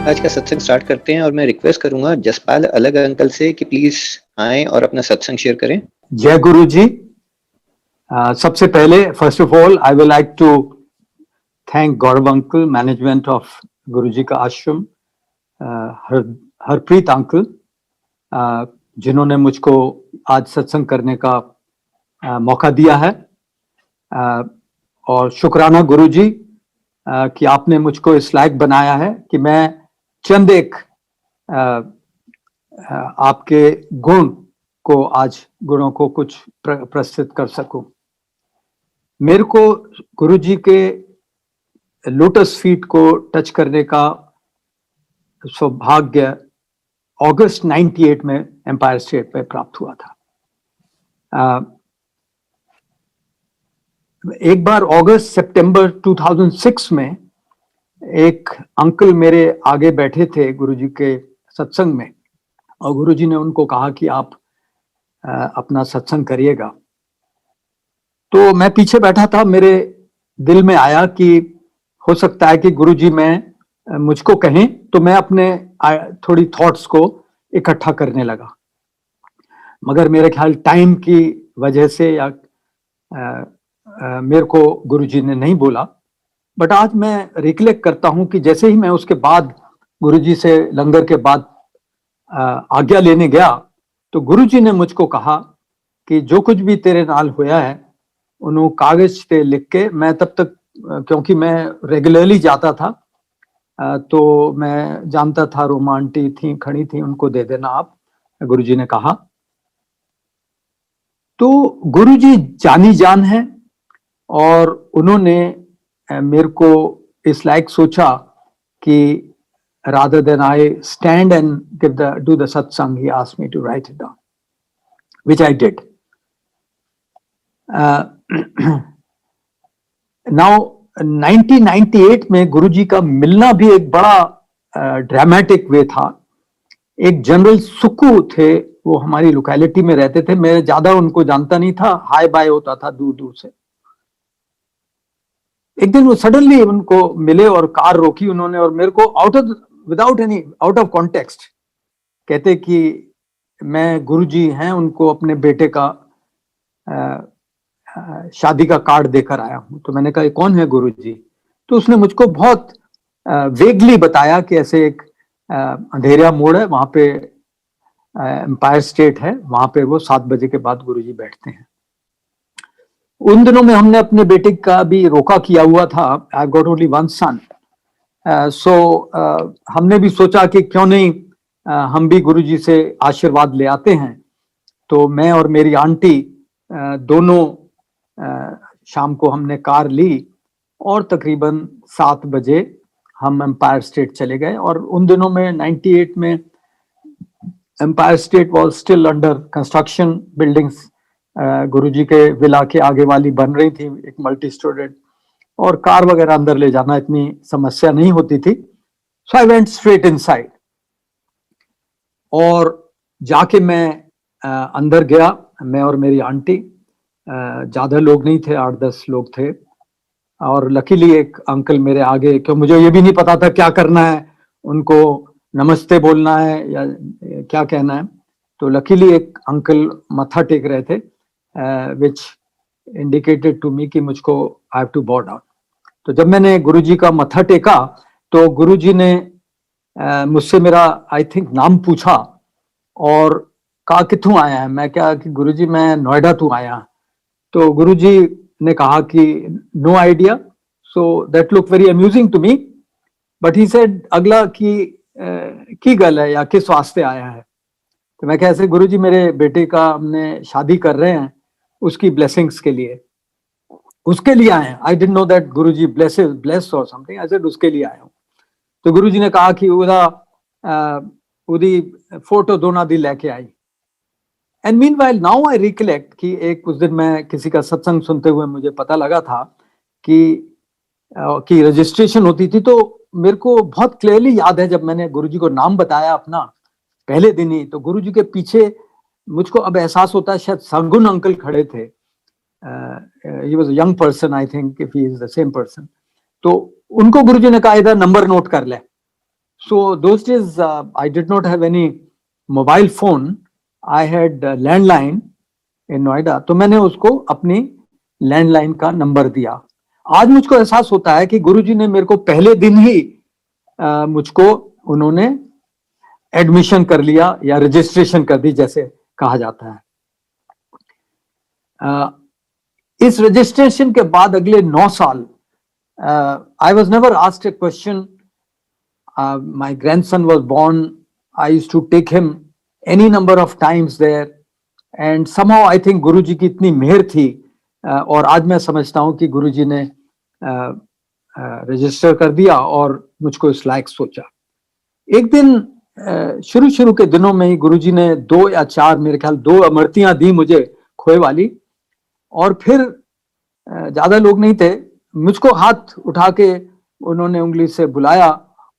आज का सत्संग स्टार्ट करते हैं और मैं रिक्वेस्ट करूंगा जसपाल अलग अंकल से कि प्लीज आएं और अपना सत्संग शेयर करें। जय गुरु जी। सबसे पहले first of all I will like to thank Gaurav uncle, management of Guru ji का आश्रम, हरप्रीत अंकल, जिन्होंने मुझको आज सत्संग करने का मौका दिया है। और शुक्राना गुरु जी कि आपने मुझको इस लायक बनाया है कि मैं चंद एक आपके गुण को, आज गुणों को कुछ प्रस्तुत कर सकूं। मेरे को गुरु जी के लोटस फीट को टच करने का सौभाग्य अगस्त 98 में एम्पायर स्टेट पे प्राप्त हुआ था। एक बार अगस्त सितंबर 2006 में एक अंकल मेरे आगे बैठे थे गुरुजी के सत्संग में, और गुरुजी ने उनको कहा कि आप अपना सत्संग करिएगा। तो मैं पीछे बैठा था, मेरे दिल में आया कि हो सकता है कि गुरुजी मैं मुझको कहें, तो मैं अपने थोड़ी थॉट्स को इकट्ठा करने लगा। मगर मेरे ख्याल टाइम की वजह से या मेरे को गुरुजी ने नहीं बोला। बट आज मैं रिकलेक्ट करता हूं कि जैसे ही मैं उसके बाद गुरुजी से लंगर के बाद आज्ञा लेने गया, तो गुरुजी ने मुझको कहा कि जो कुछ भी तेरे नाल होया है उन्होंने कागज पे लिख के, मैं तब तक क्योंकि मैं रेगुलरली जाता था तो मैं जानता था रोमा आंटी थी, खड़ी थी, उनको दे देना आप, गुरुजी ने कहा। तो गुरुजी जानी जान है और उन्होंने मेरे को इस लायक सोचा कि rather than I stand and do the satsang, he asked me to write it down, which I did. Now 1998 में गुरुजी का मिलना भी एक बड़ा ड्रामेटिक वे था। एक जनरल सुक्कू थे, वो हमारी लोकेलिटी में रहते थे, मैं ज्यादा उनको जानता नहीं था, हाय बाय होता था दूर दूर से। एक दिन वो सडनली उनको मिले और कार रोकी उन्होंने, और मेरे को आउट ऑफ कॉन्टेक्स्ट कहते कि मैं गुरुजी हैं, उनको अपने बेटे का शादी का कार्ड देकर आया हूं। तो मैंने कहा कौन है गुरुजी? तो उसने मुझको बहुत वेगली बताया कि ऐसे एक अंधेरिया मोड़ है, वहां पे एम्पायर स्टेट है, वहां पे वो 7 बजे के बाद गुरुजी बैठते हैं। उन दिनों में हमने अपने बेटे का भी रोका किया हुआ था। आई गॉट ओनली वन सन, सो हमने भी सोचा कि क्यों नहीं हम भी गुरुजी से आशीर्वाद ले आते हैं। तो मैं और मेरी आंटी दोनों शाम को हमने कार ली और तकरीबन 7 बजे हम एम्पायर स्टेट चले गए। और उन दिनों में 98 में empire state was still under construction, buildings Guruji के विला के आगे वाली बन रही थी, एक मल्टी स्टोरेड, और कार वगैरह अंदर ले जाना इतनी समस्या नहीं होती थी। सो आई वेंट स्ट्रेट इनसाइड और जाके मैं अंदर गया, मैं और मेरी आंटी, ज्यादा लोग नहीं थे, 8-10 लोग थे। और लकीली एक अंकल मेरे आगे, क्यों मुझे ये भी नहीं पता था क्या करना है, उनको नमस्ते बोलना है या क्या कहना है। तो लकीली एक अंकल मत्था टेक रहे थे, विच इंडिकेटेड टू मी कि मुझको I have to bow down. तो जब मैंने गुरुजी का मत्था टेका तो गुरुजी ने मुझसे मेरा आई थिंक नाम पूछा और कहा कित्थों आया है। मैं क्या कि गुरुजी मैं नोएडा तू आया। तो गुरुजी ने कहा कि no idea, so that look very amusing to me, but he said अगला की गल है या किस वास्ते आया है। तो मैं कैसे गुरुजी मेरे बेटे का हमने शादी कर रहे हैं, उसकी ब्लेसिंग्स के लिए, उसके लिए आए हैं। I didn't know that Guruji bless और समथिंग, आई सेड उसके लिए आया हूं। तो गुरुजी ने कहा कि उदी फोटो दोनों दी लेके आई। And meanwhile now I recollect कि एक उस दिन मैं किसी का सत्संग सुनते हुए मुझे पता लगा था कि रजिस्ट्रेशन होती थी। तो मेरे को बहुत क्लियरली याद है जब मैंने गुरुजी को नाम बताया अपना पहले दिन ही, तो गुरुजी के पीछे मुझको अब एहसास होता है शायद सगुन अंकल खड़े थे। He was a young person, I think if he is the same person. तो उनको गुरुजी ने कहा इधर नंबर नोट कर ले। So those days I did not have any mobile phone. I had landline in Noida. तो मैंने उसको अपनी लैंडलाइन का नंबर दिया. आज मुझको एहसास होता है कि गुरुजी ने मेरे को पहले दिन ही मुझको उन्होंने एडमिशन कर लिया या रजिस्ट्रेशन कर दी, जैसे कहा जाता है. इस रजिस्ट्रेशन के बाद अगले 9 साल I was never asked a question. My grandson was born. I used to take him any number of times there. And somehow I think Guruji की इतनी मेहर थी, और आज मैं समझता हूं कि गुरुजी ने रजिस्टर कर दिया और मुझको इस लायक सोचा. एक दिन शुरू के दिनों में ही गुरुजी ने 2 या 4 मेरे ख्याल 2 अमृतियां दी मुझे, खोए वाली. और फिर ज्यादा लोग नहीं थे, मुझको हाथ उठा के उन्होंने उंगली से बुलाया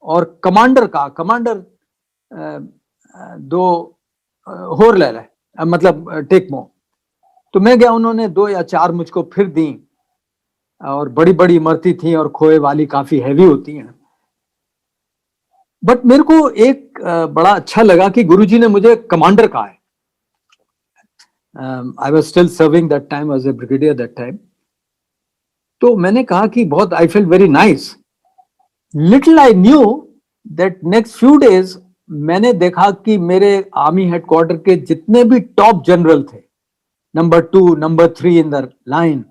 और कमांडर 2 होर ले रहे, मतलब टेक मो. तो मैं गया, उन्होंने 2 या 4 मुझको फिर दी, और बड़ी बड़ी इमरती थी और खोए वाली काफी हैवी होती हैं. बट मेरे को एक बड़ा अच्छा लगा कि गुरुजी ने मुझे कमांडर कहा है. I was still serving that time as a brigadier that time. तो मैंने कहा कि बहुत I felt very nice. Little I knew that next few days मैंने देखा कि मेरे आर्मी हेडक्वार्टर के जितने भी टॉप जनरल थे, number 2, number 3 in the line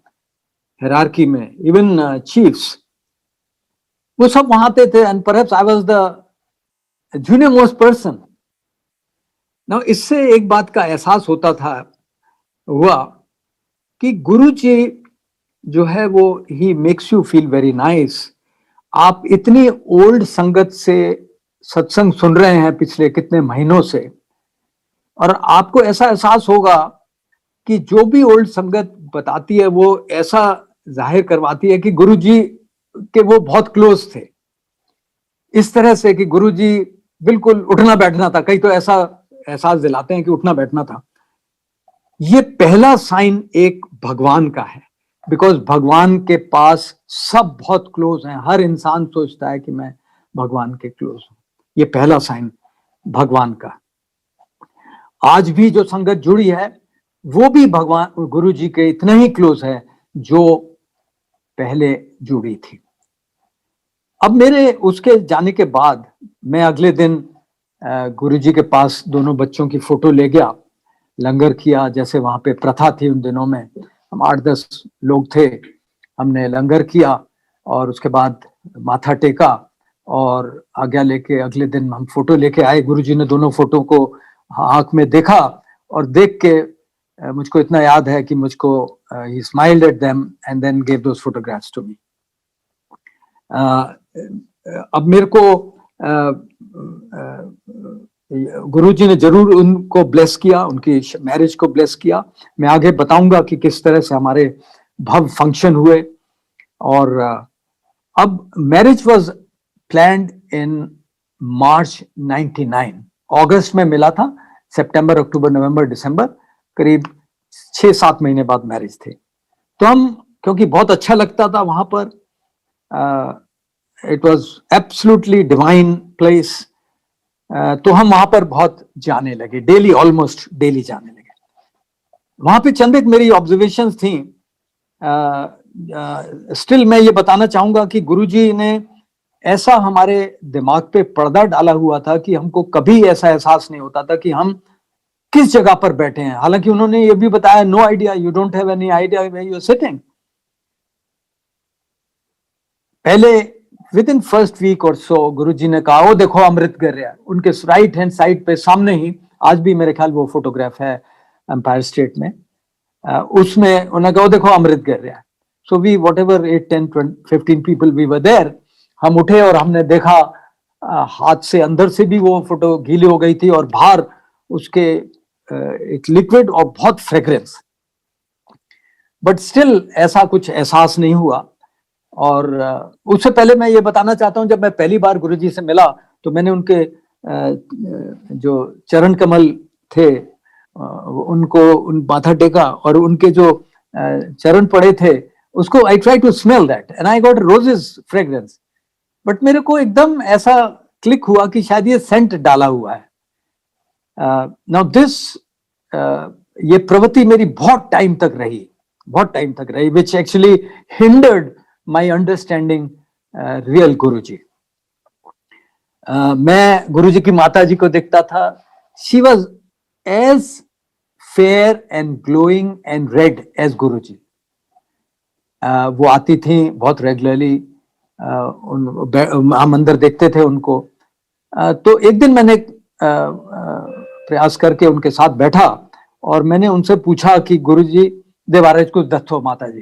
hierarchy में, इवन चीफ्स, वो सब वहां पे थे. And perhaps I was the junior most person. Now इससे एक बात का एहसास हुआ कि गुरुजी जो है वो he makes you feel very nice. आप इतनी ओल्ड संगत से सत्संग सुन रहे हैं पिछले कितने महीनों से, और आपको ऐसा एहसास होगा कि जो भी ओल्ड संगत बताती है वो ऐसा जाहिर करवाती है कि गुरुजी के वो बहुत क्लोज थे. इस तरह से कि गुरुजी बिल्कुल उठना बैठना था. कई तो ऐसा एहसास दिलाते हैं कि उठना बैठना था. ये पहला साइन एक भगवान का है, बिकॉज भगवान के पास सब बहुत क्लोज हैं. हर इंसान सोचता है कि मैं भगवान के क्लोज हूं. ये पहला साइन भगवान का. आज भी जो संगत जुड़ी है वो भी भगवान गुरुजी के इतने ही क्लोज है जो पहले जुड़ी थी. अब मेरे उसके जाने के बाद मैं अगले दिन गुरुजी के पास दोनों बच्चों की फोटो ले गया. लंगर किया, जैसे वहां पे प्रथा थी उन दिनों में. हम 8-10 लोग थे, हमने लंगर किया और उसके बाद माथा टेका और आज्ञा लेके अगले दिन हम फोटो लेके आए. गुरुजी ने दोनों फोटो को आंख में देखा और देख के मुझको इतना याद है कि मुझको he smiled at them and then gave those photographs to me. अब मेरे को गुरुजी ने जरूर उनको ब्लेस किया, उनकी मैरिज को ब्लेस किया. मैं आगे बताऊंगा कि किस तरह से हमारे भव्य फंक्शन हुए. और अब मैरिज वाज प्लान्ड इन मार्च 99. अगस्त में मिला था. सितंबर, अक्टूबर, नवंबर, दिसंबर, करीब 6-7 महीने बाद मैरिज थे. तो हम, क्योंकि बहुत अच्छा लगता था वहां पर, it was absolutely divine place, तो हम वहां पर बहुत जाने लगे. डेली, ऑलमोस्ट डेली जाने लगे. वहां पे चंद एक मेरी ऑब्जर्वेशंस थी. स्टिल मैं ये बताना चाहूंगा कि गुरुजी ने ऐसा हमारे दिमाग पे पर्दा डाला हुआ था कि हमको कभी ऐसा एहसास नहीं होता था कि हम किस जगह पर बैठे हैं. हालांकि उन्होंने ये भी बताया, no idea, you don't have any idea where you are sitting. पहले विद इन फर्स्ट वीक और सो गुरुजी ने कहा, वो देखो अमृत गिर रहा है. उनके राइट हैंड साइड पे सामने ही, आज भी मेरे ख्याल वो फोटोग्राफ है एम्पायर स्टेट में, उसमें उन्होंने कहा, वो देखो अमृत गिर रहा है. So we whatever 8, 10, 15 people we were there, हम उठे और हमने देखा हाथ से अंदर से भी वो फोटो गीली हो गई थी और बाहर उसके एक लिक्विड और बहुत फ्रेग्रेंस. बट स्टिल ऐसा कुछ एहसास नहीं हुआ. और उससे पहले मैं ये बताना चाहता हूं, जब मैं पहली बार गुरुजी से मिला तो मैंने उनके जो चरण कमल थे उनको उन माथा टेका और उनके जो चरण पड़े थे उसको I try to smell that and I got roses fragrance. But मेरे को एकदम ऐसा क्लिक हुआ कि शायद ये सेंट डाला हुआ है. नाउ दिस ये प्रवृत्ति मेरी बहुत टाइम तक रही, which actually hindered my understanding real Guruji. मैं गुरुजी की माता जी को देखता था. She was as fair and glowing and red as Guruji. वो आती थी बहुत रेगुलरली, हम अंदर देखते थे उनको. तो एक दिन मैंने प्रयास करके उनके साथ बैठा और मैंने उनसे पूछा कि गुरुजी देवाराज को दत्तो माता जी.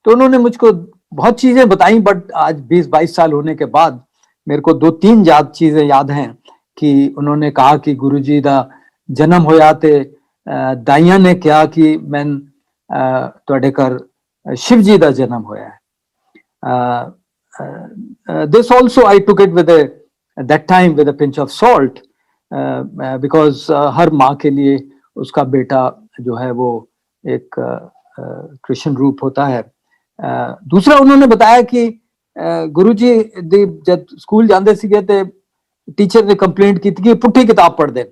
तो उन्होंने मुझको बहुत चीजें बताई, बट आज 20-22 साल होने के बाद मेरे को 2-3 चीजें याद हैं कि उन्होंने कहा कि गुरुजी दा जन्म होया ते दाइया ने कहा कि मैं तुहाडे घर शिव जी दा जन्म होया है. This also I took it with that time with a pinch of salt, because हर माँ के लिए उसका बेटा जो है वो एक कृष्ण रूप होता है. दूसरा उन्होंने बताया कि गुरुजी जब स्कूल जाते सीगे ते टीचर ने कंप्लेंट की थी कि पुट्ठी किताब पढ़ दे.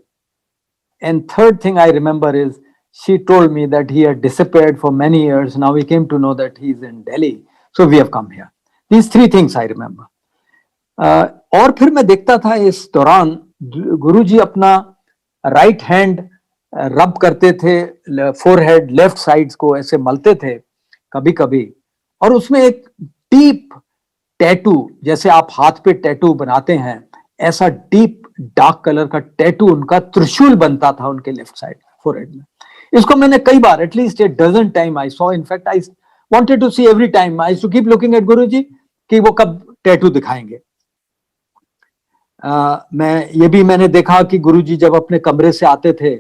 And third thing I remember is she told me that he had disappeared for many years. Now we came to know that he is in Delhi, so we have come here. These 3 things I remember. और फिर मैं देखता था इस दौरान गुरुजी अपना right hand रब करते थे, फोरहेड लेफ्ट साइड्स को ऐसे मलते थे कभी कभी, और उसमें एक डीप टैटू, जैसे आप हाथ पे टैटू बनाते हैं, ऐसा डीप डार्क कलर का टैटू उनका त्रिशूल बनता था उनके लेफ्ट साइड फोरहेड में. इसको मैंने कई बार, at least a dozen time I saw. In fact I wanted to see every time. I to keep looking at Guruji कि वो कब टैटू दिखाएंगे. मैंने देखा कि गुरुजी जब अपने कमरे से आते थे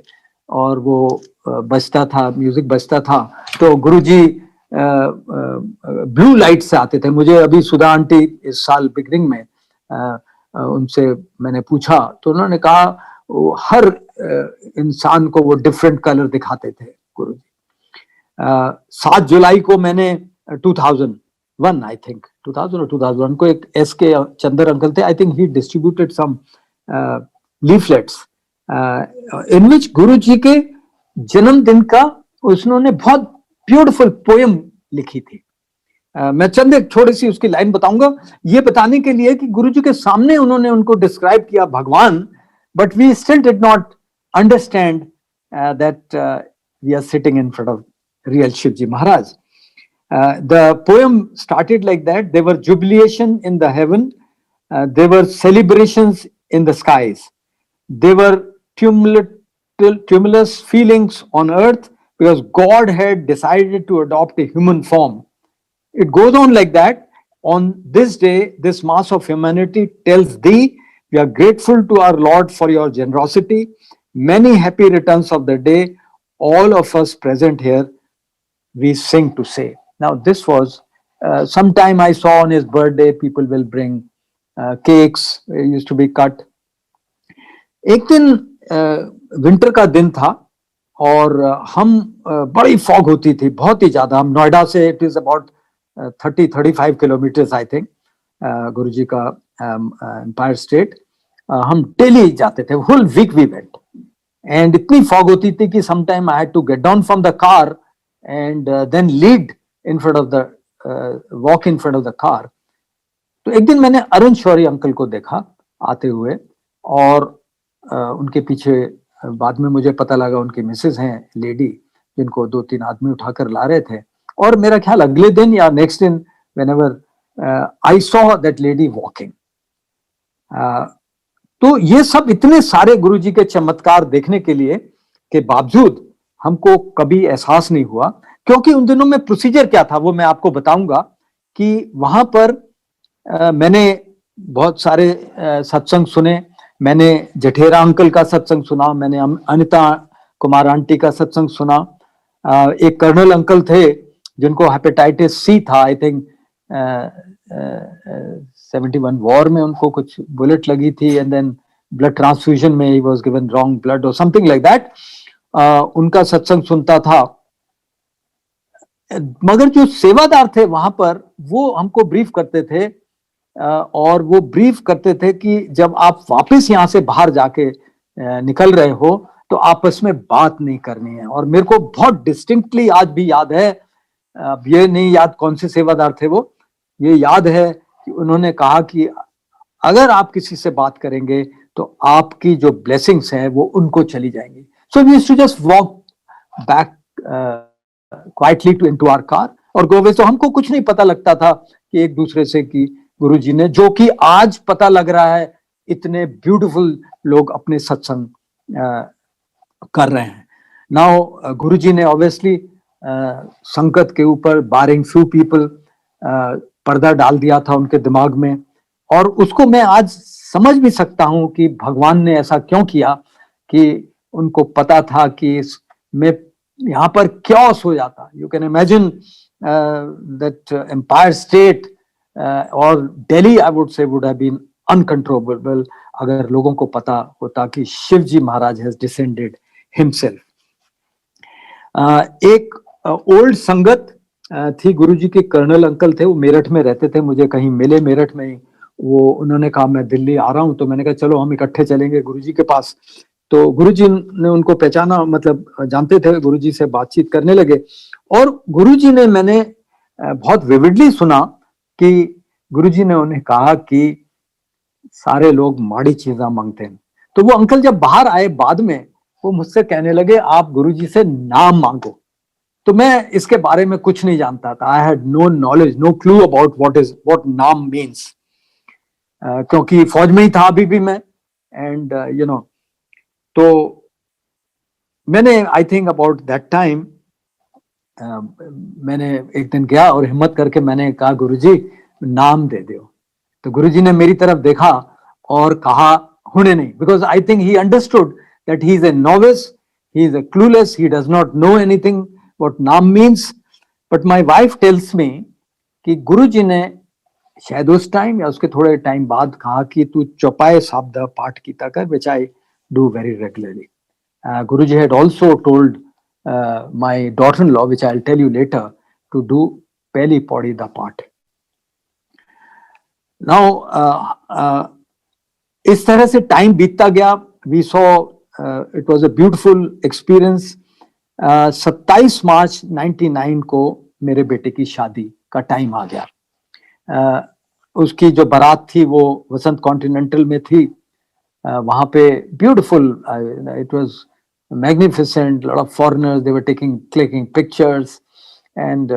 और वो बजता था, म्यूजिक बजता था, तो गुरुजी ब्लू लाइट से आते थे. मुझे अभी सुधा आंटी इस साल बिगनिंग में उनसे मैंने पूछा तो उन्होंने कहा वो हर इंसान को वो डिफरेंट कलर दिखाते थे गुरुजी. 7 जुलाई को मैंने 2001 आई थिंक 2000 और 2001 को एक एसके चंदर अंकल थे, I think he distributed some leaflets in which Guruji के जन्मदिन का उन्होंने बहुत ब्यूटीफुल पोएम लिखी थी. मैं चंद एक थोड़ी सी उसकी लाइन बताऊंगा, ये बताने के लिए कि गुरुजी के सामने उन्होंने उनको डिस्क्राइब किया भगवान, but we still did not understand that we are sitting in front of real Shivji Maharaj. The poem started like that. There were jubilation in the heaven. There were celebrations in the skies. There were tumultuous feelings on earth because God had decided to adopt a human form. It goes on like that. On this day, this mass of humanity tells thee, we are grateful to our Lord for your generosity. Many happy returns of the day. All of us present here, we sing to say. Now, this was sometime I saw on his birthday, people will bring cakes, used to be cut. एक दिन winter का दिन था और हम बड़ी fog होती थी, बहुत ही ज्यादा. हम नोएडा से, it is about 30-35 kilometres I think, Guruji का एम्पायर स्टेट. हम डेली जाते थे, whole week we went. And इतनी फॉग होती थी कि sometime I had to get down from the car and then lead in front of the walk in front of the car. तो एक दिन मैंने अरुण शौरी अंकल को देखा आते हुए, और उनके पीछे बाद में मुझे पता लगा उनकी मिसेस हैं लेडी, जिनको 2-3 आदमी उठाकर ला रहे थे. और मेरा ख्याल अगले दिन या नेक्स्ट दिन whenever I saw that lady walking. तो ये सब इतने सारे गुरुजी के चमत्कार देखने के लिए के बावजूद हमको कभी एहसास नहीं हुआ, क्योंकि उन दिनों में प्रोसीजर क्या था वो मैं आपको बताऊंगा. कि वहां पर मैंने बहुत सारे सत्संग सुने. मैंने जठेरा अंकल का सत्संग सुना, मैंने अनिता कुमार आंटी का सत्संग सुना. एक कर्नल अंकल थे जिनको हेपेटाइटिस सी था, आई थिंक 71 वॉर में उनको कुछ बुलेट लगी थी, एंड देन ब्लड ट्रांसफ्यूजन में he was given wrong blood और समथिंग लाइक दैट. उनका सत्संग सुनता था. मगर जो सेवादार थे वहां पर, वो हमको ब्रीफ करते थे और वो ब्रीफ करते थे कि जब आप वापस यहाँ से बाहर जाके निकल रहे हो तो आपस में बात नहीं करनी है। और मेरे को बहुत डिस्टिंक्टली आज भी याद है, अब ये नहीं याद कौन से सेवादार थे वो, ये याद है कि उन्होंने कहा कि अगर आप किसी से बात करेंगे तो आपकी जो ब्लेसिंग्स हैं वो उनको चली जाएंगी। So we used to just walk back quietly to into our car और गोवे। तो हमको कुछ नहीं पता लगता था कि एक दूसरे से कि गुरुजी ने, जो कि आज पता लग रहा है इतने ब्यूटीफुल लोग अपने सत्संग कर रहे हैं। नाउ गुरुजी ने ऑब्वियसली संगत के ऊपर बारिंग फ्यू पीपल पर्दा डाल दिया था उनके दिमाग में, और उसको मैं आज समझ भी सकता हूं कि भगवान ने ऐसा क्यों किया, कि उनको पता था कि मैं यहाँ पर क्योस हो जाता। You can imagine that empire state और Delhi I would say would have been uncontrollable अगर लोगों को पता होता कि Shiv ji Maharaj has descended himself. एक ओल्ड संगत थी, गुरुजी के कर्नल अंकल थे, वो मेरठ में रहते थे, मुझे कहीं मिले मेरठ में ही। वो उन्होंने कहा मैं दिल्ली आ रहा हूँ, तो मैंने कहा चलो हम इकट्ठे चलेंगे गुरुजी के पास। तो गुरुजी ने उनको पहचाना, मतलब जानते थे, गुरुजी से बातचीत करने लगे। और गुरुजी ने, मैंने बहुत विविडली सुना कि गुरुजी ने उन्हें कहा कि सारे लोग माड़ी चीजा मांगते हैं। तो वो अंकल जब बाहर आए बाद में, वो मुझसे कहने लगे आप गुरुजी से नाम मांगो। तो मैं इसके बारे में कुछ नहीं जानता था। I had no knowledge, no clue about what नाम मीन्स, क्योंकि फौज में ही था अभी भी मैं, एंड यू नो। तो मैंने I think about that time मैंने एक दिन गया और हिम्मत करके मैंने कहा गुरुजी नाम दे दो। तो गुरुजी ने मेरी तरफ देखा और कहा हुणे नहीं, because I think he understood that he is a novice, he is a clueless, he does not know anything what नाम means. But my wife tells me कि गुरुजी ने शायद उस टाइम या उसके थोड़े टाइम बाद कहा कि तू चौपाई शब्द पाठ कीता कर, which I do very regularly. Guruji had also told my daughter-in-law, which I'll tell you later, to do Pehli Pauri da Path. Now, इस तरह से टाइम बीतता गया। We saw it was a beautiful experience. 27 मार्च 99 को मेरे बेटे की शादी का टाइम आ गया। उसकी जो बारात थी वो वसंत कॉन्टिनेंटल में थी। वहां पे beautiful, it was magnificent, lot of foreigners, they were clicking pictures, and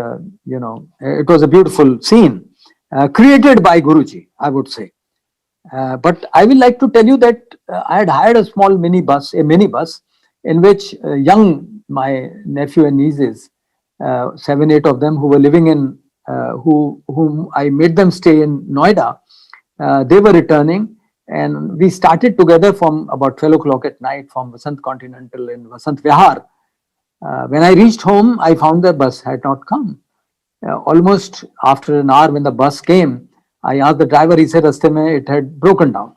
you know it was a beautiful scene created by Guruji, I would say. But I will like to tell you that I had hired a small minibus in which my nephew and nieces, 7-8 of them who were living in, whom I made them stay in Noida, they were returning, and we started together from about 12 o'clock at night from Vasant Continental in Vasant Vihar. When I reached home, I found the bus had not come. Almost after an hour when the bus came, I asked the driver, he said, Raste mein it had broken down.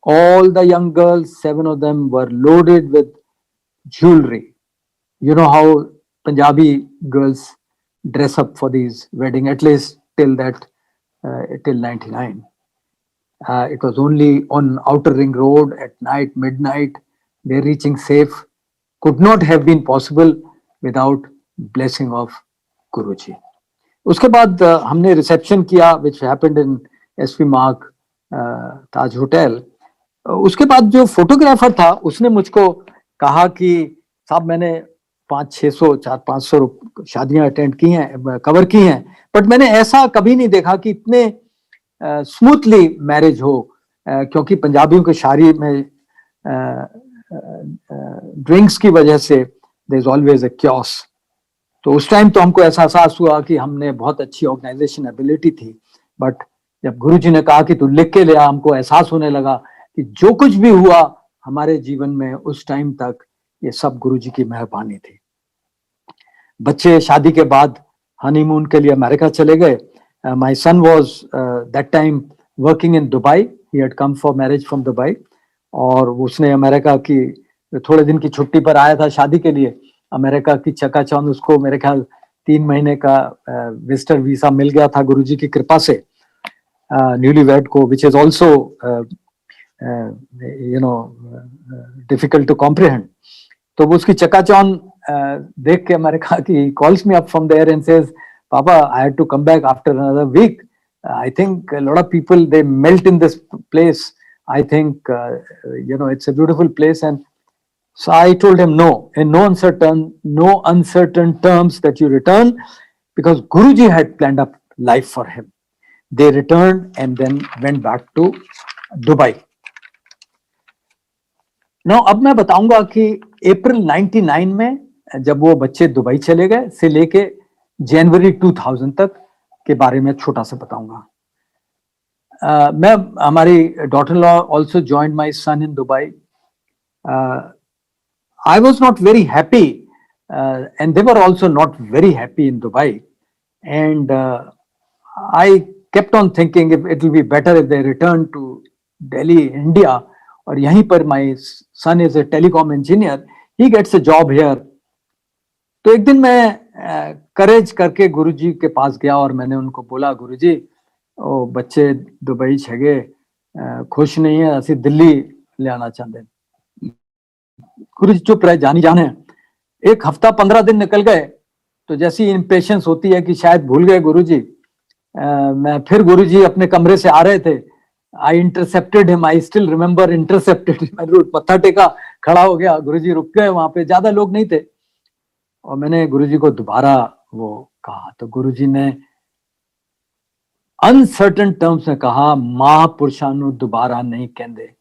All the young girls, 7 of them, were loaded with jewelry. You know how Punjabi girls dress up for these wedding, at least till 99. It was only on Outer Ring Road at night, midnight. They're reaching safe. Could not have been possible without blessing of Guruji. उसके बाद हमने reception किया, which happened in SP मार्ग ताज hotel. उसके बाद जो photographer था उसने मुझको कहा कि साहब मैंने 500-600 शादियां अटेंड की हैं, कवर की हैं, बट मैंने ऐसा कभी नहीं देखा कि इतने स्मूथली मैरिज हो, क्योंकि पंजाबियों के शादी में ड्रिंक्स की वजह से there is always a chaos. तो उस टाइम तो हमको ऐसा एहसास हुआ कि हमने बहुत अच्छी ऑर्गेनाइजेशन एबिलिटी थी, बट जब गुरुजी ने कहा कि तू लिख के ले आ, हमको एहसास होने लगा कि जो कुछ भी हुआ हमारे जीवन में उस टाइम तक ये सब गुरुजी की मेहरबानी थी। बच्चे शादी के बाद हनीमून के लिए अमेरिका चले गए। My son was that time working in Dubai, he had come for marriage from Dubai, और उसने अमेरिका की थोड़े दिन की छुट्टी पर आया था शादी के लिए। अमेरिका की चकाचौंध उसको मेरे ख्याल 3 महीने का विजिटर वीजा मिल गया था गुरुजी की कृपा से। newlywed को, which is also difficult to comprehend. तो वो उसकी चकाचौंध देख के हमारे कहा कि calls me up from there and says, Papa, I had to come back after another week. I think a lot of people, they melt in this place. I think it's a beautiful place. And so I told him, no, in no uncertain terms that you return, because Guruji had planned up life for him. They returned and then went back to Dubai. Now, अब मैं बताऊंगा कि अप्रैल 99 में जब वो बच्चे Dubai चले गए से लेके जनवरी 2000 तक के बारे में छोटा सा बताऊंगा. मैं हमारी daughter law also joined my son in Dubai. I was not very happy, and they were also not very happy in Dubai. And I kept on thinking if it will be better if they return to Delhi, India, और यहीं पर my son is a telecom engineer, he gets a job here. तो एक दिन मैं करेज करके गुरुजी के पास गया और मैंने उनको बोला, गुरुजी ओ बच्चे दुबई छगे खुश नहीं है, ਅਸੀਂ दिल्ली ले आना चाहते हैं. गुरुजी चुप रहे, जानी जाने. एक हफ्ता 15 दिन निकल गए तो जैसी इम्पेशंस होती है कि शायद भूल गए गुरुजी. मैं फिर गुरुजी अपने कमरे से आ रहे थे. I intercepted him, I still remember intercepted. मैंने मत्था टेका, खड़ा हो गया. गुरुजी रुक गए, वहां पे ज्यादा लोग नहीं थे और मैंने गुरुजी को दोबारा वो कहा तो गुरुजी ने अनसर्टन टर्म्स में कहा, महापुरुषां नूं दोबारा नहीं कहंदे,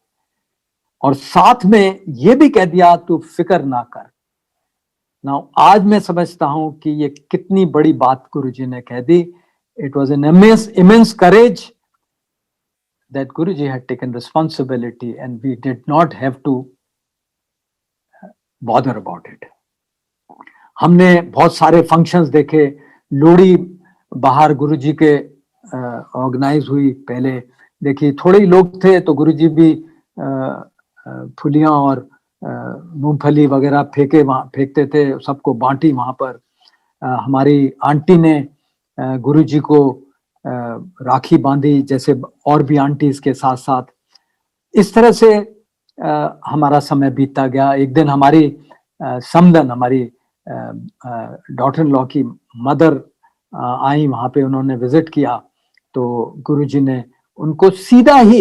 और साथ में ये भी कह दिया तू फिक्र ना कर. नाउ आज मैं समझता हूं कि ये कितनी बड़ी बात गुरुजी ने कह दी. It was an immense courage that Guruji had taken responsibility and we did not have to bother about it. हमने बहुत सारे फंक्शंस देखे. लोहड़ी बाहर गुरुजी के ऑर्गेनाइज हुई. पहले देखिए थोड़े ही लोग थे तो गुरुजी भी फुलियां और मूंगफली वगैरह फेंकते थे, सबको बांटी वहां पर. हमारी आंटी ने गुरुजी को राखी बांधी, जैसे और भी आंटीज के साथ साथ. इस तरह से हमारा समय बीतता गया. एक दिन हमारी समदन, हमारी डॉटर लॉ की मदर आई वहां पे, उन्होंने विजिट किया तो गुरुजी ने उनको सीधा ही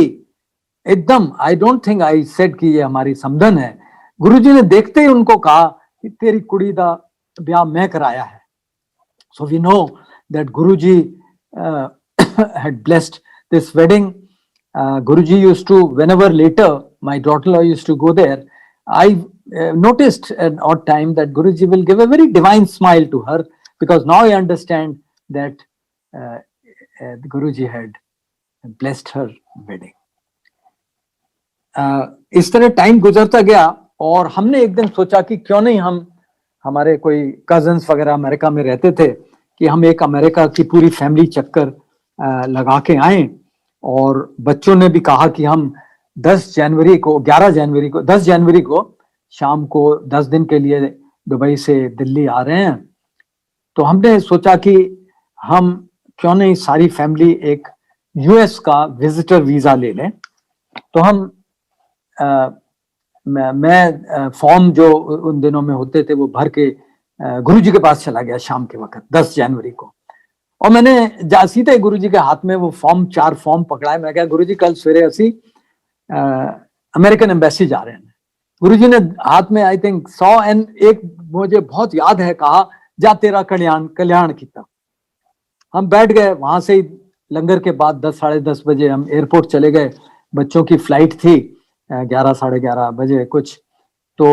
एकदम, I don't think I said कि ये हमारी समदन है, गुरुजी ने देखते ही उनको कहा कि तेरी कुड़ी दा ब्याह मैं कराया है. So we know that Guruji had blessed this wedding. Guruji used to, whenever later my daughter-in-law used to go there, I noticed an odd time that Guruji will give a very divine smile to her, because now I understand that Guruji had blessed her wedding. इस तरह time गुजरता गया और हमने एक दिन सोचा कि क्यों नहीं हम, हमारे कोई कजन्स वगैरह अमेरिका में रहते थे, कि हम एक अमेरिका की पूरी फैमिली चक्कर लगा के आए. और बच्चों ने भी कहा कि हम 10 जनवरी को शाम को 10 दिन के लिए दुबई से दिल्ली आ रहे हैं. तो हमने सोचा कि हम क्यों नहीं सारी फैमिली एक यूएस का विजिटर वीजा ले लें. तो हम मैं फॉर्म जो उन दिनों में होते थे वो भर के गुरुजी के पास चला गया शाम के वक्त 10 जनवरी को. और मैंने सीधे गुरुजी के हाथ में वो फॉर्म 4 फॉर्म पकड़ाए. मैं कहा गुरुजी कल सवेरे असी अमेरिकन एम्बेसी जा रहे हैं. गुरुजी ने हाथ में आई थिंक 100 एंड एक मुझे बहुत याद है कहा, जा तेरा कल्याण किया. हम बैठ गए. वहां से ही लंगर के बाद 10 साढ़े 10 बजे हम एयरपोर्ट चले गए. बच्चों की फ्लाइट थी 11 साढ़े 11 बजे कुछ. तो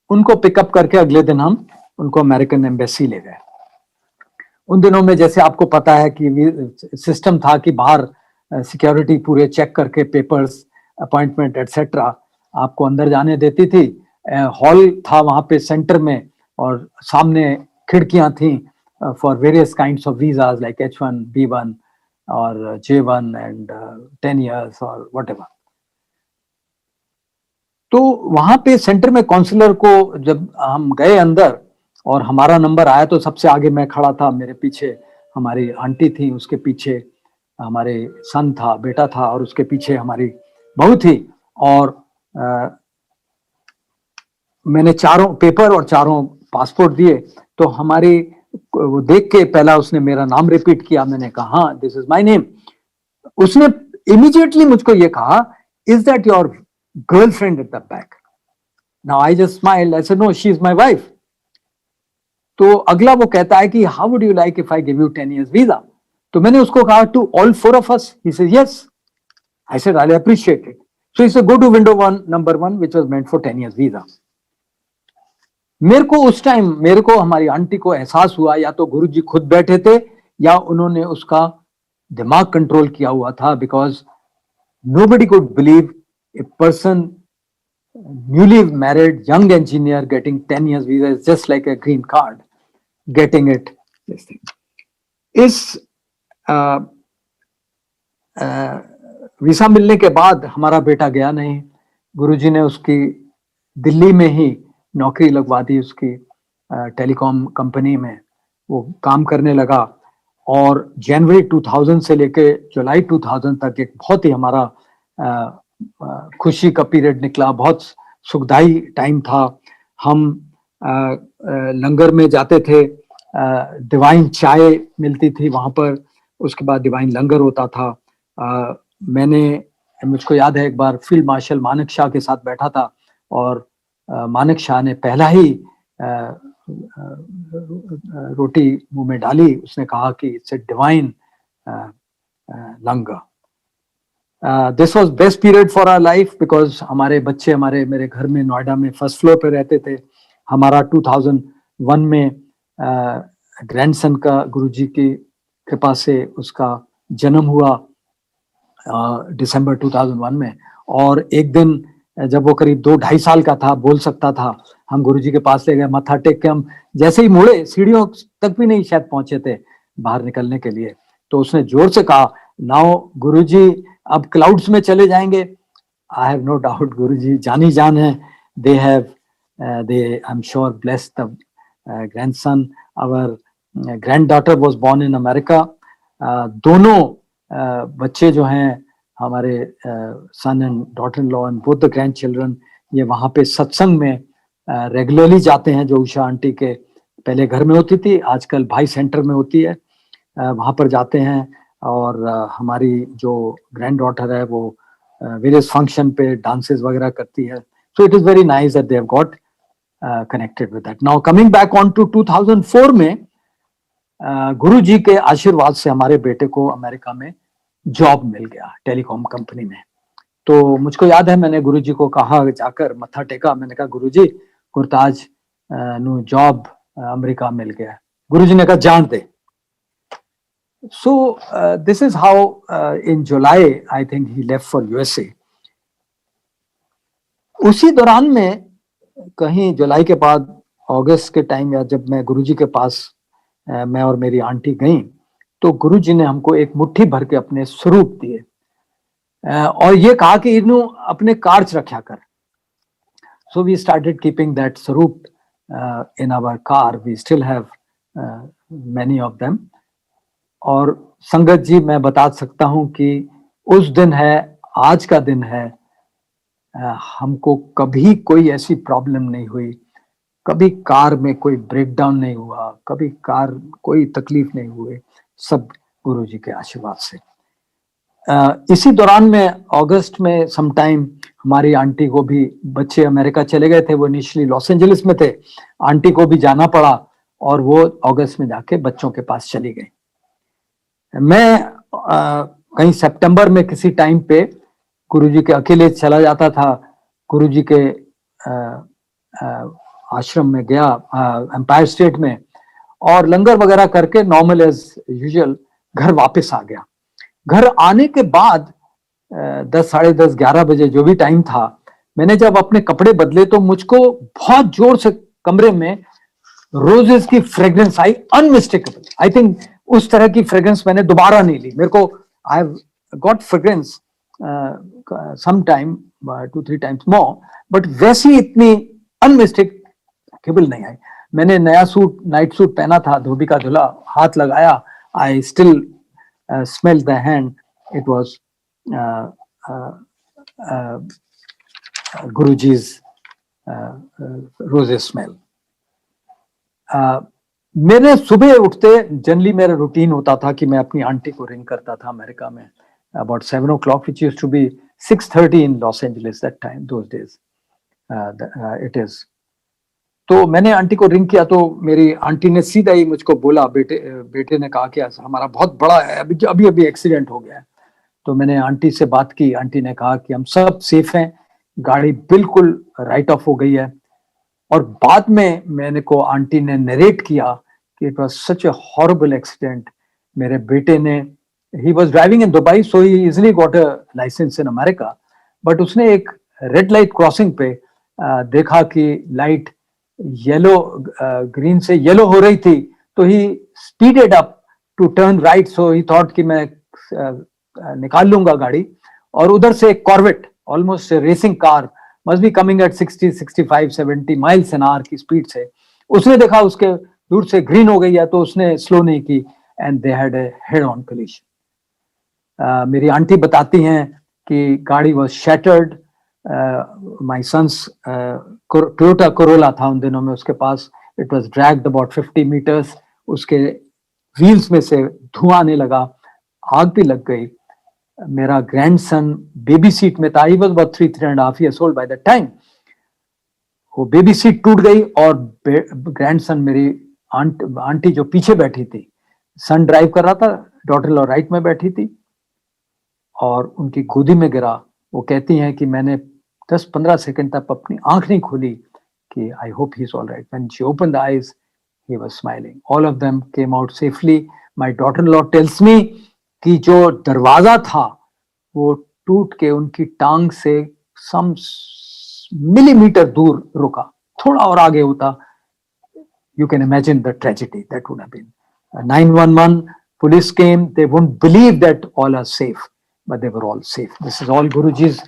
उनको पिकअप करके अगले दिन हम उनको अमेरिकन एम्बेसी ले गए. उन दिनों में जैसे आपको पता है कि सिस्टम था कि बाहर सिक्योरिटी पूरे चेक करके पेपर्स, अपॉइंटमेंट एटसेट्रा आपको अंदर जाने देती थी. हॉल था वहां पे सेंटर में और सामने खिड़कियां थी for various kinds of visas like H1, B1 और J1 एंड 10 years और व्हाटएवर. तो वहां पे सेंटर में काउंसलर को जब हम गए अंदर और हमारा नंबर आया तो सबसे आगे मैं खड़ा था, मेरे पीछे हमारी आंटी थी, उसके पीछे हमारे सन था, बेटा था, और उसके पीछे हमारी बहू थी। और मैंने चारों पेपर और चारों पासपोर्ट दिए, तो हमारी वो देख के पहला उसने मेरा नाम रिपीट किया। मैंने कहा हाँ, दिस इज माय नेम। उसने इमीडिएटली मुझको ये कहा, is that your girlfriend at the back? Now I just smiled, I said no, she is my wife. तो अगला वो कहता है कि how would you like if I give you 10 years visa? तो मैंने उसको कहा to all 4 of us? He said yes. I said I'll appreciate it. So he said go to window 1, number 1, which was meant for 10 years visa. मेरे को उस time, मेरे को हमारी आंटी को एहसास हुआ, या तो गुरुजी खुद बैठे थे या उन्होंने उसका दिमाग कंट्रोल किया हुआ था, because nobody could believe a person newly married young engineer getting 10 years visa is just like a green card getting it. This thing. इस वीसा मिलने के बाद हमारा बेटा गया नहीं, गुरुजी ने उसकी दिल्ली में ही नौकरी लगवा दी, उसकी टेलीकॉम कंपनी में वो काम करने लगा। और जनवरी 2000 से लेके जुलाई 2000 तक एक बहुत ही हमारा खुशी का पीरियड निकला, बहुत सुखदाई टाइम था। हम लंगर में जाते थे, डिवाइन चाय मिलती थी वहां पर, उसके बाद डिवाइन लंगर होता था। मुझको याद है एक बार फील्ड मार्शल मानेक शाह के साथ बैठा था, और मानेक शाह ने पहला ही रोटी मुंह में डाली, उसने कहा कि it's a divine langar. This was best period for our life, because हमारे बच्चे मेरे घर में नोएडा में फर्स्ट फ्लोर पे रहते थे। हमारा 2001 में ग्रैंडसन का गुरुजी की कृपा से उसका जन्म हुआ दिसंबर 2001 में। और एक दिन जब वो करीब 2-2.5 साल का था, बोल सकता था, हम गुरुजी के पास ले गए, मत्था टेक के हम जैसे ही मुड़े, सीढ़ियों तक भी नहीं शायद पहुंचे थे बाहर निकलने के लिए, तो उसने जोर से कहा, नाउ गुरुजी अब क्लाउड्स में चले जाएंगे। I have no doubt Guruji जानी जान है, they I am sure bless the grandson. Our granddaughter was born in America. दोनों बच्चे जो हैं हमारे son and daughter in law and both the grandchildren, ये वहाँ पे सत्संग में रेगुलरली जाते हैं, जो उषा आंटी के पहले घर में होती थी, आजकल भाई सेंटर में होती है, वहाँ पर जाते हैं। और हमारी जो ग्रैंड डॉटर है वो वेरियस फंक्शन पे डांसेस वगैरह करती है। So it is very nice that they have got connected with that. Now coming back on to 2004 में गुरुजी के आशीर्वाद से हमारे बेटे को अमेरिका में जॉब मिल गया टेलीकॉम कंपनी में। तो मुझको याद है मैंने गुरुजी को कहा, जाकर मत्था टेका, मैंने कहा गुरुजी गुरताज नु जॉब अमेरिका मिल गया। गुरुजी ने कहा जान दे। So this is how in July I think he left for USA. उसी दौरान में कहीं जुलाई के बाद अगस्त के टाइम, या जब मैं गुरुजी के पास मैं और मेरी आंटी गई, तो गुरुजी ने हमको एक मुट्ठी भर के अपने स्वरूप दिए और ये कहा कि इन्हू अपने कार्ड्स रखा कर। So we started keeping that swaroop in our car. We still have many of them. और संगत जी, मैं बता सकता हूं कि उस दिन है, आज का दिन है, हमको कभी कोई ऐसी प्रॉब्लम नहीं हुई, कभी कार में कोई ब्रेकडाउन नहीं हुआ, कभी कार कोई तकलीफ नहीं हुई, सब गुरुजी के आशीर्वाद से। इसी दौरान में अगस्त में समटाइम हमारी आंटी को भी, बच्चे अमेरिका चले गए थे, वो इनिशियली लॉस एंजलिस में थे, आंटी को भी जाना पड़ा और वो अगस्त में जाके बच्चों के पास चली गई। मैं कहीं सितंबर में किसी टाइम पे गुरुजी के अकेले चला जाता था, गुरुजी के आश्रम में गया एम्पायर स्टेट में, और लंगर वगैरह करके नॉर्मल एज यूजुअल घर वापस आ गया। घर आने के बाद 10, साढ़े 10, 11 बजे जो भी टाइम था, मैंने जब अपने कपड़े बदले तो मुझको बहुत जोर से कमरे में रोजेस की fragrance I, unmistakable. I think उस तरह की फ्रेग्रेंस मैंने दोबारा नहीं ली। मेरे को I have got fragrance some time 2-3 times more, but वैसी इतनी अनमिस्टेकेबल नहीं आई। मैंने नया सूट, नाइट सूट पहना था, धोबी का धुला, हाथ लगाया, I still smelled the hand, it was uh, uh, uh, Guruji's rose smell. मेरे सुबह उठते जनरली मेरा रूटीन होता था कि मैं अपनी आंटी को रिंग करता था अमेरिका में about 7 o'clock, which used to be 6:30 in Los Angeles that time, those days. It is. तो मैंने आंटी को रिंग किया तो मेरी आंटी ने सीधा ही मुझको बोला, बेटे ने कहा कि हमारा बहुत बड़ा है, अभी एक्सीडेंट हो गया है. तो मैंने आंटी से बात की. आंटी ने कहा कि हम सब सेफ हैं, गाड़ी बिल्कुल राइट ऑफ हो गई है. और बाद में मैंने को आंटी ने नरेट किया कि it was such a horrible accident. मेरे बेटे ने, he was driving in Dubai, so he easily got a licence in America, but उसने एक रेड लाइट क्रॉसिंग पे देखा कि लाइट येलो ग्रीन से येलो हो रही थी, तो he speeded up to turn right. So he thought कि मैं निकाल लूंगा गाड़ी. और उधर से एक Corvette, almost racing car, must be coming at 60, 65, 70 miles an hour की स्पीड से. उसने देखा उसके दूर से ग्रीन हो गई है, तो उसने स्लो नहीं की, and they had a head on collision. मेरी आंटी बताती हैं कि गाड़ी was shattered. My son's Toyota Corolla था उन दिनों में उसके पास. It was dragged about 50 meters. उसके व्हील्स में से धुआं आने लगा, आग भी लग गई. मेरा ग्रैंडसन बेबी सीट में था. ही was about 3.5 years old by that time. वो बेबी सीट टूट गई और ग्रैंडसन, मेरी आंटी जो पीछे बैठी थी, सन ड्राइव कर रहा था, डॉटर लॉ राइट में बैठी थी, और उनकी गोदी में गिरा. वो कहती हैं कि मैंने 10-15 सेकंड तक अपनी आंख नहीं खोली कि I hope he is all right. When she open the eyes, he was smiling. All of them came out safely. My daughter law tales me कि जो दरवाजा था वो टूट के उनकी टांग से सम मिलीमीटर दूर रुका. थोड़ा और आगे होता, you can imagine the tragedy that would have been. 911 police came. They wouldn't believe that all are safe, but they were all safe. This is all Guruji's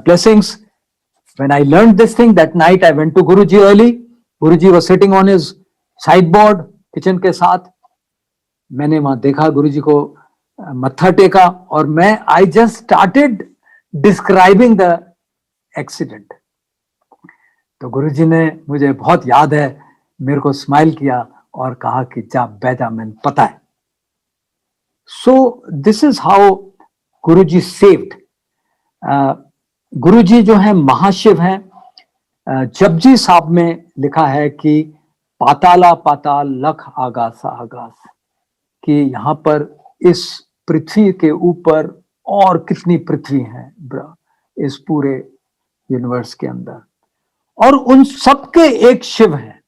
blessings. When I learned this thing that night, I went to Guruji early. Guruji was sitting on his sideboard kitchen के साथ. मैंने वहां देखा गुरुजी को, मत्था टेका, और मैं I just started describing the accident. तो गुरुजी ने, मुझे बहुत याद है, मेरे को स्माइल किया और कहा कि जा बैठा, मैंने पता है. So this is how Guruji saved. Guruji जो है महाशिव हैं. जपजी साहब में लिखा है कि पाताला पाताल लख आगासा आगास, कि यहाँ पर इस पृथ्वी के ऊपर और कितनी पृथ्वी हैं इस पूरे यूनिवर्स के अंदर, और उन सबके एक शिव हैं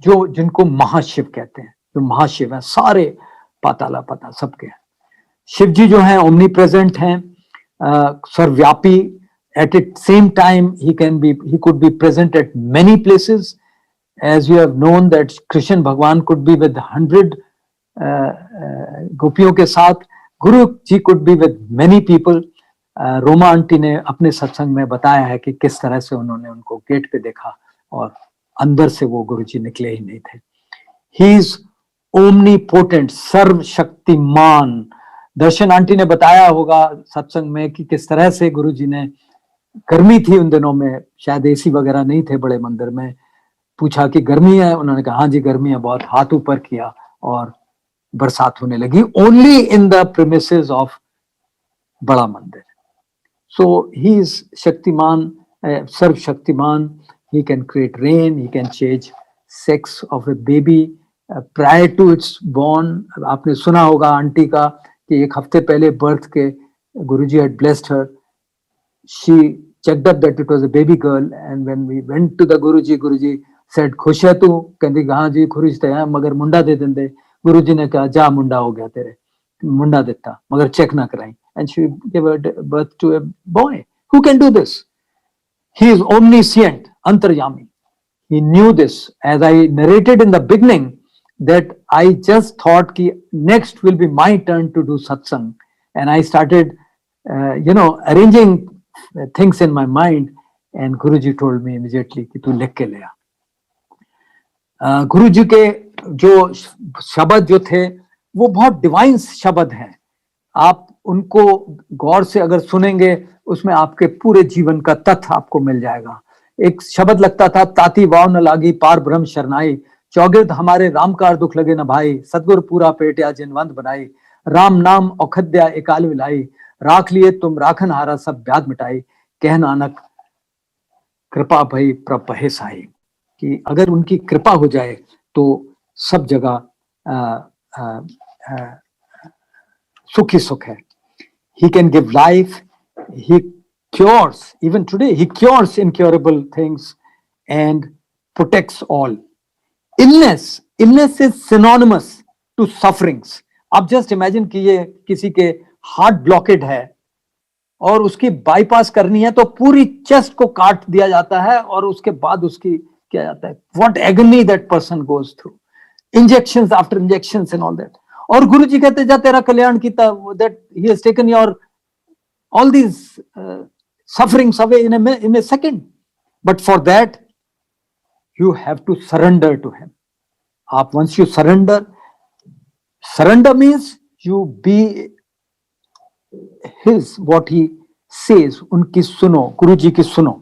जो जिनको महाशिव कहते हैं, जो महाशिव हैं. सारे पाताला पाताल सबके हैं. शिव जी जो हैं ओमनी प्रेजेंट हैं, सर्वव्यापी. At it same time he could be present at many places, as you have known that Krishna भगवान could be with 100 गोपियों के साथ. गुरु जी could be with many people. Roma aunty ने अपने सत्संग में बताया है कि किस तरह से उन्होंने उनको गेट पे देखा और अंदर से वो गुरुजी निकले ही नहीं थे. ही इज ओमनीपोटेंट, सर्वशक्तिमान. दर्शन आंटी ने बताया होगा सत्संग में कि किस तरह से गुरुजी ने, गर्मी थी उन दिनों में, शायद एसी वगैरह नहीं थे बड़े मंदिर में, पूछा कि गर्मी है, उन्होंने कहा हाँ जी गर्मी है बहुत, हाथ ऊपर किया और बरसात होने लगी. Only in the premises of बड़ा मंदिर. सो ही इज शक्तिमान, सर्वशक्तिमान. He can create rain, he can change sex of a baby prior to its born. आपने सुना होगा आंटी का कि एक हफ्ते पहले बर्थ के गुरुजी had blessed her. She checked up that it was a baby girl, and when we went to the Guruji said खुश है तू? कहती हाँ जी खुश थे हैं, मगर मुंडा दे देंदे. गुरुजी ने कहा जा मुंडा हो गया तेरे, मुंडा देता, मगर चेक ना कराई. And she gave birth to a boy. Who can do this? He is omniscient, antaryami. He knew this. As I narrated in the beginning, that I just thought कि next will be my turn to do satsang, and I started, arranging things in my mind, and Guruji told me immediately कि तू लिख के ले आ. गुरुजी के जो शब्द जो थे वो बहुत डिवाइन शब्द हैं। आप उनको गौर से अगर सुनेंगे, उसमें आपके पूरे जीवन का तथ्य आपको मिल जाएगा। एक शब्द लगता था, ताती वाव न लागी पार ब्रह्म शरनाई, चौगिर्द हमारे राम कार दुख लगे न भाई, सतगुरु पूरा पेटिया जिनवंत बनाई, राम नाम औखद्या एकाल विलाई, राख लिए तुम राखन हारा सब ब्याद मिटाई, कह नानक कृपा भई प्रभ पहे साई। कि अगर उनकी कृपा हो जाए तो सब जगह सुख ही सुख है। He can give life, he cures, even today he cures incurable things and protects all. Illness is synonymous to sufferings. आप जस्ट इमेजिन कीजिए, किसी के हार्ट ब्लॉकेड है और उसकी बाईपास करनी है, तो पूरी चेस्ट को काट दिया जाता है और उसके बाद उसकी किया जाता है। What agony that person goes through, injections after injections and all that. और गुरु जी कहते जा तेरा कल्याण कीता, that he has taken your all these sufferings away in a second. But for that you have to surrender to him. Once you surrender means you be his, what he says. उनकी सुनो, गुरु जी की सुनो,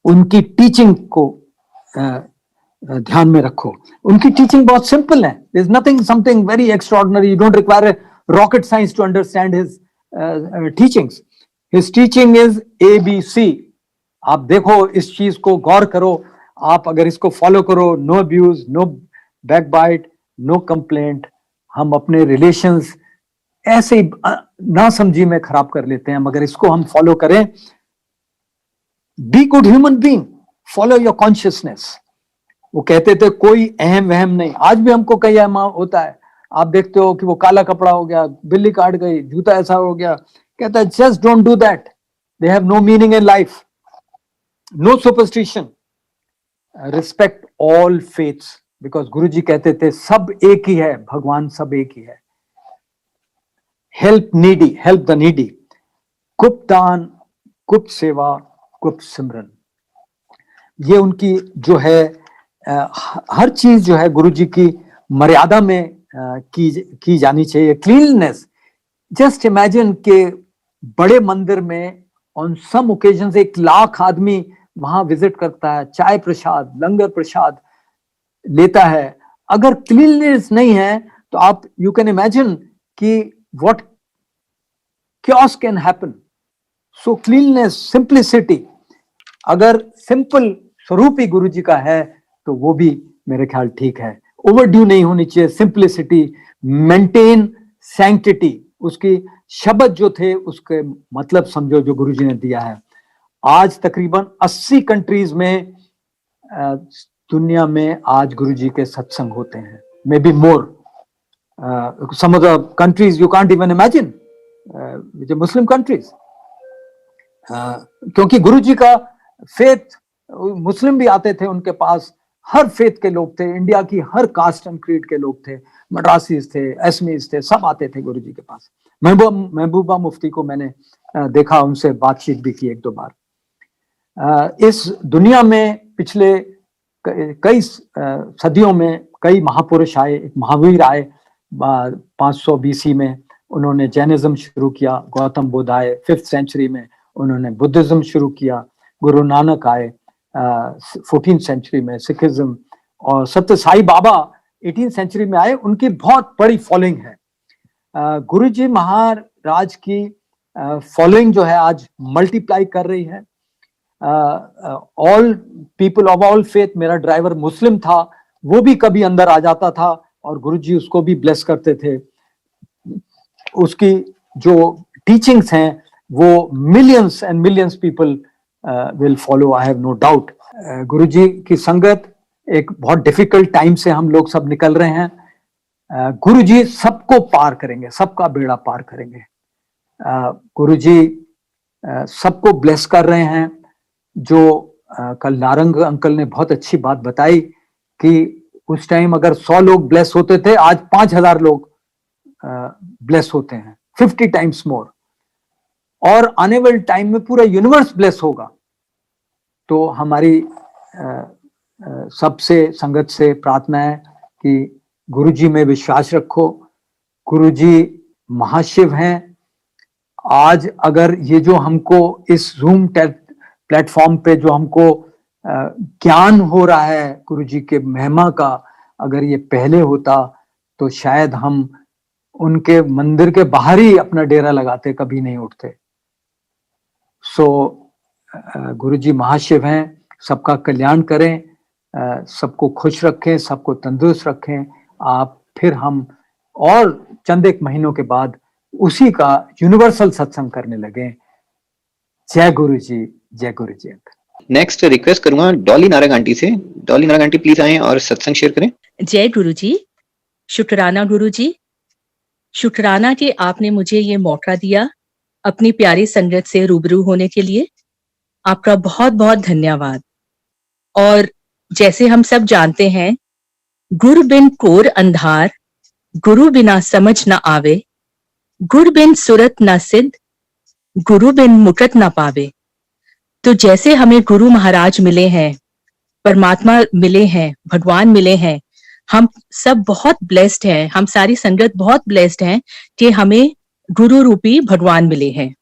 उनकी teaching को ध्यान में रखो। उनकी टीचिंग बहुत सिंपल है, there is nothing something very extraordinary. You don't require a rocket science to understand his teachings. His teaching is ABC. आप देखो, इस चीज को गौर करो, आप अगर इसको फॉलो करो, no abuse, no backbite, no complaint. हम अपने रिलेशंस ऐसे ही ना समझी में खराब कर लेते हैं, मगर इसको हम फॉलो करें। Be good human being, follow your consciousness. वो कहते थे कोई अहम वहम नहीं। आज भी हमको कई अहम होता है। आप देखते हो कि वो काला कपड़ा हो गया, बिल्ली काट गई, जूता ऐसा हो गया, कहता है just don't do that, they have no meaning in life, no superstition, respect all faiths, because Guru ji कहते थे सब एक ही है, भगवान सब एक ही है। Help needy, help the needy, गुप्त दान, गुप्त सेवा, गुप्त सिमरन। ये उनकी जो है हर चीज जो है गुरु जी की मर्यादा में की जानी चाहिए। क्लीननेस, जस्ट इमेजिन के बड़े मंदिर में ऑन सम ओकेजन 1 लाख आदमी वहां विजिट करता है, चाय प्रसाद, लंगर प्रसाद लेता है। अगर क्लीननेस नहीं है तो आप यू कैन इमेजिन कि what chaos can happen. So cleanness, simplicity, अगर सिंपल स्वरूप ही गुरु जी का है तो वो भी मेरे ख्याल ठीक है। ओवरड्यू नहीं होनी चाहिए सिंप्लिसिटी, मेंटेन सैंक्टिटी। उसकी शब्द जो थे उसके मतलब समझो जो गुरु जी ने दिया है। आज तकरीबन 80 कंट्रीज में दुनिया में आज गुरु जी के सत्संग होते हैं, may be more. Some of the countries you can't even imagine, जो मुस्लिम कंट्रीज, क्योंकि गुरु जी का फेथ, मुस्लिम भी आते थे उनके पास, हर फेथ के लोग थे, इंडिया की हर कास्ट एंड क्रीड के लोग थे, मद्रासीज थे, एसमीज थे, सब आते थे गुरु जी के पास। महबूबा मुफ्ती को मैंने देखा, उनसे बातचीत भी की 1-2 बार। इस दुनिया में पिछले कई सदियों में कई महापुरुष आए। एक महावीर आए 500 BC में, उन्होंने जैनिज्म शुरू किया। गौतम बुद्ध आए 5th सेंचुरी में, उन्होंने बुद्धिज्म शुरू किया। गुरु नानक आए 14th सेंचुरी में, सिखिज्म। और सत्य साई बाबा 18th सेंचुरी में आए, उनकी बहुत बड़ी फॉलोइंग है। गुरु जी महाराज की फॉलोइंग जो है आज मल्टीप्लाई कर रही है। All people of all faith, मेरा ड्राइवर मुस्लिम था, वो भी कभी अंदर आ जाता था और गुरु जी उसको भी ब्लेस करते थे। उसकी जो टीचिंग्स हैं वो millions and millions people will follow, I have no doubt. Guru ji की संगत, एक बहुत डिफिकल्ट टाइम से हम लोग सब निकल रहे हैं। गुरु जी सबको पार करेंगे, सबका बेड़ा पार करेंगे। गुरु जी सबको ब्लेस कर रहे हैं। जो कल नारंग अंकल ने बहुत अच्छी बात बताई कि उस टाइम अगर 100 लोग ब्लेस होते थे, आज 5000 लोग ब्लेस होते हैं, 50 टाइम्स मोर। और आने वाले टाइम में पूरा यूनिवर्स ब्लेस होगा। तो हमारी सबसे संगत से प्रार्थना है कि गुरु जी में विश्वास रखो, गुरुजी महाशिव हैं। आज अगर ये जो हमको इस जूम प्लेटफॉर्म पे जो हमको ज्ञान हो रहा है गुरुजी के महिमा का, अगर ये पहले होता तो शायद हम उनके मंदिर के बाहर ही अपना डेरा लगाते, कभी नहीं उठते। सो गुरुजी महाशिव हैं, सबका कल्याण करें, सबको खुश रखें, सबको तंदुरुस्त रखें। आप फिर हम और चंद एक महीनों के बाद उसी का यूनिवर्सल सत्संग करने लगे। जय गुरु जी, जय गुरु जी। नेक्स्ट रिक्वेस्ट करूंगा डॉली नारंग आंटी से। डॉली नारंग आंटी प्लीज आएं और सत्संग शेयर करें। जय गुरु जी, शुक्राना गुरु जी, शुक्राना कि आपने मुझे ये मौका दिया अपनी प्यारी संगत से रूबरू होने के लिए। आपका बहुत बहुत धन्यवाद। और जैसे हम सब जानते हैं, गुरु बिन कोर अंधार, गुरु बिना समझ न आवे, गुरु बिन सुरत न सिद्ध, गुरु बिन मुकट न पावे। तो जैसे हमें गुरु महाराज मिले हैं, परमात्मा मिले हैं, भगवान मिले हैं, हम सब बहुत ब्लेस्ड हैं, हम सारी संगत बहुत ब्लेस्ड हैं कि हमें गुरु रूपी भगवान मिले हैं।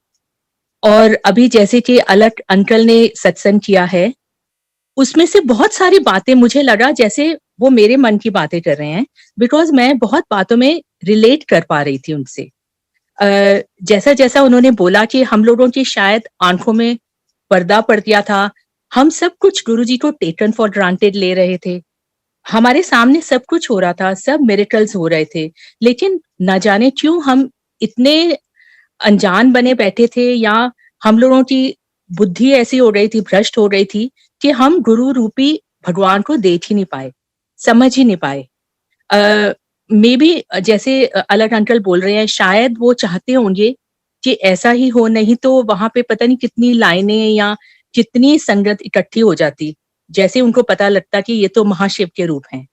और अभी जैसे कि अलग अंकल ने सत्संग किया है, उसमें से बहुत सारी बातें मुझे लगा जैसे वो मेरे मन की बातें कर रहे हैं, बिकॉज मैं बहुत बातों में रिलेट कर पा रही थी उनसे। जैसा जैसा उन्होंने बोला कि हम लोगों की शायद आंखों में पर्दा पड़ गया था, हम सब कुछ गुरुजी को टेकन फॉर ग्रांटेड ले रहे थे, हमारे सामने सब कुछ हो रहा था, सब मिरेकल्स हो रहे थे, लेकिन न जाने क्यों हम इतने अनजान बने बैठे थे, या हम लोगों की बुद्धि ऐसी हो रही थी, भ्रष्ट हो रही थी कि हम गुरु रूपी भगवान को देख ही नहीं पाए, समझ ही नहीं पाए। मे बी जैसे अलग अंकल बोल रहे हैं, शायद वो चाहते होंगे कि ऐसा ही हो, नहीं तो वहां पे पता नहीं कितनी लाइनें या कितनी संगत इकट्ठी हो जाती, जैसे उनको पता लगता कि ये तो महाशिव के रूप हैं।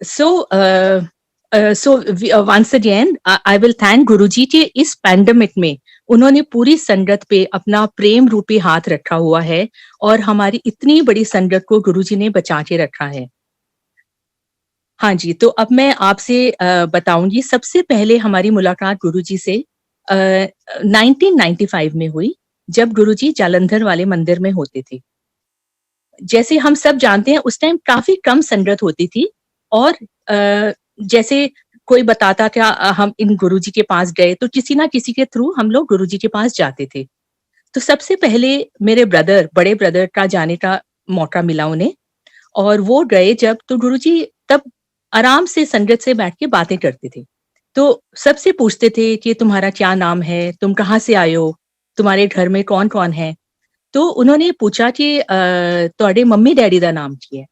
So once again I will thank Guruji कि इस पैंडेमिक में उन्होंने पूरी संगत पे अपना प्रेम रूपी हाथ रखा हुआ है और हमारी इतनी बड़ी संगत को गुरुजी ने बचा के रखा है। हाँ जी, तो अब मैं आपसे बताऊंगी। सबसे पहले हमारी मुलाकात गुरुजी से 1995 में हुई, जब गुरुजी जालंधर वाले मंदिर में होते थे। जैसे हम सब जानते हैं, उस टाइम काफी कम संगत होती थी, और जैसे कोई बताता क्या हम इन गुरुजी के पास गए, तो किसी ना किसी के थ्रू हम लोग गुरुजी के पास जाते थे। तो सबसे पहले मेरे बड़े ब्रदर का जाने का मौका मिला उन्हें, और वो गए जब, तो गुरुजी तब आराम से संगत से बैठ के बातें करते थे। तो सबसे पूछते थे कि तुम्हारा क्या नाम है, तुम कहाँ से आए हो, तुम्हारे घर में कौन कौन है। तो उन्होंने पूछा कि तुम्हारे मम्मी डैडी का नाम की है।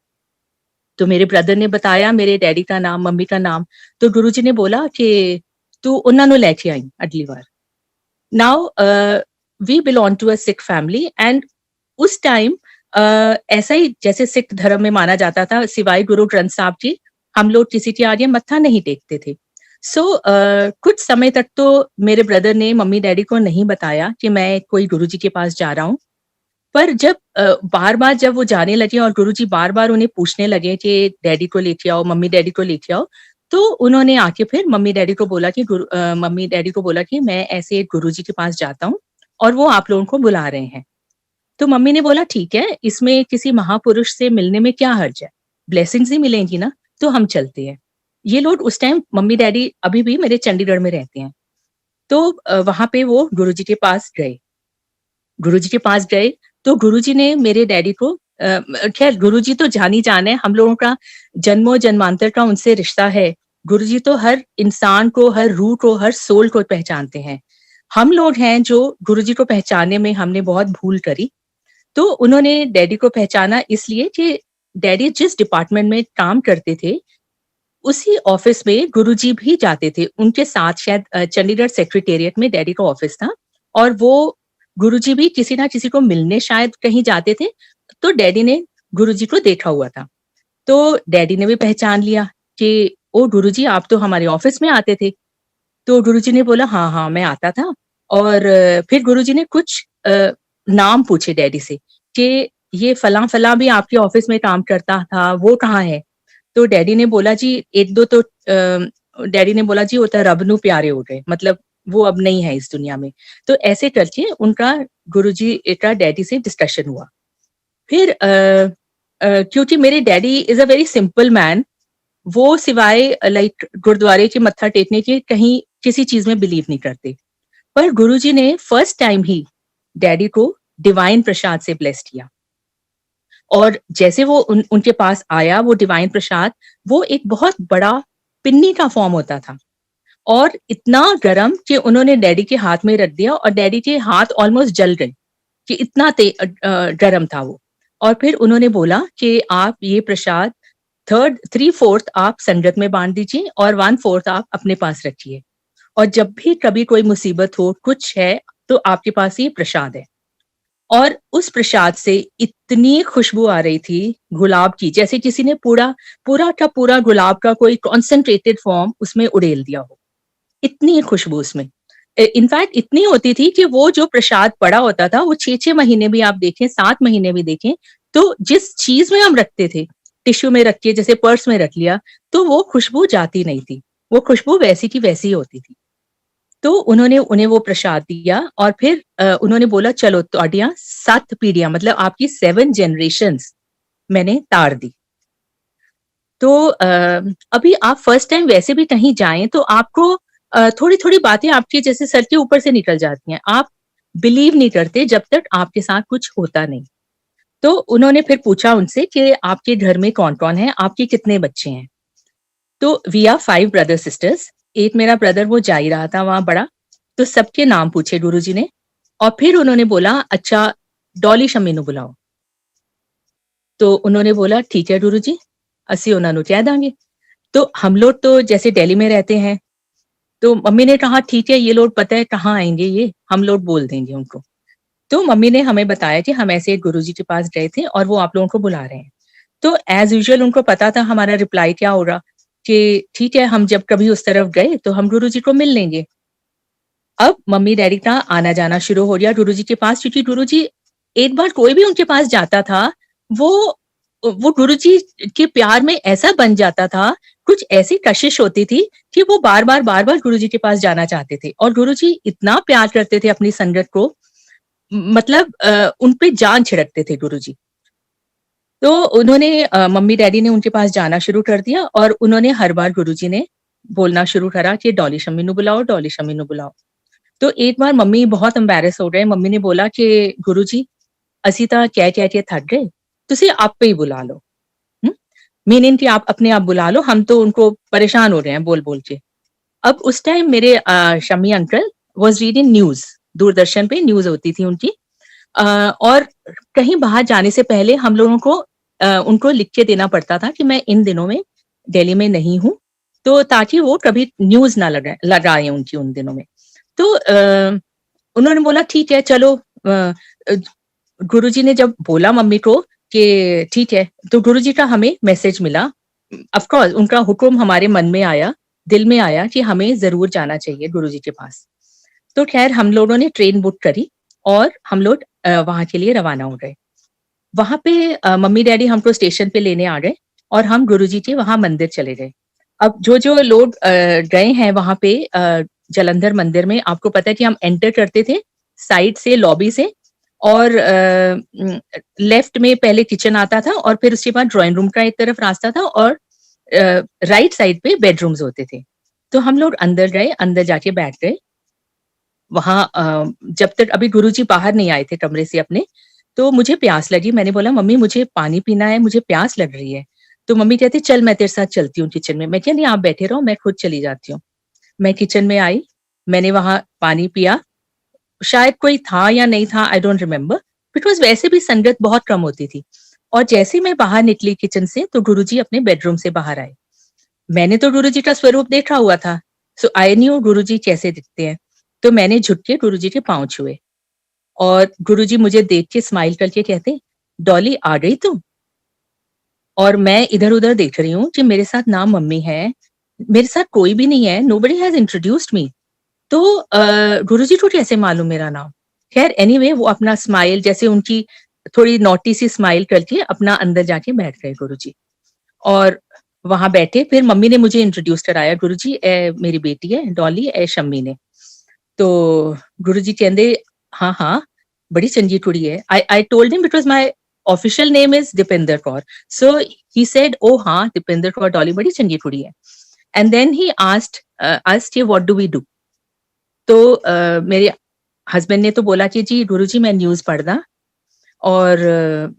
तो मेरे ब्रदर ने बताया मेरे डैडी का नाम, मम्मी का नाम। तो गुरुजी ने बोला कि तू उन्हां नूं लेके आई अगली बार। Now we belong to a Sikh family, and उस टाइम ऐसा ही जैसे सिख धर्म में माना जाता था, सिवाय गुरु ग्रंथ साहब जी हम लोग किसी के आगे मत्था नहीं टेकते थे। सो कुछ समय तक तो मेरे ब्रदर ने मम्मी डैडी को नहीं बताया कि मैं कोई गुरुजी के पास जा रहा हूँ। पर जब बार बार जब वो जाने लगे और गुरुजी बार बार उन्हें पूछने लगे कि डैडी को लेके आओ, मम्मी डैडी को लेके आओ, तो उन्होंने आके फिर मम्मी डैडी को बोला कि मैं ऐसे गुरुजी के पास जाता हूँ और वो आप लोगों को बुला रहे हैं। तो मम्मी ने बोला ठीक है, इसमें किसी महापुरुष से मिलने में क्या हर्ज है, ब्लेसिंग्स ही मिलेंगी ना, तो हम चलते हैं। ये लोग उस टाइम, मम्मी डैडी अभी भी मेरे चंडीगढ़ में रहते हैं। तो वहां पे वो गुरुजी के पास गए। तो गुरुजी ने मेरे डैडी को, खैर गुरुजी तो जानी जान है, हम लोगों का जन्मों जन्मांतर का उनसे रिश्ता है। गुरुजी तो हर इंसान को, हर रूह को, हर सोल को पहचानते हैं। हम लोग हैं जो गुरुजी को पहचानने में हमने बहुत भूल करी। तो उन्होंने डैडी को पहचाना इसलिए कि डैडी जिस डिपार्टमेंट में काम करते थे, उसी ऑफिस में गुरुजी भी जाते थे। उनके साथ शायद चंडीगढ़ सेक्रेटेरिएट में डैडी का ऑफिस था, और वो गुरुजी भी किसी ना किसी को मिलने शायद कहीं जाते थे। तो डैडी ने गुरुजी को देखा हुआ था, तो डैडी ने भी पहचान लिया कि ओ गुरुजी, आप तो हमारे ऑफिस में आते थे। तो गुरुजी ने बोला हाँ हाँ मैं आता था। और फिर गुरुजी ने कुछ नाम पूछे डैडी से कि ये फलां फलां भी आपके ऑफिस में काम करता था, वो कहाँ है। तो डैडी ने बोला जी एक दो तो डैडी ने बोला जी होता रब नू प्यारे हो गए, मतलब वो अब नहीं है इस दुनिया में। तो ऐसे करके उनका गुरुजी का डैडी से डिस्कशन हुआ। फिर क्योंकि मेरे daddy is a very simple man, वो सिवाय लाइक गुरुद्वारे के मत्था टेकने के कहीं किसी चीज में बिलीव नहीं करते। पर गुरुजी ने फर्स्ट टाइम ही डैडी को डिवाइन प्रसाद से ब्लेस किया। और जैसे वो उनके पास आया वो डिवाइन प्रसाद, वो एक बहुत बड़ा पिन्नी का फॉर्म होता था और इतना गरम कि उन्होंने डैडी के हाथ में रख दिया और डैडी के हाथ ऑलमोस्ट जल गए कि इतना गरम था वो। और फिर उन्होंने बोला कि आप ये प्रसाद 3/4 आप संगत में बांट दीजिए और 1/4 आप अपने पास रखिए, और जब भी कभी कोई मुसीबत हो, कुछ है, तो आपके पास ये प्रसाद है। और उस प्रसाद से इतनी खुशबू आ रही थी गुलाब की, जैसे किसी ने पूरा पूरा का पूरा गुलाब का कोई कॉन्सेंट्रेटेड फॉर्म उसमें उड़ेल दिया हो, इतनी खुशबू उसमें। इनफैक्ट इतनी होती थी कि वो जो प्रसाद पड़ा होता था वो 6-6 महीने भी आप देखें, 7 महीने भी देखें, तो जिस चीज में हम रखते थे, टिश्यू में रख के, जैसे पर्स में रख लिया, तो वो खुशबू जाती नहीं थी, वो खुशबू वैसी की वैसी होती थी। तो उन्होंने उन्हें वो प्रसाद दिया और फिर उन्होंने बोला चलो ਤੁਹਾਡੀਆਂ 7 पीढ़ियां, मतलब आपकी 7 जनरेशंस मैंने तार दी। तो अभी आप फर्स्ट टाइम वैसे भी कहीं जाएं तो आपको थोड़ी थोड़ी बातें आपके जैसे सर के ऊपर से निकल जाती हैं, आप बिलीव नहीं करते जब तक आपके साथ कुछ होता नहीं। तो उन्होंने फिर पूछा उनसे कि आपके घर में कौन कौन है, आपके कितने बच्चे हैं। तो वी आर 5 ब्रदर सिस्टर्स। एक मेरा ब्रदर वो जा ही रहा था वहां बड़ा, तो सबके नाम पूछे गुरुजी ने और फिर उन्होंने बोला अच्छा डॉली शम्मी नु बुलाओ। तो उन्होंने बोला ठीक है गुरुजी, ਅਸੀਂ ਉਹਨਾਂ ਨੂੰ कह देंगे। तो हम लोग तो जैसे दिल्ली में रहते हैं, तो मम्मी ने कहा ठीक है ये लोग पता है कहाँ आएंगे, ये हम लोग बोल देंगे उनको। तो मम्मी ने हमें बताया कि हम ऐसे गुरुजी के पास गए थे और वो आप लोगों को बुला रहे हैं। तो एज यूजुअल उनको पता था हमारा रिप्लाई क्या होगा कि ठीक है हम जब कभी उस तरफ गए तो हम गुरुजी को मिल लेंगे। अब मम्मी डैडी का आना जाना शुरू हो गया गुरुजी के पास, क्योंकि गुरुजी एक बार कोई भी उनके पास जाता था वो गुरुजी के प्यार में ऐसा बन जाता था, कुछ ऐसी कशिश होती थी कि वो बार बार गुरुजी के पास जाना चाहते थे। और गुरुजी इतना प्यार करते थे अपनी संगत को, मतलब उन पे जान छिड़कते थे गुरुजी। तो उन्होंने मम्मी डैडी ने उनके पास जाना शुरू कर दिया और उन्होंने हर बार गुरुजी ने बोलना शुरू करा कि डॉली शम्मी नु बुलाओ, डॉली शम्मी नु बुलाओ। तो एक बार मम्मी बहुत एम्बैरेस हो गए, मम्मी ने बोला कि गुरुजी ਅਸੀਂ ਤਾਂ ਕਹਿ के थक गए, तुसी आप पे ही बुला लो। मीनिंग कि आप अपने आप बुला लो, हम तो उनको परेशान हो रहे हैं बोल बोल के। अब उस टाइम मेरे Shammi uncle was reading news, Doordarshan पे न्यूज होती थी उनकी, और कहीं बाहर जाने से पहले हम लोगों को उनको लिख के देना पड़ता था कि मैं इन दिनों में दिल्ली में नहीं हूँ, तो ताकि वो कभी न्यूज ना लगाए उनकी उन दिनों में। तो उन्होंने बोला ठीक है चलो। गुरुजी ने जब बोला मम्मी को कि ठीक है, तो गुरुजी का हमें मैसेज मिला। ऑफ कोर्स उनका हुक्म हमारे मन में आया, दिल में आया कि हमें जरूर जाना चाहिए गुरुजी के पास। तो खैर हम लोगों ने ट्रेन बुक करी और हम लोग वहां के लिए रवाना हो गए। वहां पे मम्मी डैडी हमको स्टेशन पे लेने आ गए और हम गुरुजी के वहां मंदिर चले गए। अब जो लोग गए हैं वहां पे जलंधर मंदिर में, आपको पता है कि हम एंटर करते थे साइड से, लॉबी से, और लेफ्ट में पहले किचन आता था और फिर उसके बाद ड्राइंग रूम का एक तरफ रास्ता था और राइट साइड पे बेडरूम्स होते थे। तो हम लोग अंदर गए, अंदर जाके बैठ गए। वहां जब तक अभी गुरुजी बाहर नहीं आए थे कमरे से अपने, तो मुझे प्यास लगी। मैंने बोला मम्मी मुझे पानी पीना है, मुझे प्यास लग रही है। तो मम्मी कहती चल मैं तेरे साथ चलती हूँ किचन में। मैं क्या नहीं आप बैठे रहो, मैं खुद चली जाती हूँ। मैं किचन में आई, मैंने वहां पानी पिया, शायद कोई था या नहीं था, आई डोंट रिमेम्बर, बिकॉज वैसे भी संगत बहुत कम होती थी। और जैसे मैं बाहर निकली किचन से तो गुरुजी अपने बेडरूम से बाहर आए। मैंने तो गुरुजी का स्वरूप देखा हुआ था, सो आई न्यू गुरुजी कैसे दिखते हैं। तो मैंने झुक के गुरुजी के पांव छुए और गुरुजी मुझे देख के स्माइल करके कहते डॉली आ गई तुम। और मैं इधर उधर देख रही हूँ कि मेरे साथ ना मम्मी है, मेरे साथ कोई भी नहीं है, नोबडी हैज इंट्रोड्यूस्ड मी। तो गुरुजी को कैसे मालूम मेरा नाम। खैर एनीवे वो अपना स्माइल, जैसे उनकी थोड़ी नोटी सी स्माइल करके अपना अंदर जाके बैठ गए गुरुजी। और वहां बैठे, फिर मम्मी ने मुझे इंट्रोड्यूस कराया, गुरुजी मेरी बेटी है डॉली, शम्मी ने। तो गुरुजी कहंदे हाँ हाँ बड़ी चंगी कुड़ी है। I told him because my official name is Dipinder Kaur. So he said, oh हाँ Dipinder Kaur डॉली बड़ी चंगी कुड़ी है। And then he asked what do we do? तो मेरे हस्बैंड ने तो बोला कि जी गुरुजी मैं न्यूज पढ़ना, और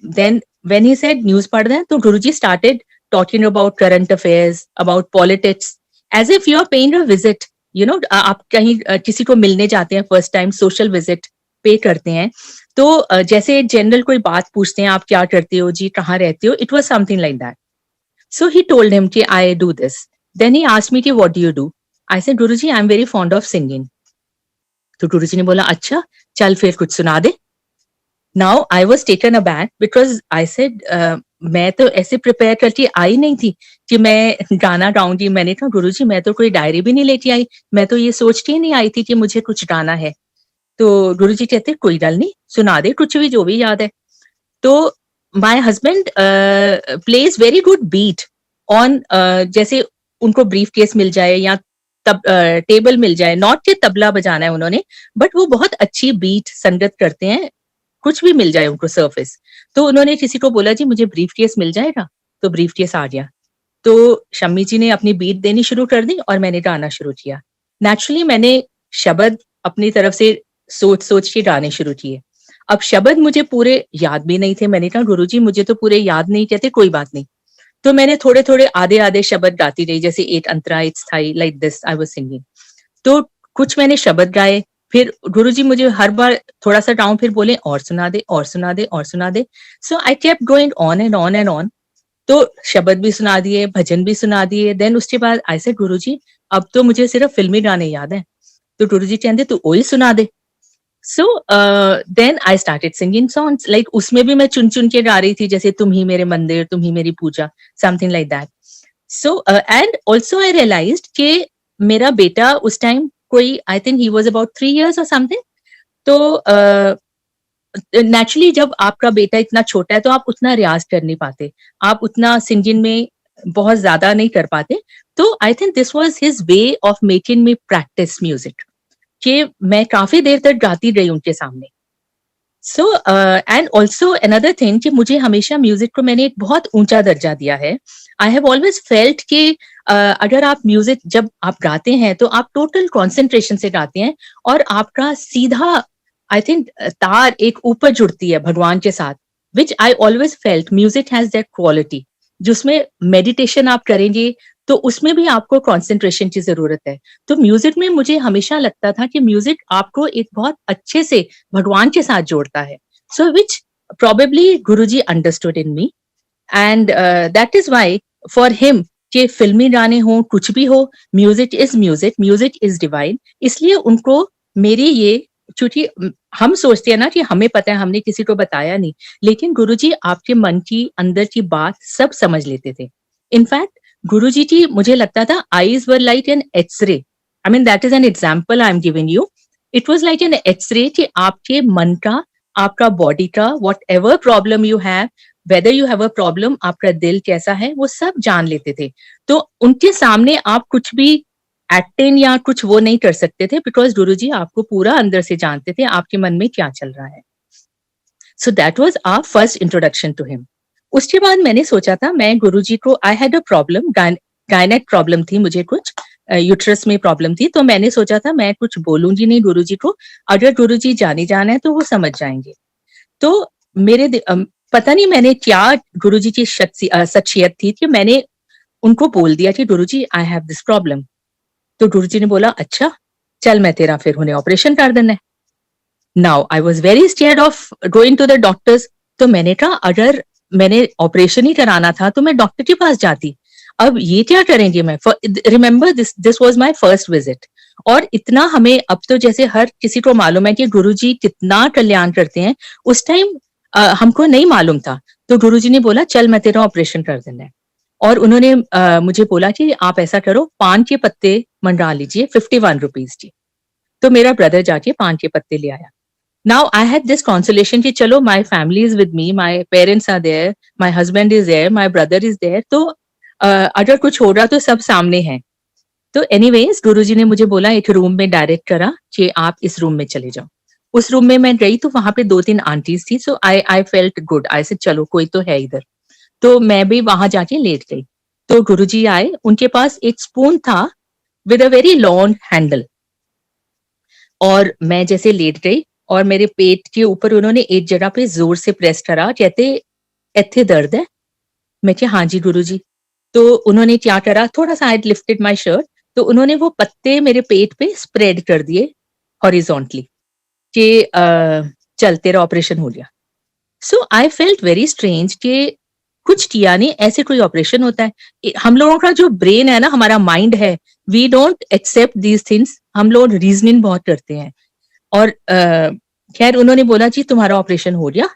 then when he said news पढ़ना है, तो Guruji started talking about current affairs, about politics, as if you are paying a visit, you know, आप कहीं किसी को मिलने जाते हैं फर्स्ट टाइम, सोशल विजिट पे करते हैं, तो जैसे जनरल कोई बात पूछते हैं, आप क्या करते हो जी, कहाँ रहते हो, it was something like that. So he told him कि I do this. Then he asked me कि what do you do? I said Guruji I am very fond of singing. तो गुरुजी ने बोला अच्छा चल फिर कुछ सुना दे। Now I was taken aback because I said मैं तो ऐसे प्रिपेयर करके आई नहीं थी कि मैं गाना गाऊंगी। मैंने कहा गुरुजी मैं तो कोई डायरी भी नहीं लेके आई, मैं तो ये सोच के ही नहीं आई थी कि मुझे कुछ गाना है। तो गुरुजी कहते कोई गल नहीं, सुना दे कुछ भी, जो भी याद है। तो my husband plays very good beat on, जैसे उनको ब्रीफ केस मिल जाए या तब टेबल मिल जाए, नॉट कि तबला बजाना है उन्होंने, बट वो बहुत अच्छी बीट संगत करते हैं, कुछ भी मिल जाए उनको सरफेस। तो उन्होंने किसी को बोला जी मुझे ब्रीफ केस मिल जाएगा, तो ब्रीफ केस आ गया। तो शम्मी जी ने अपनी बीट देनी शुरू कर दी और मैंने गाना शुरू किया। नेचुरली मैंने शब्द अपनी तरफ से सोच सोच के गाने शुरू किए। अब शब्द मुझे पूरे याद भी नहीं थे, मैंने कहा गुरुजी मुझे तो पूरे याद नहीं, कहते कोई बात नहीं। तो मैंने थोड़े थोड़े आधे आधे शब्द गाती रही, जैसे एक अंतरा एक स्थाई, like this I was singing. तो कुछ मैंने शब्द गाए, फिर गुरुजी मुझे हर बार थोड़ा सा गाऊं, फिर बोले और सुना दे और सुना दे और सुना दे। So I kept going on and on and on. तो शब्द भी सुना दिए, भजन भी सुना दिए। देन उसके बाद आई सेड गुरुजी अब तो मुझे सिर्फ फिल्मी गाने याद हैं। तो गुरुजी कहते तू वही सुना दे। So then I started singing songs, like उसमें भी मैं चुन चुन के गा रही थी, जैसे तुम ही मेरे मंदिर, तुम ही मेरी पूजा, something like that. So and also I realised कि मेरा बेटा उस टाइम कोई, I think he was about 3 years और समथिंग। तो नेचुरली जब आपका बेटा इतना छोटा है तो आप उतना रियाज कर नहीं पाते, आप उतना सिंगिंग में बहुत ज्यादा नहीं कर पाते। तो I think this was his way of making me practice music, कि मैं काफी देर तक गाती रही उनके सामने। सो एंड ऑल्सो अनदर थिंग कि मुझे हमेशा म्यूजिक को मैंने एक बहुत ऊंचा दर्जा दिया है। आई हैव ऑलवेज फेल्ट कि अगर आप म्यूजिक जब आप गाते हैं तो आप टोटल कॉन्सेंट्रेशन से गाते हैं, और आपका सीधा आई थिंक तार एक ऊपर जुड़ती है भगवान के साथ, which I always felt music has that quality. जिसमें मेडिटेशन आप करेंगे तो उसमें भी आपको कॉन्सेंट्रेशन की जरूरत है। तो म्यूजिक में मुझे हमेशा लगता था कि म्यूजिक आपको एक बहुत अच्छे से भगवान के साथ जोड़ता है। So which probably Guruji understood in me, and that is why for him कि फिल्मी गाने हो कुछ भी हो, music is music, music is divine. इसलिए उनको मेरी ये, क्योंकि हम सोचते हैं ना कि हमें पता है, हमने किसी को बताया नहीं, लेकिन गुरुजी आपके मन की अंदर की बात सब समझ लेते थे। इनफैक्ट गुरुजी की मुझे लगता था eyes were like an x-ray, I mean that is an example I am giving you. It was like an x-ray कि आपके मन का, आपका बॉडी का, whatever problem you have, whether you have a problem, आपका दिल कैसा है, वो सब जान लेते थे। तो उनके सामने आप कुछ भी एक्टिंग या कुछ वो नहीं कर सकते थे, बिकॉज गुरुजी आपको पूरा अंदर से जानते थे आपके मन में क्या चल रहा है। So that was our first introduction to him. उसके बाद मैंने सोचा था मैं गुरुजी को, आई हैड अ प्रॉब्लम, गायनेक प्रॉब्लम थी मुझे, कुछ यूट्रस में प्रॉब्लम थी। तो मैंने सोचा था मैं कुछ बोलूंगी नहीं गुरुजी को, अगर गुरुजी जाने जाना है तो वो समझ जाएंगे। तो मेरे पता नहीं मैंने क्या गुरुजी की शख्सियत थी कि मैंने उनको बोल दिया कि गुरुजी आई हैव दिस प्रॉब्लम। तो गुरुजी ने बोला अच्छा चल मैं तेरा फिर उन्हें ऑपरेशन कर देना है। Now I was very scared of going to the doctors. तो मैंने कहा अगर मैंने ऑपरेशन ही कराना था तो मैं डॉक्टर के पास जाती, अब ये क्या करेंगे मैं। Remember this was my first visit. और इतना हमें अब तो जैसे हर किसी को मालूम है कि गुरुजी कितना कल्याण करते हैं, उस टाइम हमको नहीं मालूम था। तो गुरुजी ने बोला चल मैं तेरा ऑपरेशन कर देना है। और उन्होंने मुझे बोला कि आप ऐसा करो, पान के पत्ते मंडरा लीजिए 51 रुपीज की। तो मेरा ब्रदर जाके पान के पत्ते ले आया। Now I had this consolation कि चलो my family is with me, my parents are there, my husband is there, my brother is there, तो अगर कुछ हो रहा तो सब सामने है। तो एनीवेज गुरुजी ने मुझे बोला, एक रूम में डायरेक्ट करा कि आप इस रूम में चले जाओ। उस रूम में मैं गई तो वहां पे 2-3 आंटीज थी, सो आई फेल्ट गुड, आई से चलो कोई तो है इधर। तो मैं भी वहां जाके लेट गई। तो गुरुजी आए, उनके पास एक स्पून था with a very long handle, और मैं जैसे लेट गई और मेरे पेट के ऊपर उन्होंने एक जगह पे जोर से प्रेस करा, कहते इत्थे दर्द है। मैं क्या, हाँ जी गुरुजी। तो उन्होंने क्या करा, थोड़ा सा आई लिफ्टेड माय शर्ट, तो उन्होंने वो पत्ते मेरे पेट पे स्प्रेड कर दिए हॉरिजॉन्टली कि चल तेरा ऑपरेशन हो गया। So I felt very strange कि कुछ किया नहीं, ऐसे कोई ऑपरेशन होता है? हम लोगों का जो ब्रेन है ना, हमारा माइंड है, we don't accept these things, हम लोग रीजनिंग बहुत करते हैं। और खैर उन्होंने बोला जी तुम्हारा ऑपरेशन हो गया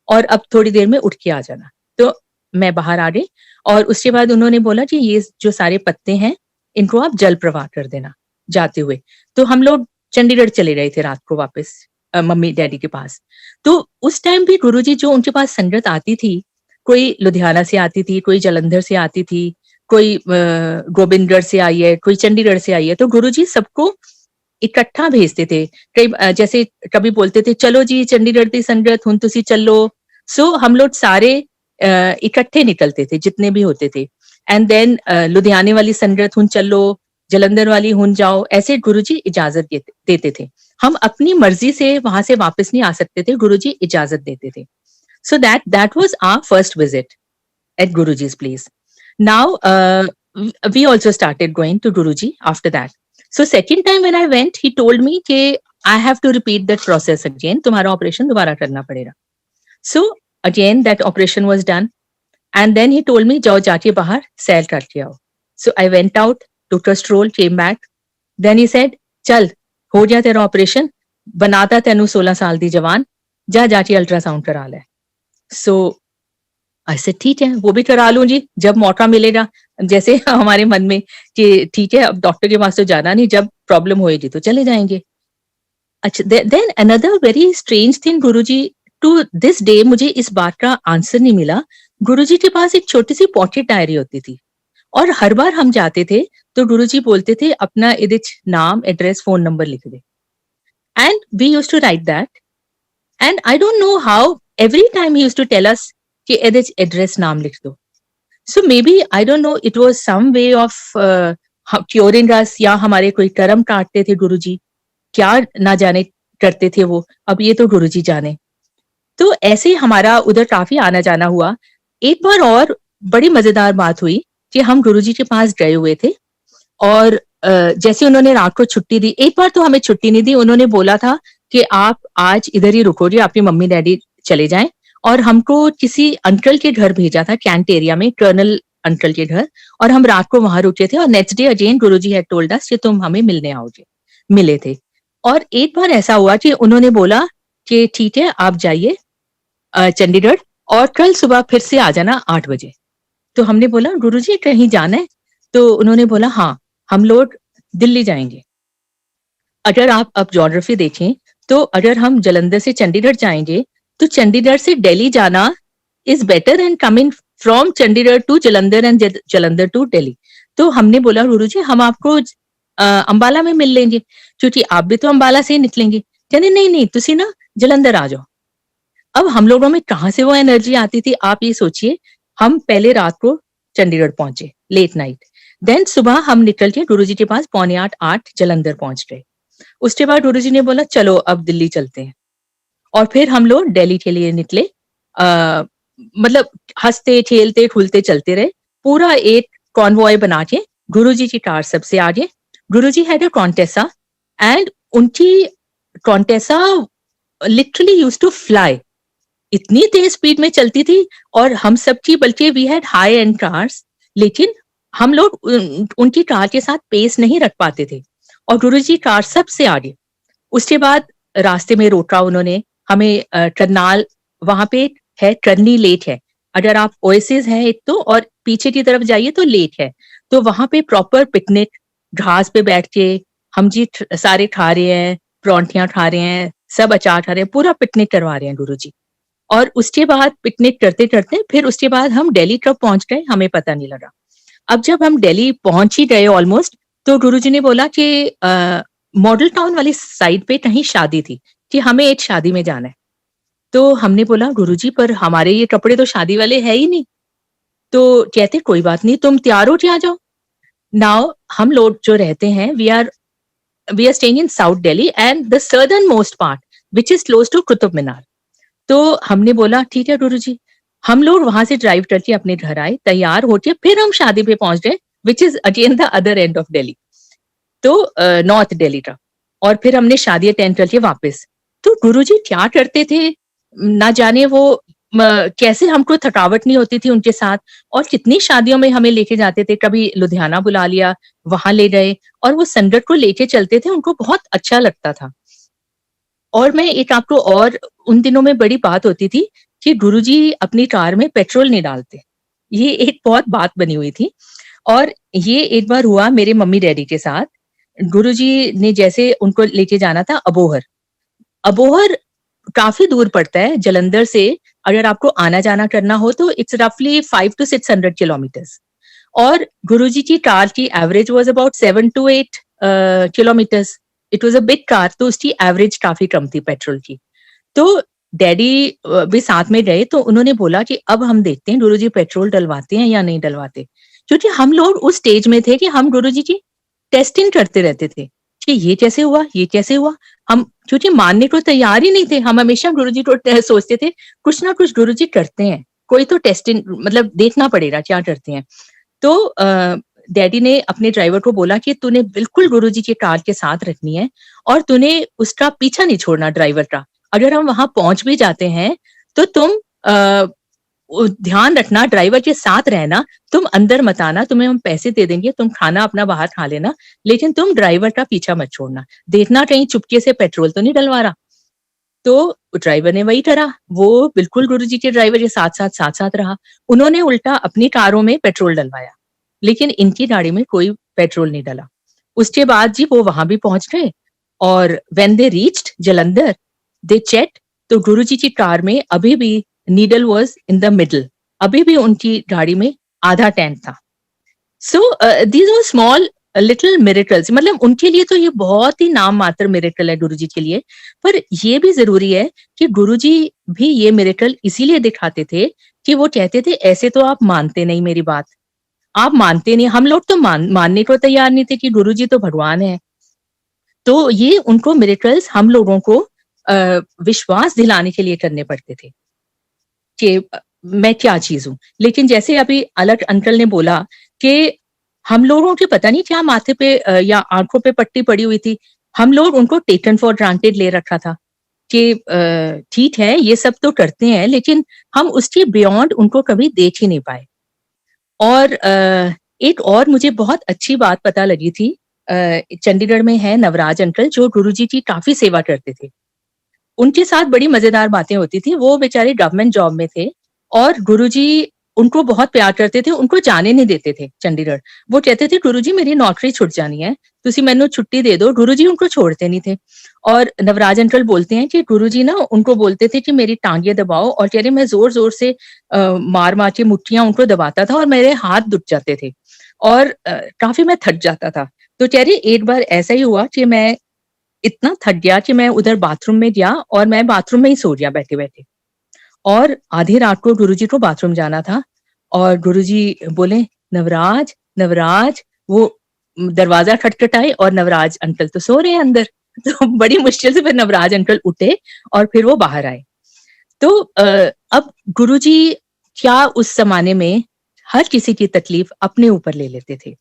और अब थोड़ी देर में उठ के आ जाना। तो मैं बाहर आ गई और उसके बाद उन्होंने बोला कि ये जो सारे पत्ते हैं इनको आप जल प्रवाह कर देना जाते हुए। तो हम लोग चंडीगढ़ चले गए थे रात को वापस मम्मी डैडी के पास। तो उस टाइम भी गुरुजी जो उनके पास संगत आती थी, कोई लुधियाना से आती थी, कोई जालंधर से आती थी, कोई गोबिंदगढ़ से आई है, कोई चंडीगढ़ से आई है, तो गुरुजी सबको इकट्ठा भेजते थे। कई जैसे कभी बोलते थे चलो जी चंडीगढ़ दी संगत हुन तुसी चलो। सो हम लोग सारे इकट्ठे निकलते थे जितने भी होते थे। एंड देन लुधियाने वाली संगत हुन चलो, जलंधर वाली हुन जाओ, ऐसे गुरुजी इजाजत देते थे। हम अपनी मर्जी से वहां से वापस नहीं आ सकते थे, गुरुजी इजाजत देते थे। So that was our first visit at Guruji's place. Now we also started going to Guruji after that. So second time when I went, he told me कि I have to repeat that process again. तुम्हारा operation दोबारा करना पड़ेगा. So again that operation was done, and then he told me जाओ जाके बाहर सैर करके आओ. So I went out, took a stroll, came back. Then he said चल हो गया तेरा ऑपरेशन, बनाता तेनू 16 साल दी जवान, जा जाके अल्ट्रासाउंड करा ले. सो ऐसे ठीक है वो भी करा लूं जी जब मौका मिलेगा, जैसे हमारे मन में कि ठीक है अब डॉक्टर के पास तो जाना नहीं, जब प्रॉब्लम होएगी तो चले जाएंगे. अच्छा then another very strange thing Guruji, to this day मुझे इस बात का आंसर नहीं मिला. गुरुजी के पास एक छोटी सी पॉकेट डायरी होती थी और हर बार हम जाते थे तो गुरुजी बोलते थे अपना इधर नाम, एड्रेस, फोन नंबर लिख दे. And we used to write that. And I don't know how every time he used to tell us कि address नाम लिख दो. So maybe I don't know, it was some way of curing us, या हमारे कोई कर्म काटते थे गुरुजी, क्या ना जाने करते थे वो, अब ये तो गुरुजी जाने. तो ऐसे हमारा उधर काफी आना जाना हुआ. एक बार और बड़ी मजेदार बात हुई कि हम गुरुजी के पास गए हुए थे और जैसे उन्होंने रात को छुट्टी दी, एक बार तो हमें छुट्टी नहीं दी, उन्होंने बोला था कि आप आज इधर ही रुकोगे, आपकी मम्मी डैडी चले जाएं. और हमको किसी अंकल के घर भेजा था कैंट एरिया में, कर्नल अंकल के घर, और हम रात को वहां रुके थे. और next day again Guruji had told us कि तुम हमें मिलने आओगे. मिले थे. और एक बार ऐसा हुआ कि उन्होंने बोला कि ठीक है आप जाइए चंडीगढ़ और कल सुबह फिर से आ जाना 8 बजे. तो हमने बोला गुरुजी कहीं जाना है? तो उन्होंने बोला हाँ हम लोग दिल्ली जाएंगे. अगर आप अब ज्योग्राफी देखें तो अगर हम जलंधर से चंडीगढ़ जाएंगे तो चंडीगढ़ से दिल्ली जाना is better and coming from Chandigarh to Jalandhar and Jalandhar to Delhi. तो हमने बोला गुरुजी हम आपको अंबाला में मिल लेंगे क्योंकि आप भी तो अंबाला से ही निकलेंगे. कहते नहीं नहीं तुसी ना जलंधर आ जाओ. अब हम लोगों में कहाँ से वो एनर्जी आती थी आप ये सोचिए. हम पहले रात को चंडीगढ़ पहुंचे लेट नाइट, देन सुबह हम निकल के गुरुजी के पास 7:45-8 जलंधर पहुंच गए. उसके बाद गुरुजी ने बोला चलो अब दिल्ली चलते हैं. और फिर हम लोग दिल्ली के लिए निकले. मतलब हंसते खेलते खुलते चलते रहे. पूरा एक कॉन्वॉय बना के गुरुजी की कार सबसे आगे. Guruji had a Contessa and उनकी Contessa literally used to fly. इतनी तेज स्पीड में चलती थी और हम सबकी, बल्कि we had high end cars, लेकिन हम लोग उनकी कार के साथ पेस नहीं रख पाते थे और गुरुजी कार सबसे आगे. उसके बाद रास्ते में रोका उन्होंने हमें. करनाल वहां पे है, करनी लेक है. अगर आप ओएसिस है एक तो, और पीछे की तरफ जाइए तो लेक है. तो वहां पे प्रॉपर पिकनिक, घास पे बैठ के हम जी सारे खा रहे हैं, परौंठियां खा रहे हैं, सब अचार खा रहे हैं, पूरा पिकनिक करवा रहे हैं गुरुजी. और उसके बाद पिकनिक करते करते फिर उसके बाद हम दिल्ली कब पहुंच गए हमें पता नहीं लगा. अब जब हम दिल्ली पहुंच ही गए ऑलमोस्ट, तो गुरुजी ने बोला कि मॉडल टाउन वाली साइड पे कहीं शादी थी, कि हमें एक शादी में जाना है। तो हमने बोला गुरुजी पर हमारे ये कपड़े तो शादी वाले है ही नहीं। तो कहते कोई बात नहीं, तुम तैयार हो के आ जाओ। नाउ हम लोग जो रहते हैं, we are staying in South Delhi and the southern most part which is close to Qutub Minar. तो हमने बोला ठीक है गुरुजी। हम लोग वहां से ड्राइव करके अपने घर आए, तैयार होके फिर हम शादी पे पहुंच गए, which is again the other end of Delhi, तो नॉर्थ दिल्ली का। और फिर हमने शादी अटेंड करके वापस। तो गुरुजी क्या करते थे ना जाने, वो कैसे हमको थकावट नहीं होती थी उनके साथ। और कितनी शादियों में हमें लेके जाते थे, कभी लुधियाना बुला लिया, वहां ले गए, और वो संगत को लेके चलते थे, उनको बहुत अच्छा लगता था। और मैं एक आपको और, उन दिनों में बड़ी बात होती थी कि गुरुजी अपनी कार में पेट्रोल नहीं डालते। ये एक बहुत बात बनी हुई थी। और ये एक बार हुआ मेरे मम्मी डैडी के साथ। गुरुजी ने जैसे उनको लेके जाना था अबोहर। अबोहर काफी दूर पड़ता है जलंधर से। अगर आपको आना जाना करना हो तो इट्स रफली 500 to 600 किलोमीटर्स। और गुरुजी की कार की average was about 7 to 8 kilometres. It was a big car, तो उसकी एवरेज काफी कम थी पेट्रोल की। तो डैडी भी साथ में गए, तो उन्होंने बोला कि अब हम देखते हैं गुरुजी पेट्रोल डलवाते हैं या नहीं डलवाते। क्योंकि हम लोग उस स्टेज में थे कि हम गुरुजी की टेस्टिंग करते रहते थे कि ये कैसे हुआ, ये कैसे हुआ। हम क्योंकि मानने को तैयार ही नहीं थे, हम हमेशा गुरुजी को सोचते थे कुछ ना कुछ गुरुजी करते हैं, कोई तो टेस्टिंग मतलब देखना पड़ेगा क्या करते हैं। तो डैडी ने अपने ड्राइवर को बोला कि तूने बिल्कुल गुरुजी की कार के साथ रखनी है, और तूने उसका पीछा नहीं छोड़ना ड्राइवर का। अगर हम वहां पहुंच भी जाते हैं तो तुम ध्यान रखना, ड्राइवर के साथ रहना, तुम अंदर मत आना, तुम्हें हम पैसे दे देंगे, तुम खाना अपना बाहर खा लेना, लेकिन तुम ड्राइवर का पीछा मत छोड़ना, देखना कहीं चुपके से पेट्रोल तो नहीं डलवा रहा। तो ड्राइवर ने वही करा, वो बिल्कुल गुरुजी के ड्राइवर के साथ साथ रहा। उन्होंने उल्टा अपनी कारों में पेट्रोल डलवाया, लेकिन इनकी गाड़ी में कोई पेट्रोल नहीं डला। उसके बाद जी वो वहां भी पहुंच गए, और when they reached Jalandhar they check, तो गुरुजी की कार में अभी भी needle was in the middle, अभी भी उनकी गाड़ी में आधा टैंक था। So these are small little miracles. मतलब उनके लिए तो ये बहुत ही नाम मात्र मिरेकल है गुरुजी के लिए, पर ये भी जरूरी है कि गुरुजी भी ये मिरेकल इसीलिए दिखाते थे कि वो कहते थे ऐसे तो आप मानते नहीं मेरी बात, आप मानते नहीं। हम लोग तो मानने को तैयार नहीं थे कि गुरुजी तो भगवान है। तो ये उनको मिरेकल्स हम लोगों को विश्वास दिलाने के लिए करने पड़ते थे कि मैं क्या चीज हूं। लेकिन जैसे अभी अलग अंकल ने बोला कि हम लोगों के पता नहीं क्या माथे पे या आंखों पे पट्टी पड़ी हुई थी, हम लोग उनको टेकन फॉर ग्रांटेड ले रखा था कि ठीक है ये सब तो करते हैं, लेकिन हम उसके बियॉन्ड उनको कभी देख ही नहीं पाए। और एक और मुझे बहुत अच्छी बात पता लगी थी, चंडीगढ़ में है नवराज अंकल जो गुरुजी की काफी सेवा करते थे। उनके साथ बड़ी मजेदार बातें होती थी। वो बेचारे गवर्नमेंट जॉब में थे, और गुरुजी उनको बहुत प्यार करते थे, उनको जाने नहीं देते थे चंडीगढ़। वो कहते थे गुरुजी मेरी नौकरी छुट जानी है, तुसी मैनू छुट्टी दे दो। गुरुजी उनको छोड़ते नहीं थे। और नवराज अंकल बोलते हैं कि गुरुजी ना उनको बोलते थे कि मेरी टांगे दबाओ, और कह रहे मैं जोर जोर से मार मार के मुट्ठियां उनको दबाता था, और मेरे हाथ दुख जाते थे, और काफी मैं थक जाता था। तो कह रही एक बार ऐसा ही हुआ कि मैं इतना थक गया कि मैं उधर बाथरूम में गया, और मैं बाथरूम में ही सो गया बैठे बैठे। और आधी रात को गुरुजी को बाथरूम जाना था, और गुरुजी बोले नवराज नवराज। वो दरवाजा खटखटाए, और नवराज अंकल तो सो रहे हैं अंदर। तो बड़ी मुश्किल से फिर नवराज अंकल उठे, और फिर वो बाहर आए। तो अब गुरुजी क्या उस जमाने में हर किसी की तकलीफ अपने ऊपर ले लेते थे,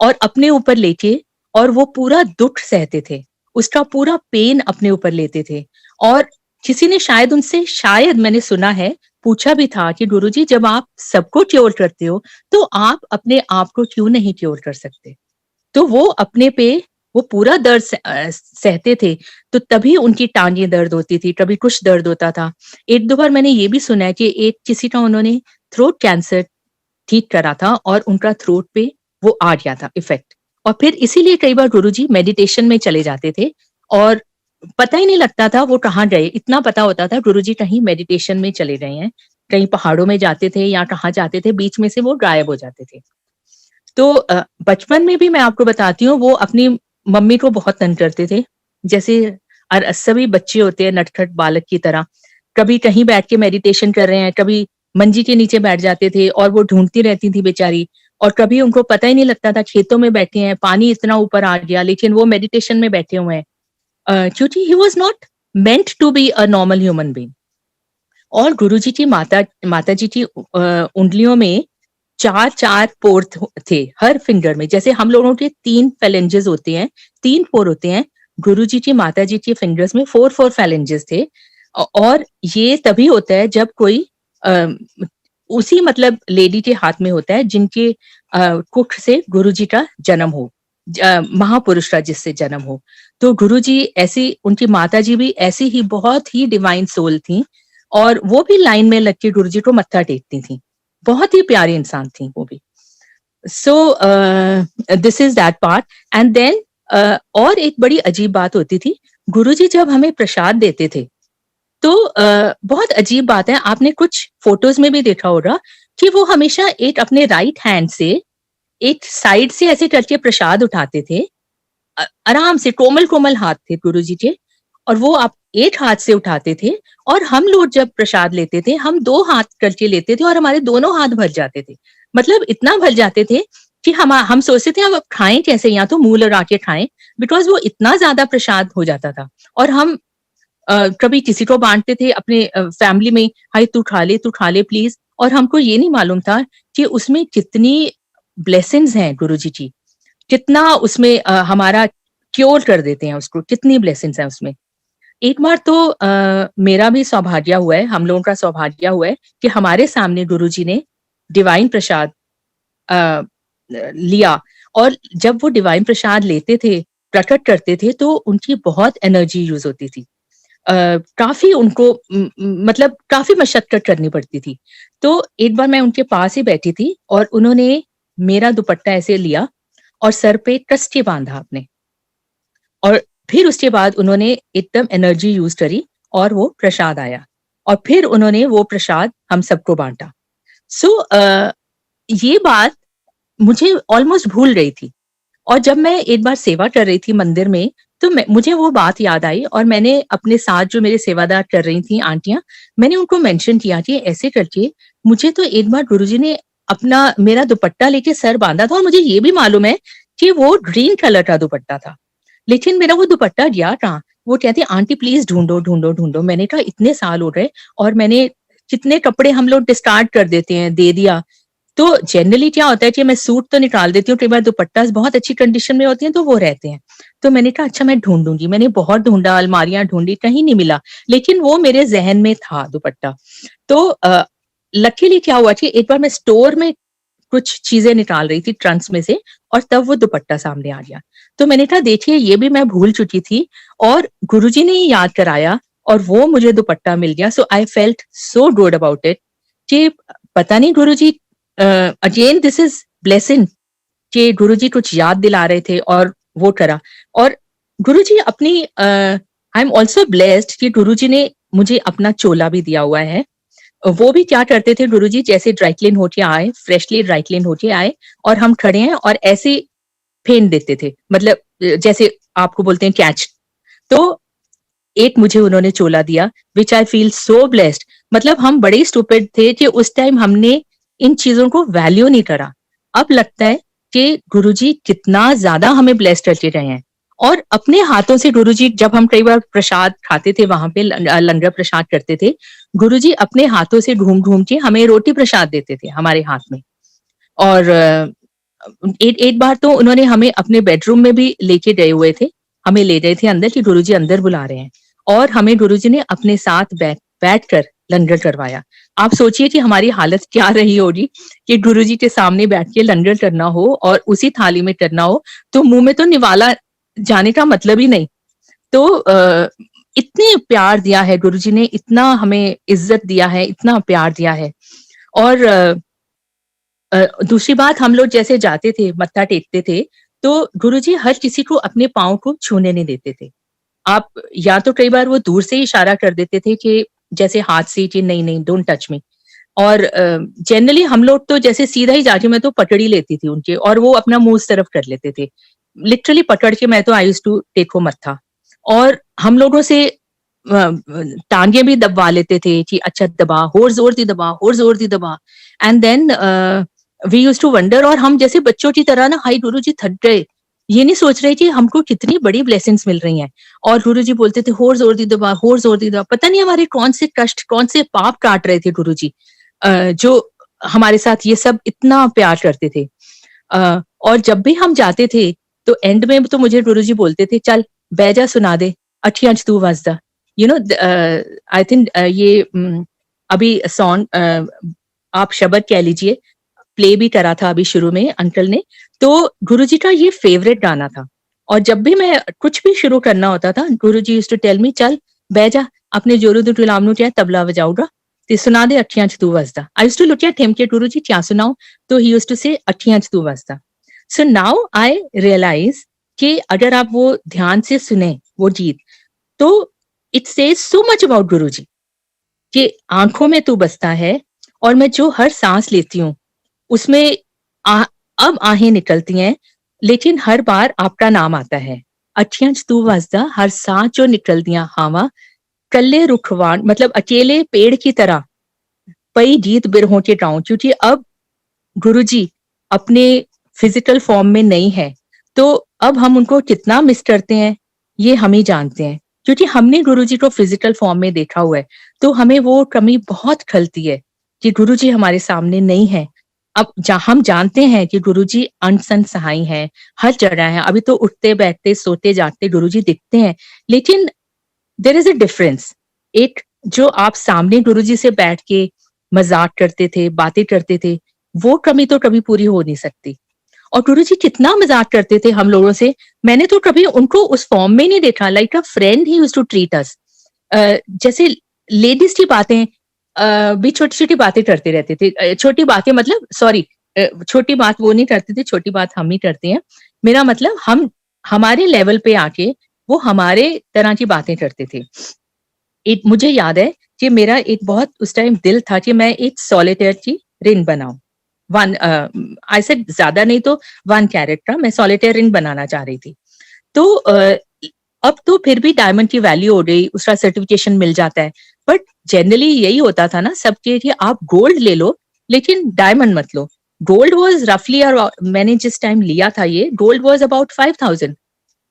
और अपने ऊपर लेके और वो पूरा दुख सहते थे, उसका पूरा पेन अपने ऊपर लेते थे। और किसी ने शायद उनसे, शायद मैंने सुना है, पूछा भी था कि गुरुजी जब आप सबको क्योर करते हो तो आप अपने आप को क्यों नहीं क्योर कर सकते। तो वो अपने पे वो पूरा दर्द सहते थे, तो तभी उनकी टांगें दर्द होती थी, कभी कुछ दर्द होता था। एक दो बार मैंने ये भी सुना है कि एक किसी का उन्होंने थ्रोट कैंसर ठीक करा था, और उनका थ्रोट पे वो आ गया था इफेक्ट। और फिर इसीलिए कई बार गुरुजी मेडिटेशन में चले जाते थे, और पता ही नहीं लगता था वो कहाँ गए। इतना पता होता था गुरुजी कहीं मेडिटेशन में चले गए हैं, कहीं पहाड़ों में जाते थे या कहाँ जाते थे, बीच में से वो गायब हो जाते थे। तो बचपन में भी मैं आपको बताती हूँ, वो अपनी मम्मी को बहुत तंग करते थे। जैसे सभी बच्चे होते हैं नटखट बालक की तरह, कभी कहीं बैठ के मेडिटेशन कर रहे हैं, कभी मंजी के नीचे बैठ जाते थे और वो ढूंढती रहती थी बेचारी, और कभी उनको पता ही नहीं लगता था खेतों में बैठे हैं, पानी इतना ऊपर आ गया, लेकिन वो मेडिटेशन में बैठे हुए हैं, क्योंकि he was not meant to be a normal human being. और गुरुजी की माता जी की उंगलियों में 4 पोर थे हर फिंगर में। जैसे हम लोगों के 3 फेलेंजेस होते हैं, 3 पोर होते हैं, गुरुजी की माता जी के फिंगर्स में 4 फेलेंजेस थे। और ये तभी होता है जब कोई उसी मतलब लेडी के हाथ में होता है जिनके कुख से गुरुजी का जन्म हो, महापुरुष का जिससे जन्म हो। तो गुरुजी ऐसी, उनकी माता जी भी ऐसी ही बहुत ही डिवाइन सोल थी, और वो भी लाइन में लग के गुरुजी को मत्था टेकती थी। बहुत ही प्यारी इंसान थी वो भी। So this is that part. And then और एक बड़ी अजीब बात होती थी, गुरुजी जब हमें प्रसाद देते थे तो बहुत अजीब बात है, आपने कुछ फोटोज में भी देखा होगा कि वो हमेशा एक अपने राइट हैंड से एक साइड से ऐसे करके प्रसाद उठाते थे। आराम से कोमल कोमल हाथ थे गुरुजी के, और वो आप एक हाथ से उठाते थे, और हम लोग जब प्रसाद लेते थे हम 2 हाथ करके लेते थे और हमारे दोनों हाथ भर जाते थे। मतलब इतना भर जाते थे कि हम सोचते थे अब खाएं कैसे, या तो मुंह लगा के खाएं, बिकॉज वो इतना ज्यादा प्रसाद हो जाता था। और हम कभी किसी को बांटते थे अपने फैमिली में, हाय तू खा ले प्लीज। और हमको ये नहीं मालूम था कि उसमें कितनी ब्लेसिंग्स हैं गुरुजी की, कितना उसमें हमारा क्योर कर देते हैं उसको, कितनी ब्लेसिंग्स हैं उसमें। एक बार तो मेरा भी सौभाग्य हुआ है, हम लोगों का सौभाग्य हुआ है कि हमारे सामने गुरुजी ने डिवाइन प्रसाद लिया, और जब वो डिवाइन प्रसाद लेते थे, प्रकट करते थे, तो उनकी बहुत एनर्जी यूज होती थी। काफी उनको मतलब काफी मशक्कत करनी पड़ती थी। तो एक बार मैं उनके पास ही बैठी थी और उन्होंने मेरा दुपट्टा ऐसे लिया और सर पे कस के बांधा अपने, और फिर उसके बाद उन्होंने एकदम एनर्जी यूज करी और वो प्रसाद आया, और फिर उन्होंने वो प्रसाद हम सबको बांटा। सो ये बात मुझे ऑलमोस्ट भूल रही थी, और जब मैं एक बार सेवा कर रही थी मंदिर में, तो मुझे वो बात याद आई, और मैंने अपने साथ जो मेरे सेवादार कर रही थी आंटियां, मैंने उनको मेंशन किया कि ऐसे करके मुझे तो एक बार गुरुजी ने अपना मेरा दुपट्टा लेके सर बांधा था, और मुझे ये भी मालूम है कि वो ग्रीन कलर का दुपट्टा था, लेकिन मेरा वो दुपट्टा गया कहाँ। वो कहती आंटी प्लीज ढूंढो ढूंढो ढूंढो। मैंने कहा इतने साल हो गए, और मैंने कितने कपड़े हम लोग डिस्कार्ड कर देते हैं, दे दिया। तो जनरली क्या होता है कि मैं सूट तो निकाल देती हूँ, कई बार दुपट्टा बहुत अच्छी कंडीशन में होती है तो वो रहते हैं। तो मैंने कहा अच्छा मैं ढूंढूंगी। मैंने बहुत ढूंढा, अलमारियां ढूंढी, कहीं नहीं मिला, लेकिन वो मेरे जहन में था दुपट्टा। तो लकीली क्या हुआ कि एक बार मैं स्टोर में कुछ चीजें निकाल रही थी ट्रंक्स में से, और तब वो दुपट्टा सामने आ गया। तो मैंने कहा देखिए ये भी मैं भूल चुकी थी, और गुरुजी ने ही याद कराया, और वो मुझे दुपट्टा मिल गया। So I felt so good about it कि पता नहीं Guruji, again this is blessing कि गुरुजी कुछ याद दिला रहे थे और वो करा। और गुरुजी अपनी आई एम ऑल्सो ब्लेस्ड कि गुरुजी ने मुझे अपना चोला भी दिया हुआ है। वो भी क्या करते थे गुरुजी, जैसे ड्राई क्लीन होके आए, फ्रेशली ड्राई क्लीन होके आए, और हम खड़े हैं और ऐसे फेंक देते थे, मतलब जैसे आपको बोलते हैं कैच। तो एक मुझे उन्होंने चोला दिया, विच आई फील सो ब्लेस्ड। मतलब हम बड़े स्टूपिड थे कि उस टाइम हमने इन चीजों को वैल्यू नहीं करा। अब लगता है कि गुरुजी कितना ज्यादा हमें ब्लेस करके रहे हैं। और अपने हाथों से गुरुजी, जब हम कई बार प्रसाद खाते थे वहां पे, लंगर प्रसाद करते थे, गुरुजी अपने हाथों से घूम घूम के हमें रोटी प्रसाद देते थे हमारे हाथ में। और एक बार तो उन्होंने हमें अपने बेडरूम में भी लेके गए हुए थे, हमें ले गए थे अंदर कि गुरुजी अंदर बुला रहे हैं, और हमें गुरुजी ने अपने साथ बैठ कर लंगर करवाया। आप सोचिए कि हमारी हालत क्या रही होगी कि गुरुजी के सामने बैठ के लंगर करना हो और उसी थाली में करना हो, तो मुंह में तो निवाला जाने का मतलब ही नहीं। तो इतने प्यार दिया है गुरुजी ने, इतना हमें इज्जत दिया है, इतना प्यार दिया है। और दूसरी बात, हम लोग जैसे जाते थे मत्था टेकते थे, तो गुरुजी हर किसी को अपने पाँव को छूने नहीं देते थे। आप या तो कई बार वो दूर से ही इशारा कर देते थे कि जैसे हाथ से कि नहीं नहीं डोंट टच मी, और जनरली हम लोग तो जैसे सीधा ही जाके मैं तो पकड़ ही लेती थी उनके, और वो अपना मुंह उस तरफ कर लेते थे, लिटरली पकड़ के मैं तो आई यूज्ड टू टेक वो मत्था। और हम लोगों से टांगे भी दबा लेते थे कि अच्छा दबा, और जोर दी दबा, और जोर दी दबा। And then we used to wonder, और हम जैसे बच्चों की तरह ना, हाय गुरुजी थक गए, ये नहीं सोच रहे कि हमको कितनी बड़ी ब्लेसिंग्स मिल रही हैं। और गुरुजी बोलते थे होर जोर दी दबा, होर जोर दी दबा। पता नहीं हमारे कौन से कष्ट, कौन से पाप काट रहे थे गुरुजी, जो हमारे साथ ये सब इतना प्यार करते थे। और जब भी हम जाते थे तो एंड में तो मुझे गुरुजी बोलते थे, चल बैजा सुना दे, अठियां तू वसदा। यू नो, आई थिंक ये अभी सॉन्ग आप शब्द कह लीजिए, प्ले भी करा था अभी शुरू में अंकल ने, तो गुरुजी का ये फेवरेट गाना था। और जब भी मैं कुछ भी शुरू करना होता था, गुरुजी यूज्ड टू टेल मी, चल बैजा, अपने जोरू दे गुलाम नु क्या तबला बजाऊगा, ते सुना दे अठियां च तू वसदा। I used to look at him के गुरुजी क्या सुनाऊं, तो ही यूज्ड टू से अठियां च तू वसदा। सो नाउ आई रियलाइज कि अगर आप वो ध्यान से सुने वो गीत, तो it says so much about Guruji, कि आंखों में तू बसता है, और मैं जो हर सांस लेती हूँ उसमें अब आहें निकलती हैं, लेकिन हर बार आपका नाम आता है। अठियां च तू वसदा, हर सांस जो निकल दिया हावा, कल्ले रुखवान, मतलब अकेले पेड़ की तरह पई गीत बिरहों के गाऊं। क्योंकि अब गुरुजी अपने फिजिकल फॉर्म में नहीं है, तो अब हम उनको कितना मिस करते हैं ये हम ही जानते हैं। क्योंकि हमने गुरुजी को फिजिकल फॉर्म में देखा हुआ है, तो हमें वो कमी बहुत खलती है कि गुरुजी हमारे सामने नहीं है। अब हम जानते हैं कि गुरुजी अनसन सहाय हैं, हर जगह हैं। अभी तो उठते बैठते सोते जागते गुरुजी दिखते हैं, लेकिन देयर इज अ डिफरेंस। एक जो आप सामने गुरुजी से बैठ के मजाक करते थे, बातें करते थे, वो कमी तो कभी पूरी हो नहीं सकती। और गुरुजी कितना मजाक करते थे हम लोगों से, मैंने तो कभी उनको उस फॉर्म में नहीं देखा। Like a friend he used to treat us. जैसे लेडीज की बातें भी छोटी छोटी बातें करते रहते थे। छोटी बातें मतलब, सॉरी, छोटी बात वो नहीं करते थे, छोटी बात हम ही करते हैं। मेरा मतलब हम हमारे लेवल पे आके वो हमारे तरह की बातें करते थे। एक मुझे याद है कि मेरा एक बहुत उस टाइम दिल था कि मैं एक सॉलिटेयर की रिंग बनाऊं। वन आई सेड ज्यादा नहीं तो 1 कैरेट का मैं सॉलिटेयर रिंग बनाना चाह रही थी। तो अब तो फिर भी डायमंड की वैल्यू हो गई, उसका सर्टिफिकेशन मिल जाता है। बट जनरली यही होता था ना सबके, कि आप गोल्ड ले लो लेकिन डायमंड मत लो। गोल्ड वॉज रफली, मैंने जिस टाइम लिया था ये, gold was about 5000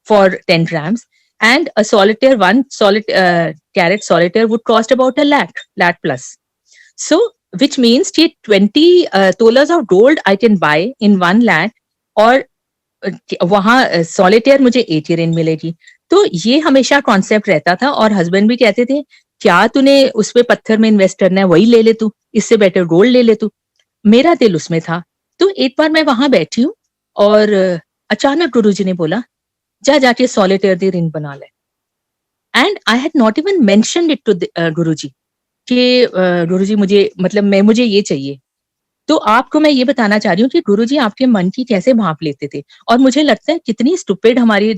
for 10 grams, and a solitaire, one solid carat solitaire would cost about a lakh plus. So which means 20 tolas of gold I can buy in 1 lakh, और वहां solitaire मुझे 80 rain मिलेगी। तो ये हमेशा concept रहता था, और हस्बैंड भी कहते थे क्या तूने उस पे पत्थर में इन्वेस्ट करना है, वही ले ले तू, इससे बेटर गोल्ड ले ले तू। मेरा दिल उसमें था। तो एक बार मैं वहां बैठी हूँ, और अचानक गुरुजी ने बोला, जा जाके सॉलिटेयर दी रिंग बना ले। And I had not even mentioned it to Guruji कि गुरुजी मुझे, मतलब मुझे ये चाहिए। तो आपको मैं ये बताना चाह रही हूँ कि गुरुजी आपके मन की कैसे भांप लेते थे। और मुझे लगता है कितनी स्टूपिड हमारी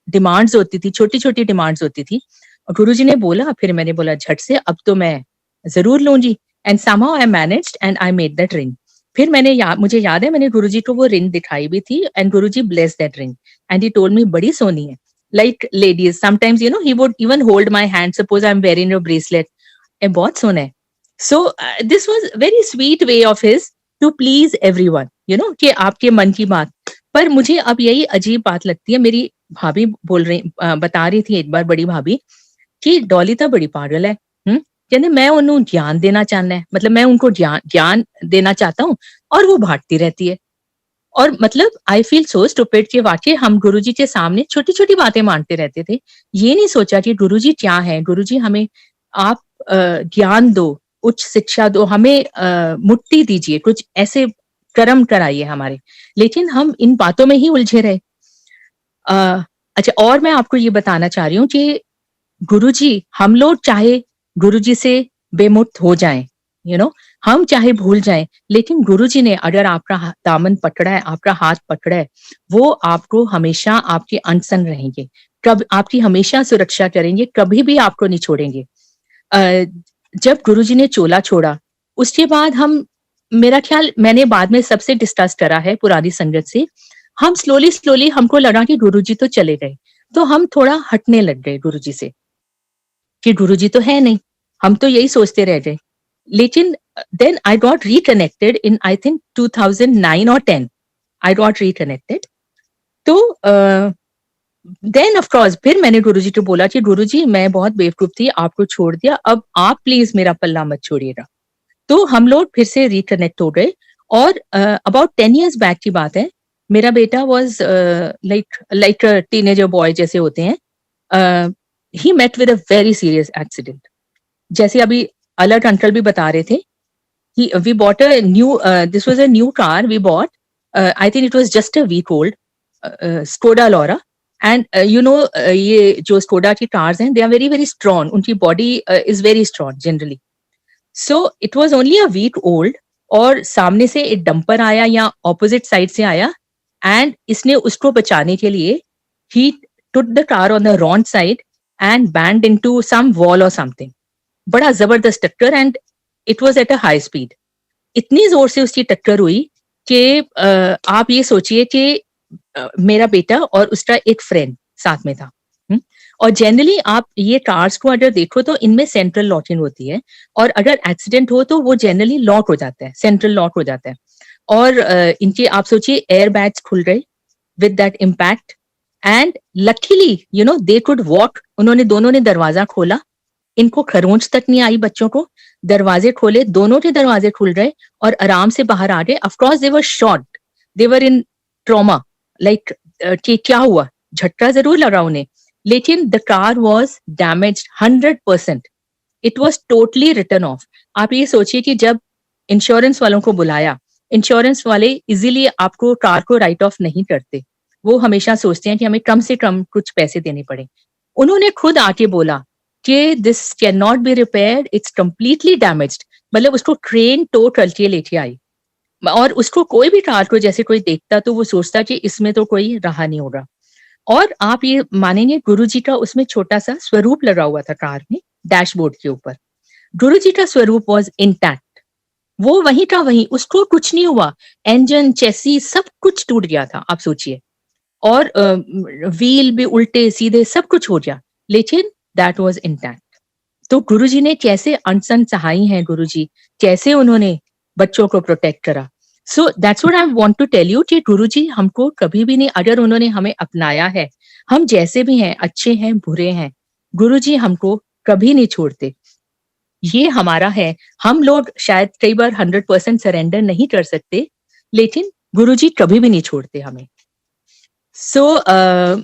डिमांड्स होती थी, छोटी छोटी डिमांड्स होती थी। और गुरुजी ने बोला, फिर मैंने बोला झट से, अब तो मैं जरूर लूंगी। And somehow I managed and I made that ring. फिर मुझे याद है मैंने गुरुजी को वो रिंग दिखाई भी थी, and Guruji bless that ring and he told me बड़ी सोनी है। Like ladies sometimes you know he would even hold my hand, suppose I am wearing your bracelet, ए बहुत सोना है। So this was very sweet way of his to please everyone, you know, कि आपके मन की बात। पर मुझे अब यही अजीब बात लगती है, मेरी भाभी बता रही थी एक बार, बड़ी भाभी, कि डॉली तो बड़ी पागल है। कहते मैं उन्होंने ज्ञान देना चाहना है, मतलब मैं उनको ज्ञान देना चाहता हूँ और वो भागती रहती है। और मतलब आई फील सो स्टूपिड कि वाकई हम गुरुजी के सामने छोटी छोटी बातें मानते रहते थे। ये नहीं सोचा कि गुरुजी क्या है। गुरुजी हमें आप ज्ञान दो, उच्च शिक्षा दो, हमें मुक्ति दीजिए, कुछ ऐसे कर्म कराइए हमारे। लेकिन हम इन बातों में ही उलझे रहे। अच्छा, और मैं आपको ये बताना चाह रही हूँ कि गुरुजी, हम लोग चाहे गुरुजी से बेमुक्त हो जाएं, यू नो, हम चाहे भूल जाएं, लेकिन गुरुजी ने अगर आपका दामन पकड़ा है, आपका हाथ पकड़ा है, वो आपको हमेशा आपके अनसन रहेंगे, कब आपकी हमेशा सुरक्षा करेंगे, कभी भी आपको नहीं छोड़ेंगे। जब गुरुजी ने चोला छोड़ा उसके बाद मेरा ख्याल मैंने बाद में सबसे डिस्कस करा है पुरानी संगत से, हम स्लोली हमको लगा कि गुरुजी तो चले गए, तो हम थोड़ा हटने लग गए गुरुजी से कि गुरुजी तो है नहीं, हम तो यही सोचते रह गए। लेकिन then I got reconnected in I think 2009 और 10 आई गॉट रिकनेक्टेड। तो देन ऑफ कोर्स फिर मैंने गुरुजी को बोला कि गुरुजी मैं बहुत बेवकूफ थी, आपको छोड़ दिया, अब आप प्लीज मेरा पल्ला मत छोड़िएगा। तो हम लोग फिर से रिकनेक्ट हो गए और अबाउट 10 years बैक की बात है। मेरा बेटा वाज लाइक टीनेजर बॉय जैसे होते हैं। He met with a very serious accident. जैसे अभी अलर्ट अंकल भी बता रहे थे, we bought a new this was a new car we bought. I think it was just a week old, Skoda Laura. And ये जो Skoda की cars हैं, they are very very strong. उनकी body is very strong generally. So it was only a week old और सामने से एक dumper आया या opposite side से आया and इसने उसको बचाने के लिए he took the car on the wrong side and banged into some wall or something. बड़ा जबरदस्त टक्कर and it was at a high speed. इतनी जोर से उसकी टक्कर हुई कि आप ये सोचिए कि मेरा बेटा और उसका एक फ्रेंड साथ में था। और जनरली आप ये कार्स को अगर देखो तो इनमें सेंट्रल लॉकिंग होती है और अगर एक्सीडेंट हो तो वो जनरली लॉक हो जाता है, सेंट्रल लॉक हो जाता है। और इनके आप सोचिए एयर बैग्स खुल गए with that impact and luckily they could walk. उन्होंने दोनों ने दरवाजा खोला, इनको खरोंच तक नहीं आई बच्चों को, दरवाजे खोले, दोनों के दरवाजे खुल गए और आराम से बाहर आ गए। Of course they were shocked, they were in trauma, like कि क्या हुआ, झटका जरूर लगा उन्हें, लेकिन the car was damaged 100%। It was totally return of. आप ये सोचिए कि जब इंश्योरेंस वालों को बुलाया, इंश्योरेंस वाले इजीली आपको कार को राइट ऑफ नहीं करते, वो हमेशा सोचते हैं कि हमें कम से कम कुछ पैसे देने पड़े। उन्होंने खुद आके बोला कि this can not be repaired, it's completely damaged. मतलब उसको ट्रेन टो करके लेके आई और उसको कोई भी कार को जैसे कोई देखता तो वो सोचता कि इसमें तो कोई रहा नहीं होगा। और आप ये मानेंगे गुरुजी का उसमें छोटा सा स्वरूप लगा हुआ था कार में, डैशबोर्ड के ऊपर। गुरुजी का स्वरूप वाज इंटैक्ट, वो वहीं का वहीं, उसको कुछ नहीं हुआ। इंजन, चेसी सब कुछ टूट गया था आप सोचिए, और व्हील भी उल्टे सीधे सब कुछ हो गया, लेकिन दैट वाज इंटैक्ट। तो गुरुजी ने कैसे अनसन सहाई हैं गुरुजी, कैसे उन्होंने बच्चों को प्रोटेक्ट करा। So that's what I want to tell you कि गुरुजी हमको कभी भी नहीं, अगर उन्होंने हमें अपनाया है, हम जैसे भी हैं, अच्छे हैं बुरे हैं, गुरुजी हमको कभी नहीं छोड़ते। ये हमारा है। हम लोग शायद कई बार 100% सरेंडर नहीं कर सकते, लेकिन गुरुजी कभी भी नहीं छोड़ते हमें। सो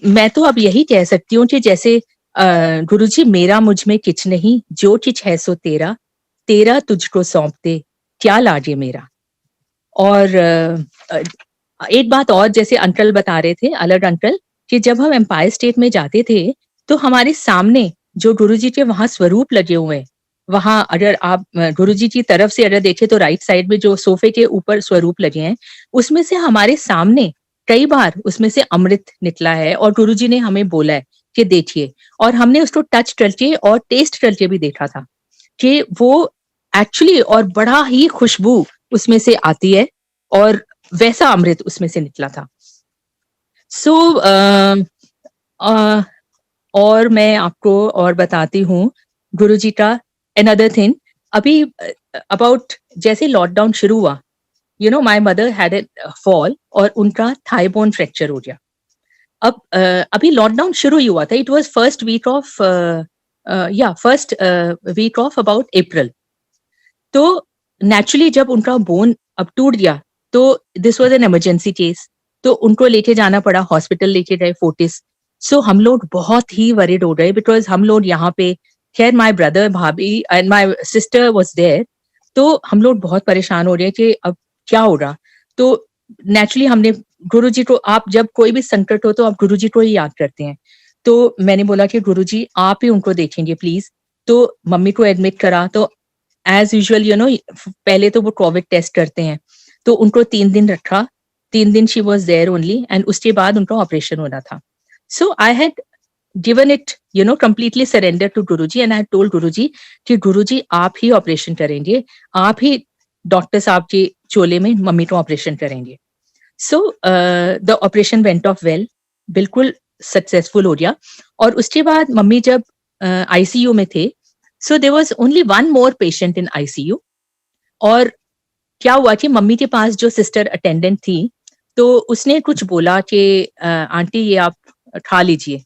मैं तो अब यही कह सकती हूँ कि जैसे गुरुजी मेरा मुझ में किच नहीं, जो किच है सो तेरा, तेरा तुझको सौंपते क्या लागे मेरा। और एक बात और, जैसे अंकल बता रहे थे, अलग अंकल, कि जब हम एम्पायर स्टेट में जाते थे तो हमारे सामने जो गुरुजी के वहां स्वरूप लगे हुए हैं, वहां अगर आप गुरुजी की तरफ से अगर देखें तो राइट साइड में जो सोफे के ऊपर स्वरूप लगे हैं, उसमें से हमारे सामने कई बार उसमें से अमृत निकला है और गुरुजी ने हमें बोला है कि देखिए, और हमने उसको टच करके और टेस्ट करके भी देखा था कि वो एक्चुअली और बड़ा ही खुशबू उसमें से आती है और वैसा अमृत उसमें से निकला था। सो और मैं आपको और बताती हूँ गुरुजी का another thing। अभी अबाउट जैसे लॉकडाउन शुरू हुआ, my mother had a fall और उनका थाई बोन फ्रैक्चर हो गया। अब अभी लॉकडाउन शुरू ही हुआ था, it was first week of about April. तो नेचुरली जब उनका बोन अब टूट गया तो this was an emergency case, तो उनको लेके जाना पड़ा, हॉस्पिटल लेके गए फोर्टिस। सो हम लोग बहुत ही वरीड हो गए बिकॉज हम लोग यहाँ पे, खैर माय ब्रदर, भाभी and my sister was there, तो हम लोग बहुत परेशान हो रहे कि अब क्या होगा। तो नेचुरली हमने गुरुजी को, आप जब कोई भी संकट हो तो आप गुरुजी को ही याद करते हैं। तो मैंने बोला कि गुरुजी आप ही उनको देखेंगे प्लीज। तो मम्मी को एडमिट करा, तो एज यूजुअल पहले तो वो कोविड टेस्ट करते हैं, तो उनको 3 दिन रखा, 3 दिन शी वाज देयर ओनली, एंड उसके बाद उनका ऑपरेशन होना था। So I had given it, completely surrendered to Guruji, and I told Guruji कि गुरुजी आप ही ऑपरेशन करेंगे, आप ही डॉक्टर साहब के चोले में मम्मी को ऑपरेशन करेंगे. So the operation went off well, बिल्कुल सक्सेसफुल हो गया. और उसके बाद मम्मी जब ICU में थे, so there was only one more patient in ICU. और क्या हुआ कि मम्मी के पास जो सिस्टर अटेंडेंट थी, तो उसने कुछ बोला कि आंटी ये आप खा लीजिए.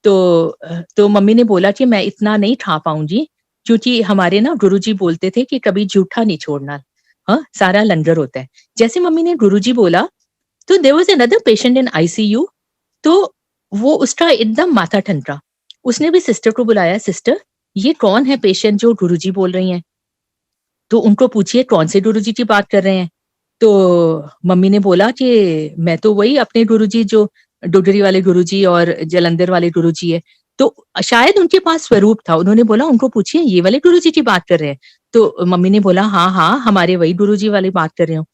तो मम्मी ने बोला कि मैं इतना नहीं खा पाऊंगी, क्योंकि हमारे ना गुरुजी बोलते थे कि कभी जूठा नहीं छोड़ना, हाँ सारा लंगर होता है. जैसे मम्मी ने गुरुजी बोला, तो there was another patient in ICU. तो वो उसका एकदम माथा ठनका. उसने भी सिस्टर को बुलाया, सिस्टर ये कौन है पेशेंट जो गुरुजी बोल रही हैं, तो उनको पूछिए कौन से गुरुजी की बात कर रहे हैं. तो मम्मी ने बोला कि मैं तो वही अपने गुरुजी जो डुडरी वाले गुरुजी और जलंधर वाले गुरुजी है. तो शायद उनके पास स्वरूप था. उन्होंने बोला उनको पूछिए ये वाले गुरुजी की बात कर रहे हैं. तो मम्मी ने बोला हाँ हाँ हमारे वही गुरुजी वाली बात कर रहे हो.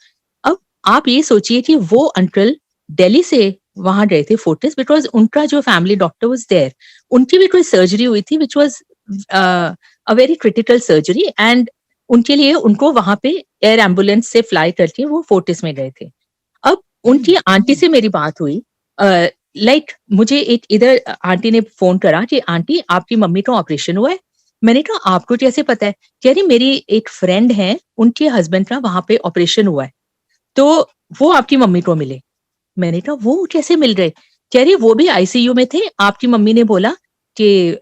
अब आप ये सोचिए कि वो अंकल दिल्ली से वहां गए थे फोर्टिस, बिकॉज उनका जो फैमिली डॉक्टर वाज देयर. उनकी भी कोई सर्जरी हुई थी which was a very critical surgery, and उनके लिए उनको वहां पे एयर एम्बुलेंस से फ्लाई करके वो फोर्टिस में गए थे. अब उनकी आंटी से मेरी बात हुई. मुझे एक इधर आंटी ने फोन करा कि आंटी आपकी मम्मी का ऑपरेशन हुआ है. मैंने कहा आपको कैसे पता है? कह रही मेरी एक फ्रेंड है, उनके हस्बैंड का वहां पे ऑपरेशन हुआ है, तो वो आपकी मम्मी को मिले. मैंने कहा वो कैसे मिल गए? कह रही वो भी ICU में थे. आपकी मम्मी ने बोला कि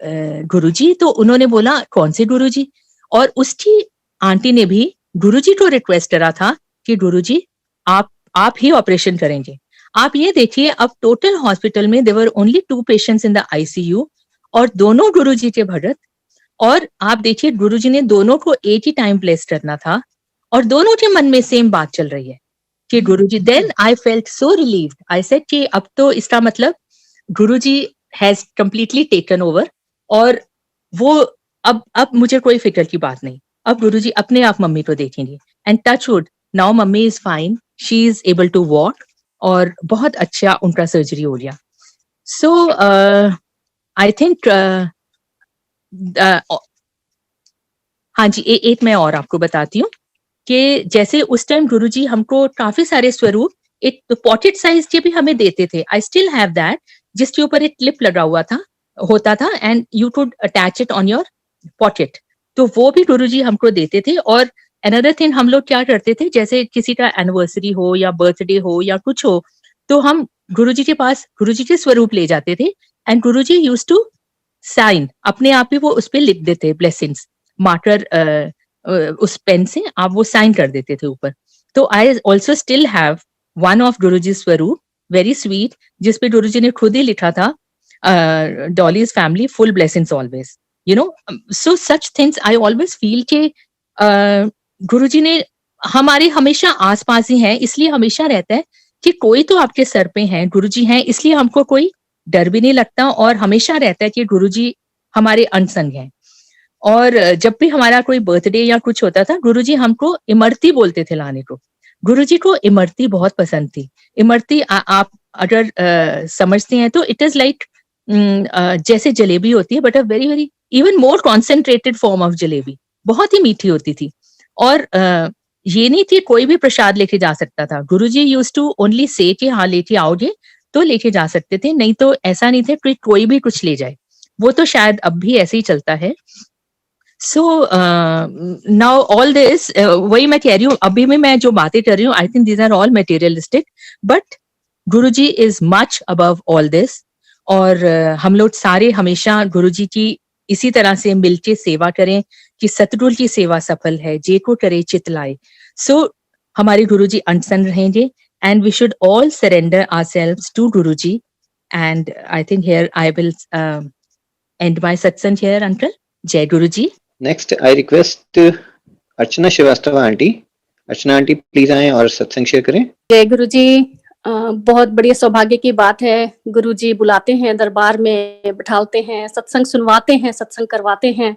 गुरुजी, तो उन्होंने बोला कौन से गुरुजी? और उसकी आंटी ने भी गुरुजी को रिक्वेस्ट करा था कि गुरुजी आप ही ऑपरेशन करेंगे. आप ये देखिए अब टोटल हॉस्पिटल में there only 2 patients in the ICU, और दोनों गुरुजी के भगत. और आप देखिए गुरुजी ने दोनों को एक ही टाइम प्लेस करना था, और दोनों के मन में सेम बात चल रही है कि Guruji. Then I felt so relieved. I said कि अब तो इसका मतलब Guruji has completely taken over, और वो अब मुझे कोई फिक्र की बात नहीं. अब गुरुजी अपने आप मम्मी को देखेंगे. And touch wood, now mummy is fine, she is able to walk, और बहुत अच्छा उनका सर्जरी हो गया. सो आई थिंक हाँ जी, एक मैं और आपको बताती हूँ कि जैसे उस टाइम गुरुजी हमको काफी सारे स्वरूप एक पॉकेट साइज के भी हमें देते थे. आई स्टिल हैव दैट, जिसके ऊपर एक क्लिप लगा हुआ होता था, and you could attach it on your pocket. तो वो भी गुरुजी हमको देते थे. और अनदर थिंग, हम लोग क्या करते थे, जैसे किसी का एनिवर्सरी हो या बर्थडे हो या कुछ हो, तो हम गुरुजी के पास गुरुजी के स्वरूप ले जाते थे, and Guruji used to sign, अपने आप ही वो उस पे लिख देते ब्लेसिंग्स, मार्कर उस पेन से आप वो साइन कर देते थे ऊपर. तो I also still have one of Guruji स्वरूप, वेरी स्वीट, जिसपे गुरुजी ने खुद ही लिखा था Dolly's family full blessings always. So such things I always feel कि गुरुजी ने हमारे हमेशा आसपास ही हैं, इसलिए हमेशा रहता है कि कोई तो आपके सर पे है, गुरुजी हैं, इसलिए हमको कोई डर भी नहीं लगता, और हमेशा रहता है कि गुरुजी हमारे अनसंग हैं. और जब भी हमारा कोई बर्थडे या कुछ होता था, गुरुजी हमको इमरती बोलते थे लाने को. गुरुजी को इमरती बहुत पसंद थी. इमरती आप अगर समझते हैं तो इट इज लाइक जैसे जलेबी होती है, but a very very even more concentrated form of jalebi. बहुत ही मीठी होती थी. और ये नहीं थी कोई भी प्रसाद लेके जा सकता था. गुरुजी यूज्ड टू ओनली से कि हाँ लेके आओगे तो लेके जा सकते थे, नहीं तो ऐसा नहीं था कि कोई भी कुछ ले जाए. वो तो शायद अब भी ऐसे ही चलता है. सो नाउ ऑल दिस, वही मैं कह रही हूँ, अभी में मैं जो बातें कर रही हूँ, I think these are all materialistic, but Guruji is much above all this. और हम लोग सारे हमेशा गुरुजी की इसी तरह से मिलके सेवा करें कि सतगुरु की सेवा सफल है, जे को करे चित लाए. सो हमारे गुरुजी अनसन रहेंगे, and we should all surrender ourselves to Guruji. And I think here I will end my satsang here, Uncle. Jai Guruji. Next, I request Archana Srivastava aunty. Archana aunty, please आएं और सत्संग शेयर करें. जय गुरुजी. बहुत बड़ी सौभाग्य की बात है, गुरुजी बुलाते हैं, दरबार में बिठालते हैं, सत्संग सुनवाते हैं, सत्संग करवाते हैं.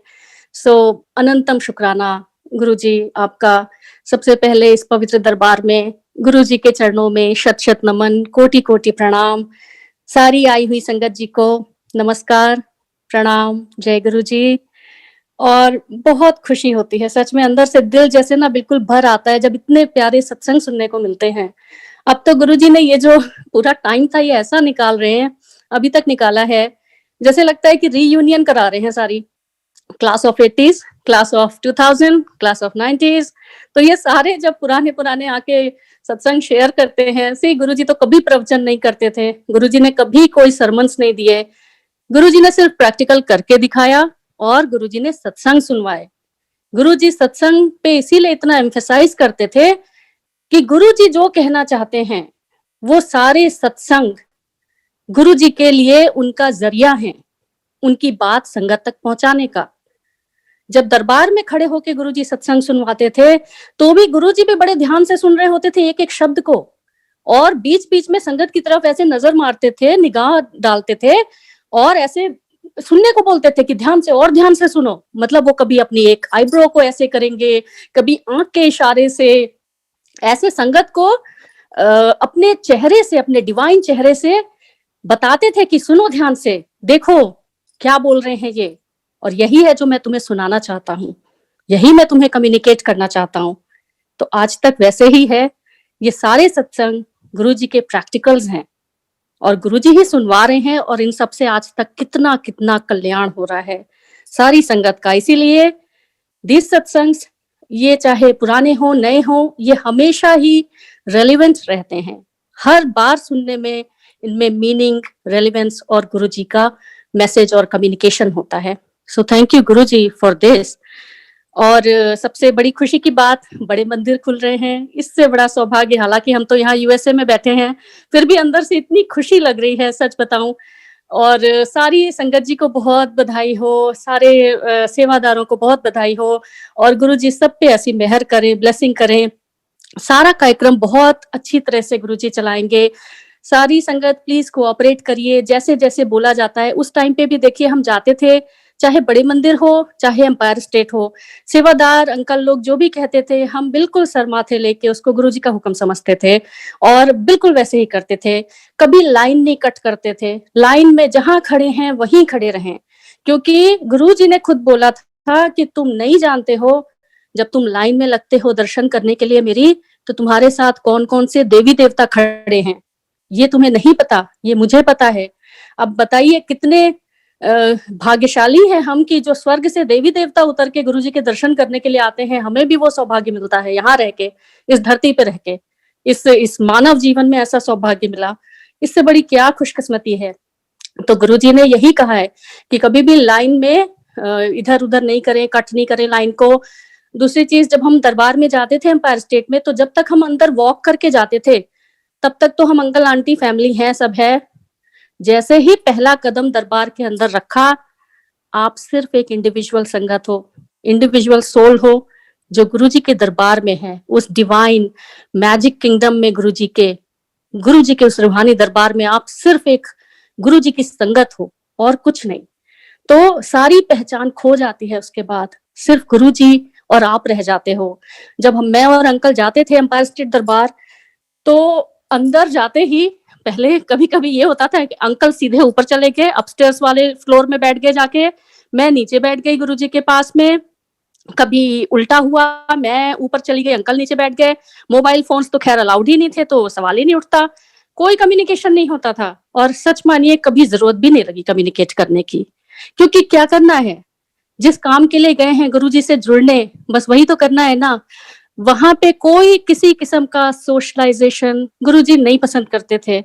सो अनंतम शुक्राना गुरुजी आपका. सबसे पहले इस पवित्र दरबार में गुरुजी के चरणों में शत शत नमन, कोटि कोटि प्रणाम. सारी आई हुई संगत जी को नमस्कार, प्रणाम, जय गुरु जी। और बहुत खुशी होती है, सच में अंदर से दिल जैसे ना बिल्कुल भर आता है जब इतने प्यारे सत्संग सुनने को मिलते हैं। अब तो गुरु जी ने ये जो पूरा टाइम था ये ऐसा निकाल रहे हैं, अभी तक निकाला है, जैसे लगता है कि रीयूनियन करा रहे हैं सारी class of 80s, class of 2000, class of 90s। तो ये सारे जब पुराने आके सत्संग शेयर करते हैं, सी गुरुजी तो कभी प्रवचन नहीं करते थे, गुरुजी ने कभी कोई सरमन्स नहीं दिए, गुरुजी ने सिर्फ प्रैक्टिकल करके दिखाया और गुरुजी ने सत्संग सुनवाए। गुरुजी सत्संग पे इसीलिए इतना एम्फेसाइज करते थे कि गुरुजी जो कहना चाहते हैं वो सारे सत्संग गुरुजी के लिए उनका जरिया है, उनकी बात संगत तक पहुंचाने का। जब दरबार में खड़े होके गुरुजी सत्संग सुनवाते थे तो भी गुरुजी भी बड़े ध्यान से सुन रहे होते थे एक एक शब्द को, और बीच बीच में संगत की तरफ ऐसे नजर मारते थे, निगाह डालते थे और ऐसे सुनने को बोलते थे कि ध्यान से और ध्यान से सुनो। मतलब वो कभी अपनी एक आईब्रो को ऐसे करेंगे, कभी आंख के इशारे से ऐसे संगत को अपने चेहरे से, अपने डिवाइन चेहरे से बताते थे कि सुनो ध्यान से, देखो क्या बोल रहे हैं ये, और यही है जो मैं तुम्हें सुनाना चाहता हूँ, यही मैं तुम्हें कम्युनिकेट करना चाहता हूँ। तो आज तक वैसे ही है, ये सारे सत्संग गुरुजी के प्रैक्टिकल्स हैं और गुरुजी ही सुनवा रहे हैं, और इन सब से आज तक कितना कितना कल्याण हो रहा है सारी संगत का। इसीलिए दिस सत्संग्स, ये चाहे पुराने हो नए हो, ये हमेशा ही रेलिवेंट रहते हैं। हर बार सुनने में इनमें मीनिंग, रेलिवेंस और गुरुजी का मैसेज और कम्युनिकेशन होता है। So thank you Guruji for this. और सबसे बड़ी खुशी की बात, बड़े मंदिर खुल रहे हैं, इससे बड़ा सौभाग्य, हालांकि हम तो यहाँ यूएसए में बैठे हैं, फिर भी अंदर से इतनी खुशी लग रही है, सच बताऊं। और सारी संगत जी को बहुत बधाई हो, सारे सेवादारों को बहुत बधाई हो, और गुरुजी सब पे ऐसी मेहर करें, ब्लेसिंग करें। सारा कार्यक्रम बहुत अच्छी तरह से गुरुजी चलाएंगे। सारी संगत प्लीज कोऑपरेट करिए, जैसे जैसे बोला जाता है। उस टाइम पे भी देखिए हम जाते थे, चाहे बड़े मंदिर हो चाहे एम्पायर स्टेट हो, सेवादार अंकल लोग जो भी कहते थे हम बिल्कुल सर माथे लेके उसको गुरुजी का हुक्म समझते थे और बिल्कुल वैसे ही करते थे। कभी लाइन नहीं कट करते थे, लाइन में जहां खड़े हैं वहीं खड़े रहें, क्योंकि गुरुजी ने खुद बोला था कि तुम नहीं जानते हो, जब तुम लाइन में लगते हो दर्शन करने के लिए मेरी, तो तुम्हारे साथ कौन कौन से देवी देवता खड़े हैं ये तुम्हें नहीं पता, ये मुझे पता है। अब बताइए कितने भाग्यशाली है हम कि जो स्वर्ग से देवी देवता उतर के गुरुजी के दर्शन करने के लिए आते हैं, हमें भी वो सौभाग्य मिलता है यहाँ रह के, इस धरती पे रह के, इस मानव जीवन में ऐसा सौभाग्य मिला, इससे बड़ी क्या खुशकिस्मती है। तो गुरुजी ने यही कहा है कि कभी भी लाइन में इधर उधर नहीं करें, कट नहीं करें लाइन को। दूसरी चीज, जब हम दरबार में जाते थे एम्पायर स्टेट में, तो जब तक हम अंदर वॉक करके जाते थे तब तक तो हम अंकल आंटी फैमिली हैं, सब है। जैसे ही पहला कदम दरबार के अंदर रखा, आप सिर्फ एक इंडिविजुअल संगत हो, इंडिविजुअल सोल हो जो गुरुजी के दरबार में है, उस डिवाइन मैजिक किंगडम में गुरुजी के उस रूहानी दरबार में आप सिर्फ एक गुरुजी की संगत हो और कुछ नहीं। तो सारी पहचान खो जाती है, उसके बाद सिर्फ गुरुजी और आप रह जाते हो। जब मैं और अंकल जाते थे एम्पायर स्टेट दरबार, तो अंदर जाते ही पहले कभी कभी ये होता था कि अंकल सीधे ऊपर चले गए, अपस्टेयर्स वाले फ्लोर में बैठ गए जाके, मैं नीचे बैठ गई गुरुजी के पास में। कभी उल्टा हुआ, मैं ऊपर चली गई, अंकल नीचे बैठ गए। मोबाइल फोन्स तो खैर अलाउड ही नहीं थे, तो सवाल ही नहीं उठता, कोई कम्युनिकेशन नहीं होता था। और सच मानिए कभी जरूरत भी नहीं लगी कम्युनिकेट करने की, क्योंकि क्या करना है, जिस काम के लिए गए हैं गुरुजी से जुड़ने, बस वही तो करना है ना। वहां पे कोई किसी किस्म का सोशलाइजेशन गुरुजी नहीं पसंद करते थे।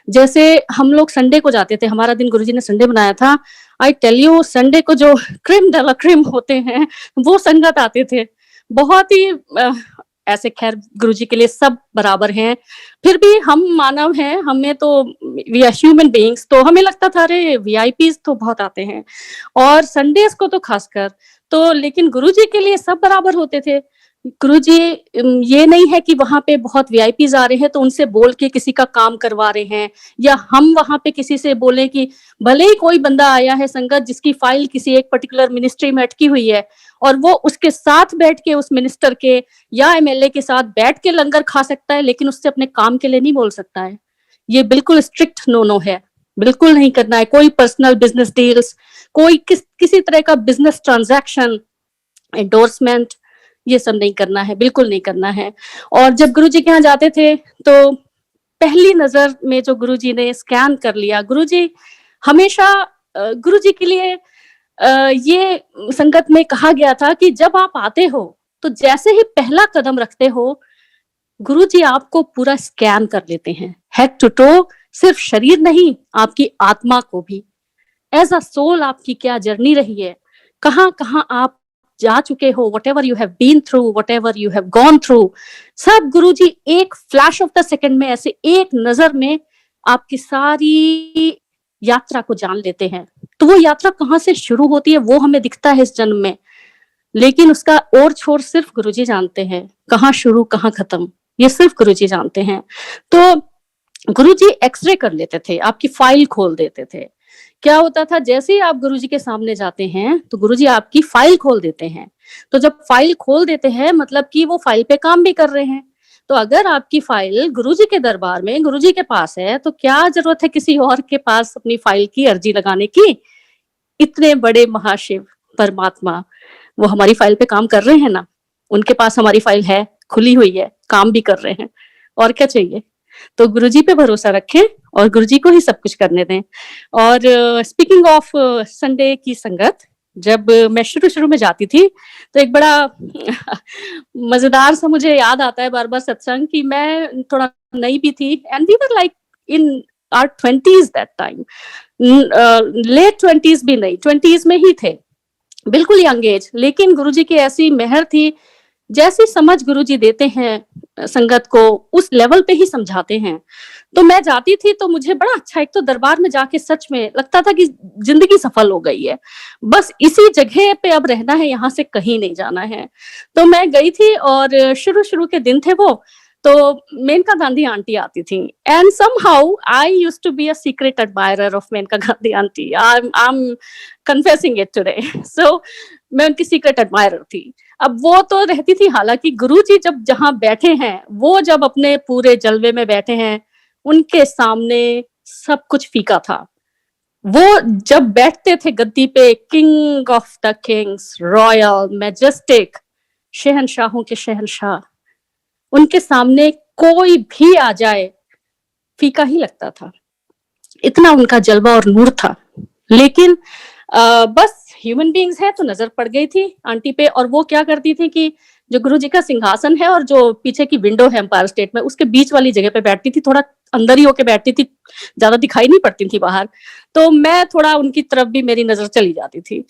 जैसे हम लोग संडे को जाते थे, हमारा दिन गुरुजी ने संडे बनाया था, आई टेल यू, संडे को जो क्रिम de la क्रिम होते हैं वो संगत आते थे, बहुत ही ऐसे। खैर गुरुजी के लिए सब बराबर हैं, फिर भी हम मानव हैं, हमें तो वी आर ह्यूमन बीइंग्स, तो हमें लगता था अरे वीआईपीज तो बहुत आते हैं, और संडेज को तो खासकर। तो लेकिन गुरुजी के लिए सब बराबर होते थे। गुरुजी ये नहीं है कि वहां पे बहुत वीआईपीज आ रहे हैं तो उनसे बोल के किसी का काम करवा रहे हैं, या हम वहां पे किसी से बोले कि भले ही कोई बंदा आया है संगत जिसकी फाइल किसी एक पर्टिकुलर मिनिस्ट्री में अटकी हुई है, और वो उसके साथ बैठ के उस मिनिस्टर के या एमएलए के साथ बैठ के लंगर खा सकता है, लेकिन उससे अपने काम के लिए नहीं बोल सकता है। ये बिल्कुल स्ट्रिक्ट नो है। बिल्कुल नहीं करना है। कोई पर्सनल बिजनेस डील्स, कोई किसी तरह का बिजनेस ट्रांजैक्शन, एंडोर्समेंट, ये सब नहीं करना है, बिल्कुल नहीं करना है। और जब गुरुजी के यहाँ जाते थे तो पहली नजर में जो गुरुजी ने स्कैन कर लिया, गुरुजी हमेशा गुरुजी के लिए ये संगत में कहा गया था कि जब आप आते हो तो जैसे ही पहला कदम रखते हो, गुरुजी आपको पूरा स्कैन कर लेते हैं, हेड टू टो, सिर्फ शरीर नहीं, आपकी आत्मा को भी। एज अ सोल आपकी क्या जर्नी रही है, कहाँ कहाँ आप जा चुके हो, whatever you have been through, whatever you have gone through, सब गुरुजी एक फ्लैश ऑफ द सेकेंड में, ऐसे एक नजर में आपकी सारी यात्रा को जान लेते हैं। तो वो यात्रा कहाँ से शुरू होती है वो हमें दिखता है इस जन्म में, लेकिन उसका और छोर सिर्फ गुरुजी जानते हैं, कहाँ शुरू कहाँ खत्म, ये सिर्फ गुरुजी जानते हैं। तो गुरुजी एक्सरे कर लेते थे, आपकी फाइल खोल देते थे। क्या होता था, जैसे ही आप गुरुजी के सामने जाते हैं तो गुरुजी आपकी फाइल खोल देते हैं। तो जब फाइल खोल देते हैं मतलब कि वो फाइल पे काम भी कर रहे हैं। तो अगर आपकी फाइल गुरुजी के दरबार में, गुरुजी के पास है, तो क्या जरूरत है किसी और के पास अपनी फाइल की अर्जी लगाने की? इतने बड़े महाशिव परमात्मा वो हमारी फाइल पे काम कर रहे हैं ना, उनके पास हमारी फाइल है, खुली हुई है, काम भी कर रहे हैं, और क्या चाहिए? तो गुरुजी पे भरोसा रखें और गुरुजी को ही सब कुछ करने दें। और स्पीकिंग ऑफ संडे की संगत, जब मैं शुरू में जाती थी तो एक बड़ा मजेदार सा मुझे याद आता है बार बार सत्संग, कि मैं थोड़ा नई भी थी and we were like in our 20s that time, late 20s भी नहीं, 20s में ही थे, बिल्कुल यंग एज। लेकिन गुरुजी की ऐसी मेहर थी, जैसी समझ गुरुजी देते हैं संगत को उस लेवल पे ही समझाते हैं। तो मैं जाती थी तो मुझे बड़ा अच्छा, एक तो दरबार में जाके सच में लगता था कि जिंदगी सफल हो गई है, बस इसी जगह पे अब रहना है, यहाँ से कहीं नहीं जाना है। तो मैं गई थी और शुरू के दिन थे वो, तो मेनका गांधी आंटी आती थी and somehow I used to be a secret admirer of Maneka Gandhi aunty. I am confessing it today. सो मैं उनकी सीक्रेट एडमायरर थी। अब वो तो रहती थी, हालांकि गुरुजी जब जहां बैठे हैं, वो जब अपने पूरे जलवे में बैठे हैं, उनके सामने सब कुछ फीका था। वो जब बैठते थे गद्दी पे, king of the kings, royal majestic, शहंशाहों के शहंशाह, उनके सामने कोई भी आ जाए फीका ही लगता था, इतना उनका जलवा और नूर था। लेकिन बस ह्यूमन बीइंग्स है तो नजर पड़ गई थी आंटी पे। और वो क्या करती थी कि जो गुरुजी का सिंहासन है और जो पीछे की विंडो है एम्पायर स्टेट में, उसके बीच वाली जगह पे बैठती थी, थोड़ा अंदर ही होके बैठती थी, ज्यादा दिखाई नहीं पड़ती थी बाहर। तो मैं थोड़ा उनकी तरफ भी मेरी नजर चली जाती थी।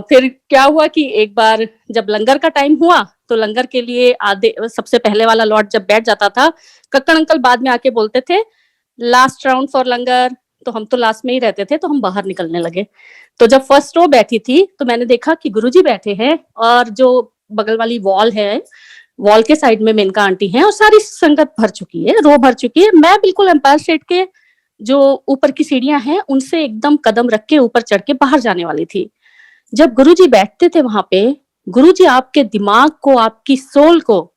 फिर क्या हुआ कि एक बार जब लंगर का टाइम हुआ तो लंगर के लिए आधे सबसे पहले वाला लॉट जब बैठ जाता था, कक्कड़ अंकल बाद में आके बोलते थे लास्ट राउंड फॉर लंगर, तो हम तो लास्ट में ही रहते थे, तो हम बाहर निकलने लगे। तो जब फर्स्ट रो बैठी थी तो मैंने देखा कि गुरुजी बैठे हैं और जो बगल वाली वॉल है, वॉल के साइड में मेनका आंटी हैं और सारी संगत भर चुकी है, रो भर चुकी है। मैं बिल्कुल एम्पायर स्टेट के जो ऊपर की सीढ़ियां हैं उनसे एकदम कदम रख के ऊपर चढ़ के बाहर जाने वाली थी। जब गुरुजी बैठते थे वहां पे, गुरुजी आपके दिमाग को, आपकी सोल को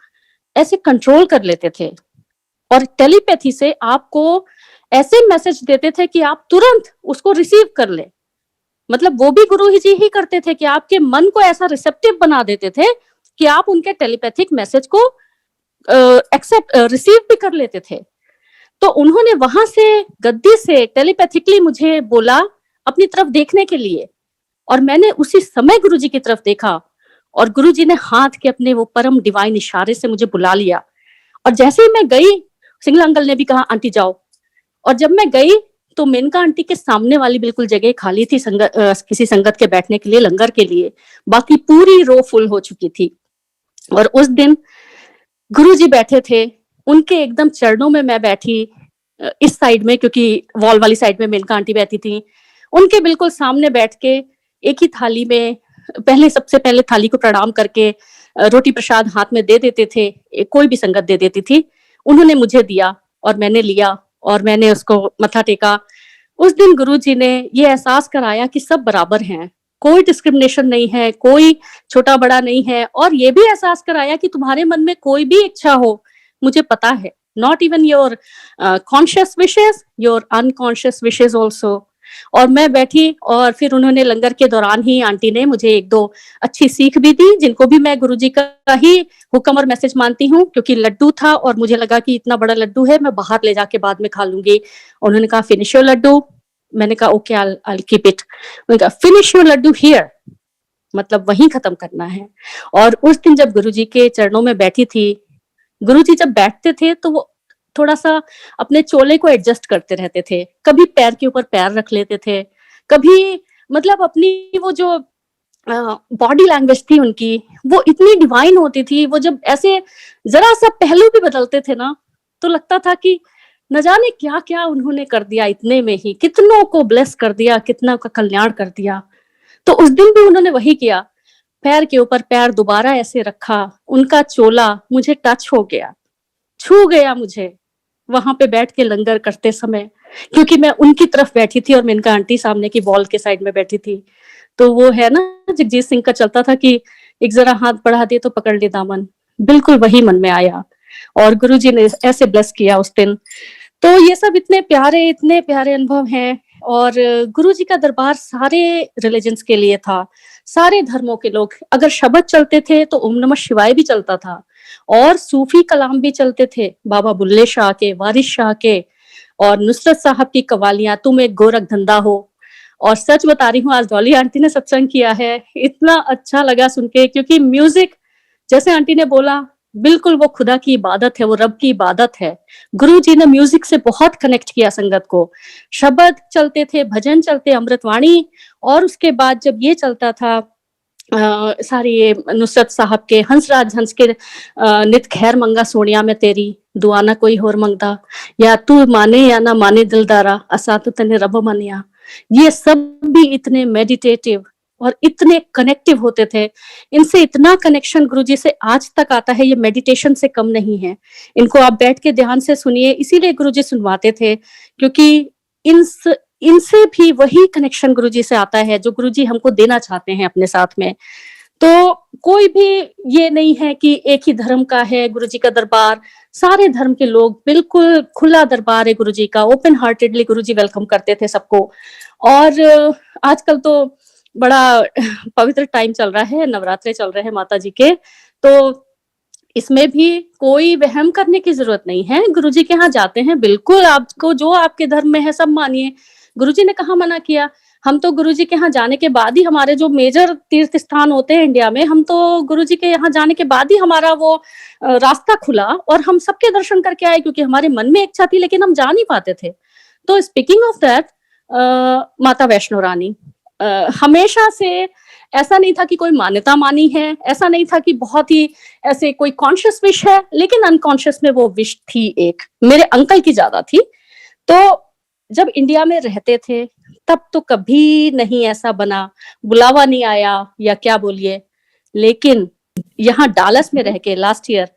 ऐसे कंट्रोल कर लेते थे और टेलीपैथी से आपको ऐसे मैसेज देते थे कि आप तुरंत उसको रिसीव कर ले। मतलब वो भी गुरु जी ही करते थे कि आपके मन को ऐसा रिसेप्टिव बना देते थे कि आप उनके टेलीपैथिक मैसेज को एक्सेप्ट रिसीव भी कर लेते थे। तो उन्होंने वहां से गद्दी से टेलीपैथिकली मुझे बोला अपनी तरफ देखने के लिए, और मैंने उसी समय गुरुजी की तरफ देखा और गुरुजी ने हाथ के अपने वो परम डिवाइन इशारे से मुझे बुला लिया। और जैसे ही मैं गई, सिंगला अंकल ने भी कहा आंटी जाओ, और जब मैं गई तो मेनका आंटी के सामने वाली बिल्कुल जगह खाली थी किसी संगत के बैठने के लिए, लंगर के लिए, बाकी पूरी रो फुल हो चुकी थी। और उस दिन गुरुजी बैठे थे, उनके एकदम चरणों में मैं बैठी इस साइड में, क्योंकि वॉल वाली साइड में मेनका आंटी बैठी थी। उनके बिल्कुल सामने बैठ के एक ही थाली में सबसे पहले थाली को प्रणाम करके रोटी प्रसाद हाथ में दे देते थे, कोई भी संगत दे देती थी। उन्होंने मुझे दिया और मैंने लिया और मैंने उसको मत्था टेका। उस दिन गुरुजी ने ये एहसास कराया कि सब बराबर हैं, कोई डिस्क्रिमिनेशन नहीं है, कोई छोटा बड़ा नहीं है, और ये भी एहसास कराया कि तुम्हारे मन में कोई भी इच्छा हो, मुझे पता है not even your conscious wishes, your unconscious wishes also. और मैं बैठी और फिर उन्होंने लंगर के दौरान ही आंटी ने मुझे एक दो अच्छी सीख भी दी, जिनको भी मैं गुरुजी का ही हुक्म और मैसेज मानती हूँ, क्योंकि लड्डू था और मुझे लगा कि इतना बड़ा लड्डू है, मैं बाहर ले जाके बाद में खा लूंगी। उन्होंने कहा फिनिश योर लड्डू। मैंने कहा ओके, आई कीप इट। उन्होंने कहा फिनिश योर लड्डू हियर, मतलब वहीं खत्म करना है। और उस दिन जब गुरुजी के चरणों में बैठी थी, गुरुजी जब बैठते थे तो वो थोड़ा सा अपने चोले को एडजस्ट करते रहते थे, कभी पैर के ऊपर पैर रख लेते थे, कभी मतलब अपनी वो जो बॉडी लैंग्वेज थी उनकी, वो इतनी डिवाइन होती थी। वो जब ऐसे जरा सा पहलू भी बदलते थे ना, तो लगता था कि न जाने क्या क्या उन्होंने कर दिया, इतने में ही कितनों को ब्लेस कर दिया, कितना का कल्याण कर दिया। तो उस दिन भी उन्होंने वही किया, पैर के ऊपर पैर दोबारा ऐसे रखा, उनका चोला मुझे टच हो गया, छू गया मुझे वहां पे बैठ के लंगर करते समय, क्योंकि मैं उनकी तरफ बैठी थी और मेनका आंटी सामने की वॉल के साइड में बैठी थी। तो वो है ना जगजीत सिंह का चलता था कि एक जरा हाथ बढ़ा दे तो पकड़ ले दामन, बिल्कुल वही मन में आया और गुरुजी ने ऐसे ब्लेस किया उस दिन। तो ये सब इतने प्यारे अनुभव हैं। और गुरुजी का दरबार सारे रिलीजन्स के लिए था, सारे धर्मों के लोग, अगर शब्द चलते थे तो ओम नमः शिवाय भी चलता था, और सूफी कलाम भी चलते थे, बाबा बुल्ले शाह के, वारिस शाह के, और नुसरत साहब की कवालियां, तुम एक गोरख धंधा हो। और सच बता रही हूँ, आज डॉली आंटी ने सत्संग किया है, इतना अच्छा लगा सुन के, क्योंकि म्यूजिक, जैसे आंटी ने बोला, बिल्कुल वो खुदा की इबादत है, वो रब की इबादत है। गुरु जी ने म्यूजिक से बहुत कनेक्ट किया संगत को। शब्द चलते थे, भजन चलते, अमृतवाणी, और उसके बाद जब ये चलता था सारी ये नुसरत साहब के, हंसराज हंस के नित खैर मंगा सोनिया में तेरी, दुआ ना कोई होर मंगदा, या तू माने या ना माने दिलदारा, असा तो तने रब मनिया। ये सब भी इतने मेडिटेटिव और इतने कनेक्टिव होते थे। इनसे इतना कनेक्शन गुरुजी से आज तक आता है, ये मेडिटेशन से कम नहीं है। इनको आप बैठ के ध्यान से सुनिए, इसीलिए गुरुजी सुनवाते थे, क्योंकि इनसे भी वही कनेक्शन गुरुजी से आता है जो गुरुजी हमको देना चाहते हैं अपने साथ में। तो कोई भी ये नहीं है कि एक ही धर्म का है गुरुजी का दरबार, सारे धर्म के लोग, बिल्कुल खुला दरबार है गुरुजी का, ओपन हार्टेडली गुरुजी वेलकम करते थे सबको। और आजकल तो बड़ा पवित्र टाइम चल रहा है, नवरात्रे चल रहे हैं माता जी के, तो इसमें भी कोई वहम करने की जरूरत नहीं है। गुरुजी के यहाँ जाते हैं, बिल्कुल आपको जो आपके धर्म में है सब मानिए, गुरुजी ने कहाँ मना किया। हम तो गुरुजी के यहाँ जाने के बाद ही, हमारे जो मेजर तीर्थ स्थान होते हैं इंडिया में, हम तो गुरुजी के यहाँ जाने के बाद ही हमारा वो रास्ता खुला और हम सबके दर्शन करके आए, क्योंकि हमारे मन में इच्छा थी लेकिन हम जा नहीं पाते थे। तो स्पीकिंग ऑफ दैट, माता वैष्णो रानी हमेशा से ऐसा नहीं था कि कोई मान्यता मानी है, ऐसा नहीं था कि बहुत ही ऐसे कोई कॉन्शियस विश है, लेकिन अनकॉन्शियस में वो विश थी एक, मेरे अंकल की ज्यादा थी। तो जब इंडिया में रहते थे तब तो कभी नहीं ऐसा बना, बुलावा नहीं आया या क्या बोलिए, लेकिन यहाँ डालस में रह के लास्ट ईयर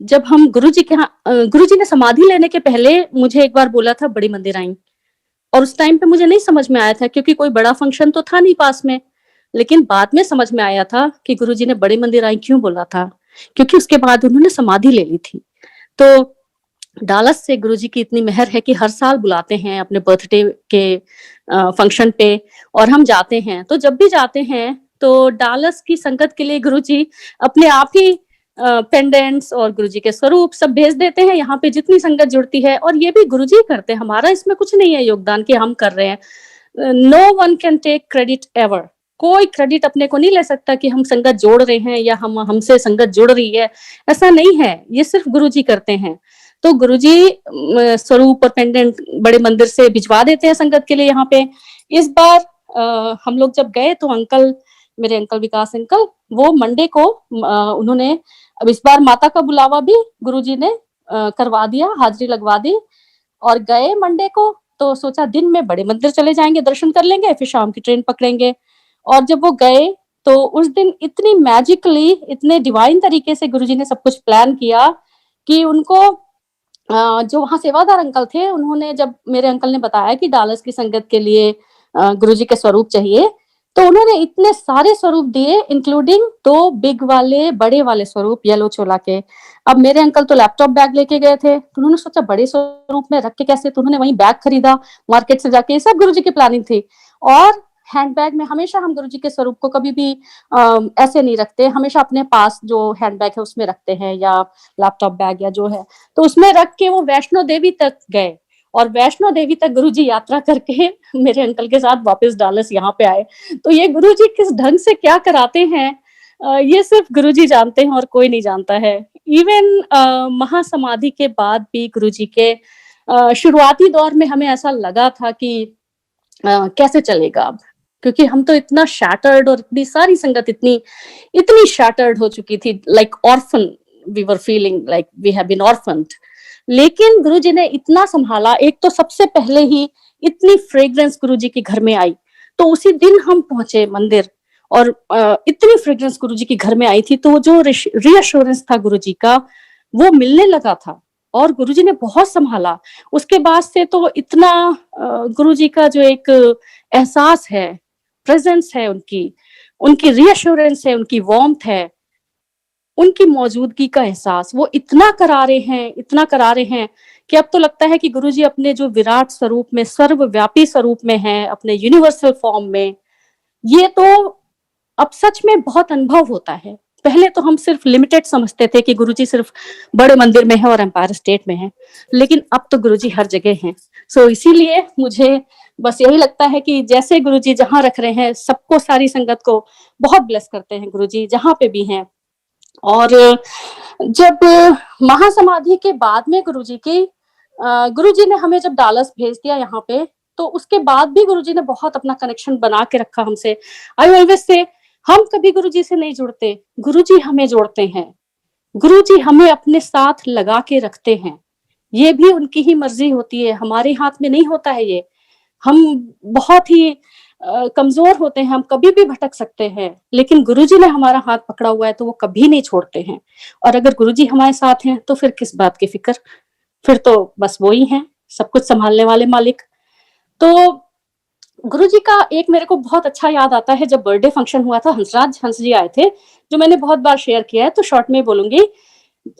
जब हम गुरुजी के यहाँ, गुरुजी ने समाधि लेने के पहले मुझे एक बार बोला था बड़ी मंदिर आई, और उस टाइम पे मुझे नहीं समझ में आया था क्योंकि कोई बड़ा फंक्शन तो था नहीं पास में, लेकिन बाद में समझ में आया था कि गुरुजी ने बड़ी मंदिर आई क्यों बोला था, क्योंकि उसके बाद उन्होंने समाधि ले ली थी। तो डालस से गुरुजी की इतनी मेहर है कि हर साल बुलाते हैं अपने बर्थडे के फंक्शन पे, और हम जाते हैं। तो जब भी जाते हैं तो डालस की संगत के लिए गुरुजी अपने आप ही पेंडेंट्स और गुरुजी के स्वरूप सब भेज देते हैं यहाँ पे, जितनी संगत जुड़ती है, और ये भी गुरुजी करते हैं, हमारा इसमें कुछ नहीं है योगदान कि हम कर रहे हैं। No one can take credit ever, कोई क्रेडिट अपने को नहीं ले सकता कि हम संगत जोड़ रहे हैं या हमसे संगत जुड़ रही है, ऐसा नहीं है, ये सिर्फ गुरुजी करते हैं। तो गुरुजी स्वरूप और पेंडेंट बड़े मंदिर से भिजवा देते हैं संगत के लिए यहाँ पे। इस बार हम लोग जब गए तो अंकल, मेरे अंकल विकास अंकल, वो मंडे को उन्होंने, अब इस बार माता का बुलावा भी गुरुजी ने करवा दिया, हाजिरी लगवा दी, और गए मंडे को। तो सोचा दिन में बड़े मंदिर चले जाएंगे, दर्शन कर लेंगे, फिर शाम की ट्रेन पकड़ेंगे। और जब वो गए तो उस दिन इतनी मैजिकली, इतने डिवाइन तरीके से गुरुजी ने सब कुछ प्लान किया कि उनको जो वहाँ सेवादार अंकल थे, उन्होंने, जब मेरे अंकल ने बताया कि डालस की संगत के लिए गुरुजी के स्वरूप चाहिए, तो उन्होंने इतने सारे स्वरूप दिए, इंक्लूडिंग 2 बिग वाले, बड़े वाले स्वरूप येलो चोला के। अब मेरे अंकल तो लैपटॉप बैग लेके गए थे, तो उन्होंने सोचा बड़े स्वरूप में रख के कैसे, तो उन्होंने वहीं बैग खरीदा मार्केट से जाके। ये सब गुरुजी की प्लानिंग थी। और हैंडबैग में हमेशा हम गुरुजी के स्वरूप को कभी भी ऐसे नहीं रखते, हमेशा अपने पास जो हैंडबैग है उसमें रखते हैं, या लैपटॉप बैग या जो है, तो उसमें रख के वो वैष्णो देवी तक गए। और वैष्णो देवी तक गुरुजी यात्रा करके मेरे अंकल के साथ वापस डालस यहाँ पे आए। तो ये गुरुजी किस ढंग से क्या कराते हैं, ये सिर्फ गुरुजी जानते हैं और कोई नहीं जानता है। इवन महासमाधि के बाद भी गुरुजी के शुरुआती दौर में हमें ऐसा लगा था कि कैसे चलेगा अब, क्योंकि हम तो इतना शैटर्ड, और इतनी सारी संगत इतनी शैटर्ड हो चुकी थी, like orphan, we were feeling like we have been orphaned. लेकिन गुरुजी ने इतना संभाला। एक तो सबसे पहले ही इतनी फ्रेग्रेंस गुरुजी के घर में आई, तो उसी दिन हम पहुंचे मंदिर, और इतनी फ्रेग्रेंस गुरुजी के घर में आई थी, तो वो जो रीअश्योरेंस था गुरुजी का, वो मिलने लगा था। और गुरुजी ने बहुत संभाला। उसके बाद से तो इतना गुरुजी का जो एक एहसास है, प्रेजेंस है, उनकी रीअश्योरेंस है, उनकी वार्मथ है, उनकी मौजूदगी का एहसास, वो इतना करारे हैं कि अब तो लगता है कि गुरुजी अपने जो विराट स्वरूप में, सर्वव्यापी स्वरूप में है, अपने यूनिवर्सल फॉर्म में। ये तो अब सच में बहुत अनुभव होता है। पहले तो हम सिर्फ लिमिटेड समझते थे कि गुरुजी सिर्फ बड़े मंदिर में है और एम्पायर स्टेट में है, लेकिन अब तो गुरुजी हर जगह हैं। सो इसीलिए मुझे बस यही लगता है कि जैसे गुरुजी जहां रख रहे हैं, सबको, सारी संगत को बहुत ब्लेस करते हैं गुरुजी जहां पे भी हैं। और जब महासमाधि के बाद में गुरुजी ने हमें जब डालस भेज दिया यहाँ पे, तो उसके बाद भी गुरुजी ने बहुत अपना कनेक्शन बना के रखा हमसे। आई ऑलवेज से, हम कभी गुरुजी से नहीं जुड़ते, गुरुजी हमें जोड़ते हैं, गुरुजी हमें अपने साथ लगा के रखते हैं। ये भी उनकी ही मर्जी होती है, हमारे हाथ में नहीं होता है ये। हम बहुत ही कमजोर होते हैं, हम कभी भी भटक सकते हैं, लेकिन गुरुजी ने हमारा हाथ पकड़ा हुआ है तो वो कभी नहीं छोड़ते हैं। और अगर गुरुजी हमारे साथ हैं तो फिर किस बात की फिक्र, फिर तो बस वो ही हैं सब कुछ संभालने वाले मालिक। तो गुरुजी का एक मेरे को बहुत अच्छा याद आता है, जब बर्थडे फंक्शन हुआ था, हंस जी आए थे, जो मैंने बहुत बार शेयर किया है, तो शॉर्ट में बोलूंगी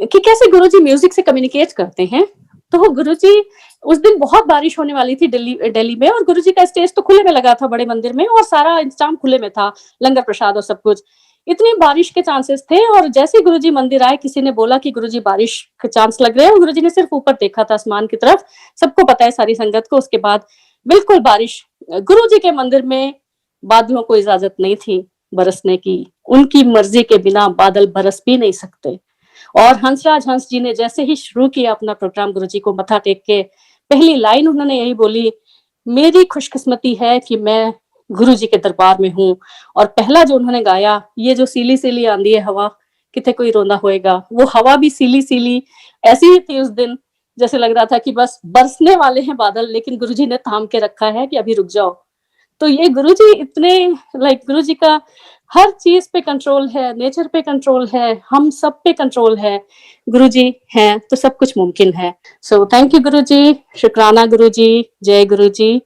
कि कैसे गुरुजी म्यूजिक से कम्युनिकेट करते हैं। तो गुरुजी, उस दिन बहुत बारिश होने वाली थी दिल्ली में, और गुरुजी का स्टेज तो खुले में लगा था बड़े मंदिर में, और सारा इंतजाम खुले में था, लंगर प्रसाद और सब कुछ। इतनी बारिश के चांसेस थे, और जैसे ही गुरुजी मंदिर आए, किसी ने बोला कि गुरुजी बारिश के चांस लग रहे हैं, और गुरुजी ने सिर्फ ऊपर देखा था आसमान की तरफ, सबको पता है सारी संगत को। उसके बाद बिल्कुल बारिश, गुरुजी के मंदिर में बादलों को इजाजत नहीं थी बरसने की, उनकी मर्जी के बिना बादल बरस भी नहीं सकते। और हंस जी ने जैसे ही शुरू किया अपना प्रोग्राम, गुरुजी को मत्था टेक के पहली लाइन उन्होंने यही बोली, मेरी खुशकिस्मती है कि मैं गुरुजी के दरबार में हूँ। और पहला जो उन्होंने गाया, ये जो सीली सीली आंदी है हवा, किथे कोई रोंदा होएगा, वो हवा भी सीली सीली ऐसी ही थी उस दिन, जैसे लग रहा था कि बस बरसने वाले हैं बादल, लेकिन गुरुजी ने थाम के रखा है कि अभी रुक जाओ। तो ये गुरुजी इतने, गुरुजी का हर चीज पे कंट्रोल है, नेचर पे कंट्रोल है, हम सब पे कंट्रोल है। गुरुजी हैं तो सब कुछ मुमकिन है। सो थैंक यू गुरुजी, शुक्राना गुरुजी, जय गुरुजी।